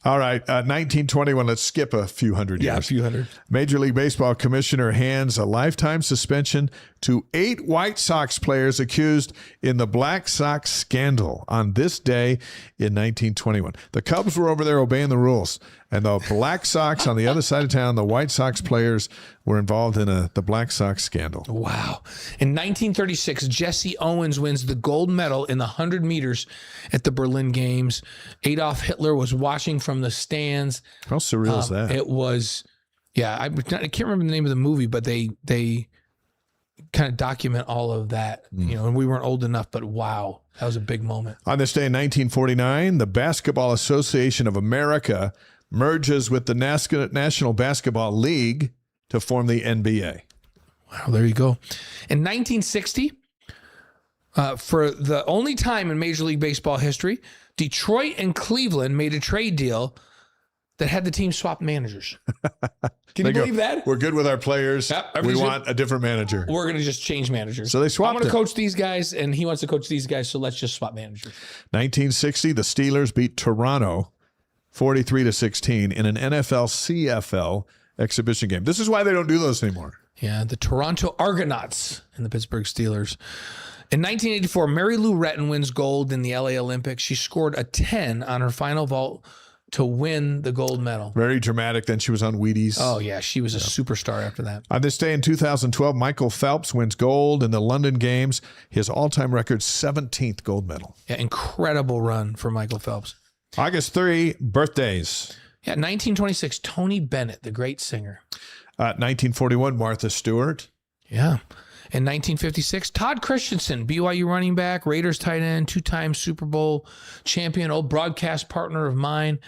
All right, 1921. Let's skip a few hundred years. Yeah, a few hundred. Major League Baseball commissioner hands a lifetime suspension to 8 White Sox players accused in the Black Sox scandal on this day in 1921. The Cubs were over there obeying the rules, and the Black Sox on the other side of town, the White Sox players were involved in the Black Sox scandal. Wow. In 1936, Jesse Owens wins the gold medal in the 100 meters at the Berlin Games. Adolf Hitler was watching from the stands. How surreal is that? It was, yeah, I can't remember the name of the movie, but they kind of document all of that, you know, and we weren't old enough, but wow, that was a big moment. On this day in 1949, the Basketball Association of America merges with the National Basketball League to form the NBA. Wow, there you go. In 1960, for the only time in Major League Baseball history, Detroit and Cleveland made a trade deal that had the team swap managers. Can you believe that? We're good with our players. Yep, we want a different manager. We're going to just change managers. So they swapped. I'm going to coach these guys, and he wants to coach these guys, so let's just swap managers. 1960, the Steelers beat Toronto 43-16 in an NFL CFL exhibition game. This is why they don't do those anymore. Yeah, the Toronto Argonauts and the Pittsburgh Steelers. In 1984, Mary Lou Retton wins gold in the LA Olympics. She scored a 10 on her final vault to win the gold medal. Very dramatic. Then she was on Wheaties. Oh, yeah. She was a superstar after that. On this day in 2012, Michael Phelps wins gold in the London Games. His all-time record, 17th gold medal. Yeah, incredible run for Michael Phelps. August 3, birthdays. Yeah, 1926, Tony Bennett, the great singer. 1941, Martha Stewart. Yeah. In 1956, Todd Christensen, BYU running back, Raiders tight end, 2-time Super Bowl champion, old broadcast partner of mine.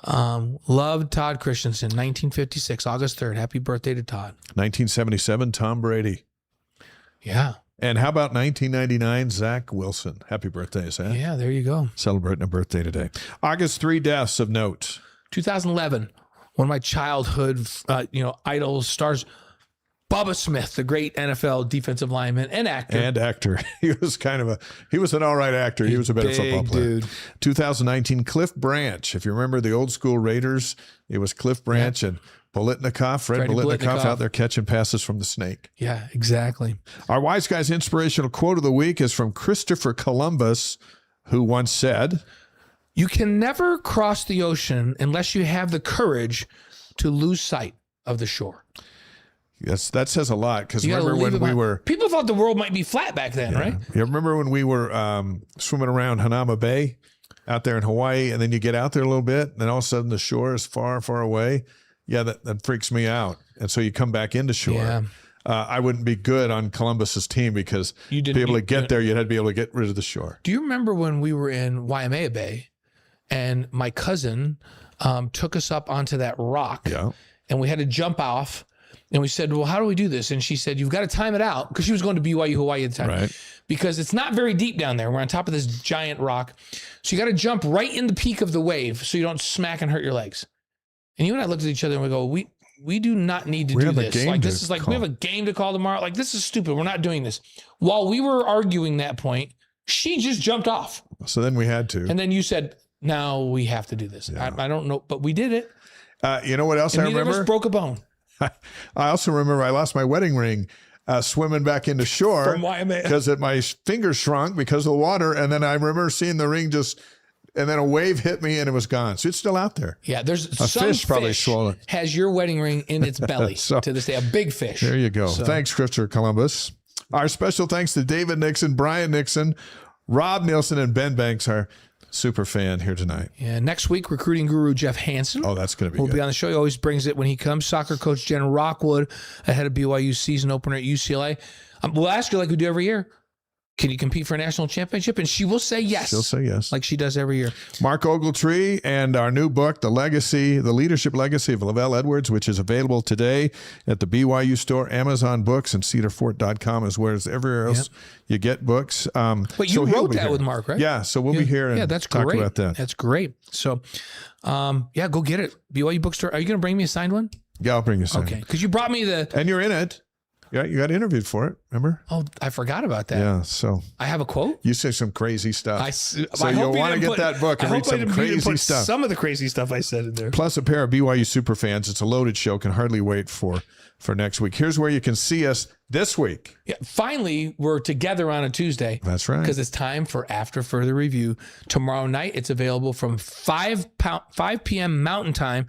Loved Todd Christensen. 1956, August 3rd. Happy birthday to Todd. 1977, Tom Brady. Yeah. And how about 1999, Zach Wilson? Happy birthday, Zach. Yeah, there you go. Celebrating a birthday today. August, 3 deaths of note. 2011, one of my childhood, idols, stars, Bubba Smith, the great NFL defensive lineman and actor. He was an all right actor. He was a better football player. Dude. 2019, Cliff Branch. If you remember the old school Raiders, it was Cliff Branch and Bolitnikoff, Fred Bolitnikoff out there catching passes from the snake. Yeah, exactly. Our Wise Guys inspirational quote of the week is from Christopher Columbus, who once said, "You can never cross the ocean unless you have the courage to lose sight of the shore." Yes, that says a lot, because remember when we were... People thought the world might be flat back then, right? You remember when we were swimming around Hanauma Bay out there in Hawaii, and then you get out there a little bit, and then all of a sudden the shore is far, far away? Yeah, that freaks me out. And so you come back into shore. Yeah. I wouldn't be good on Columbus's team, because to be able to get there, you'd have to be able to get rid of the shore. Do you remember when we were in Waimea Bay and my cousin took us up onto that rock, and we had to jump off, and we said, well, how do we do this? And she said, you've got to time it out, because she was going to BYU Hawaii at the time, because it's not very deep down there. We're on top of this giant rock. So you got to jump right in the peak of the wave so you don't smack and hurt your legs. And you and I looked at each other and we go, we do not need to do this. Like, this is like, we have a game to call tomorrow. Like, this is stupid. We're not doing this. While we were arguing that point, she just jumped off. So then we had to. And then you said, now we have to do this. Yeah. I don't know, but we did it. You know what else I remember? Neither of us broke a bone. I also remember I lost my wedding ring swimming back into shore from Waimea, because my fingers shrunk because of the water. And then I remember seeing the ring and then a wave hit me and it was gone. So it's still out there. Yeah, there's a fish probably swallowed. Has your wedding ring in its belly to this day, a big fish. There you go. So. Thanks, Christopher Columbus. Our special thanks to David Nixon, Brian Nixon, Rob Neilson, and Ben Banks, our super fan here tonight. Yeah, next week, recruiting guru Jeff Hansen. Oh, that's going to be good. Will be on the show. He always brings it when he comes. Soccer coach Jen Rockwood ahead of BYU's season opener at UCLA. We'll ask her like we do every year. Can you compete for a national championship? And she will say yes. She'll say yes. Like she does every year. Mark Ogletree and our new book, The Leadership Legacy of Lavelle Edwards, which is available today at the BYU store, Amazon Books, and cedarfort.com, as well as everywhere else you get books. But you wrote that with Mark, right? Yeah, so we'll be here and that's talk great. about that. That's great. So, go get it. BYU Bookstore. Are you going to bring me a signed one? Yeah, I'll bring you a signed one. Okay, because you brought me And you're in it. Yeah, you got interviewed for it, remember? Oh, I forgot about that. Yeah, so. I have a quote? You say some crazy stuff. So you'll want to get that book and read some crazy stuff. Some of the crazy stuff I said in there. Plus a pair of BYU super fans. It's a loaded show. Can hardly wait for next week. Here's where you can see us this week. Yeah, finally, we're together on a Tuesday. That's right. Because it's time for After Further Review. Tomorrow night, it's available from 5 p.m. Mountain Time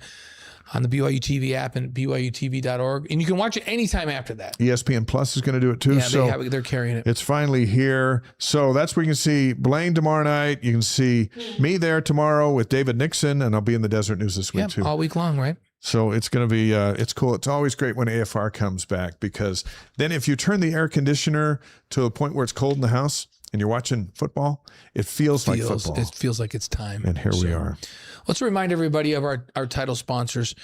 on the BYU TV app and BYUtv.org. And you can watch it anytime after that. ESPN Plus is going to do it too. Yeah, they're carrying it. It's finally here. So that's where you can see Blaine tomorrow night. You can see me there tomorrow with David Nixon, and I'll be in the Desert News this week too. All week long, right? So it's going to be, it's cool. It's always great when AFR comes back, because then if you turn the air conditioner to the point where it's cold in the house and you're watching football, it feels like football. It feels like it's time. And here we are. Let's remind everybody of our title sponsors.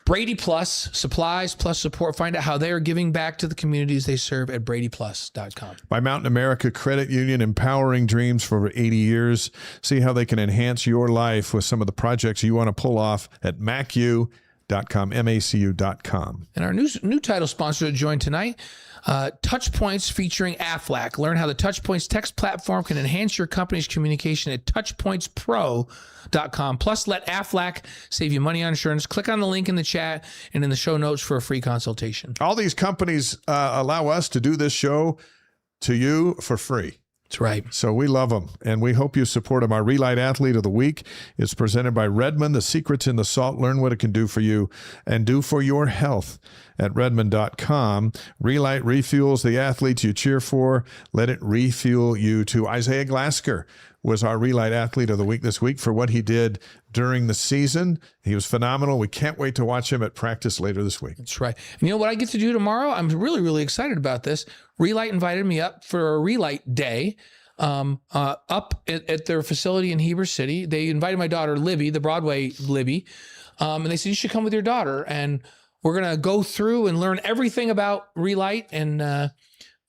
Brady Plus, supplies plus support. Find out how they are giving back to the communities they serve at bradyplus.com. By Mountain America Credit Union, empowering dreams for over 80 years. See how they can enhance your life with some of the projects you want to pull off at macu.com, macu.com. And our new title sponsor to join tonight, Touchpoints featuring Aflac. Learn how the Touchpoints text platform can enhance your company's communication at touchpointspro.com. Plus, let Aflac save you money on insurance. Click on the link in the chat and in the show notes for a free consultation. All these companies allow us to do this show to you for free. That's right. So we love them, and we hope you support them. Our Re-Lyte Athlete of the Week is presented by Redmond. The secret's in the salt. Learn what it can do for you and do for your health at redmond.com. Re-Lyte refuels the athletes you cheer for. Let it refuel you too. Isaiah Glasker was our Re-Lyte Athlete of the Week this week for what he did during the season. He was phenomenal. We can't wait to watch him at practice later this week. That's right. And you know what I get to do tomorrow? I'm really, really excited about this. Re-Lyte invited me up for a Re-Lyte day up at their facility in Heber City. They invited my daughter, Libby, the Broadway Libby, and they said, you should come with your daughter. And we're going to go through and learn everything about Re-Lyte, and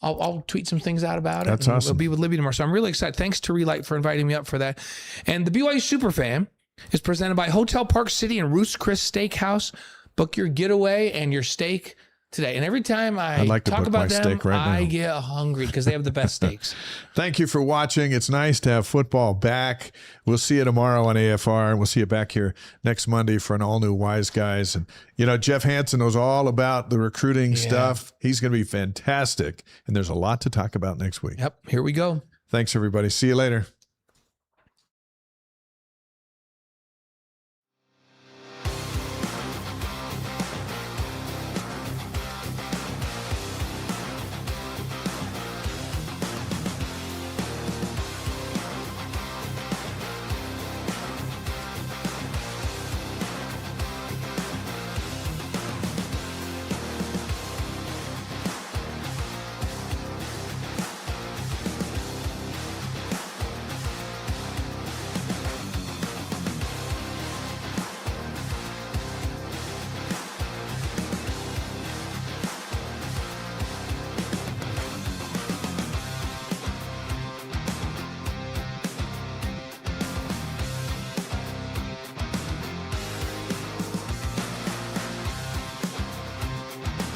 I'll tweet some things out about it. That's awesome. We'll be with Libby tomorrow. So I'm really excited. Thanks to Re-Lyte for inviting me up for that. And the BYU Superfan is presented by Hotel Park City and Ruth's Chris Steakhouse. Book your getaway and your steak today. And every time I like to talk book about my them, steak right I now. get hungry because they have the best steaks. Thank you for watching. It's nice to have football back. We'll see you tomorrow on AFR, and we'll see you back here next Monday for an all-new Wise Guys. And, you know, Jeff Hansen knows all about the recruiting stuff. He's going to be fantastic, and there's a lot to talk about next week. Yep, here we go. Thanks, everybody. See you later.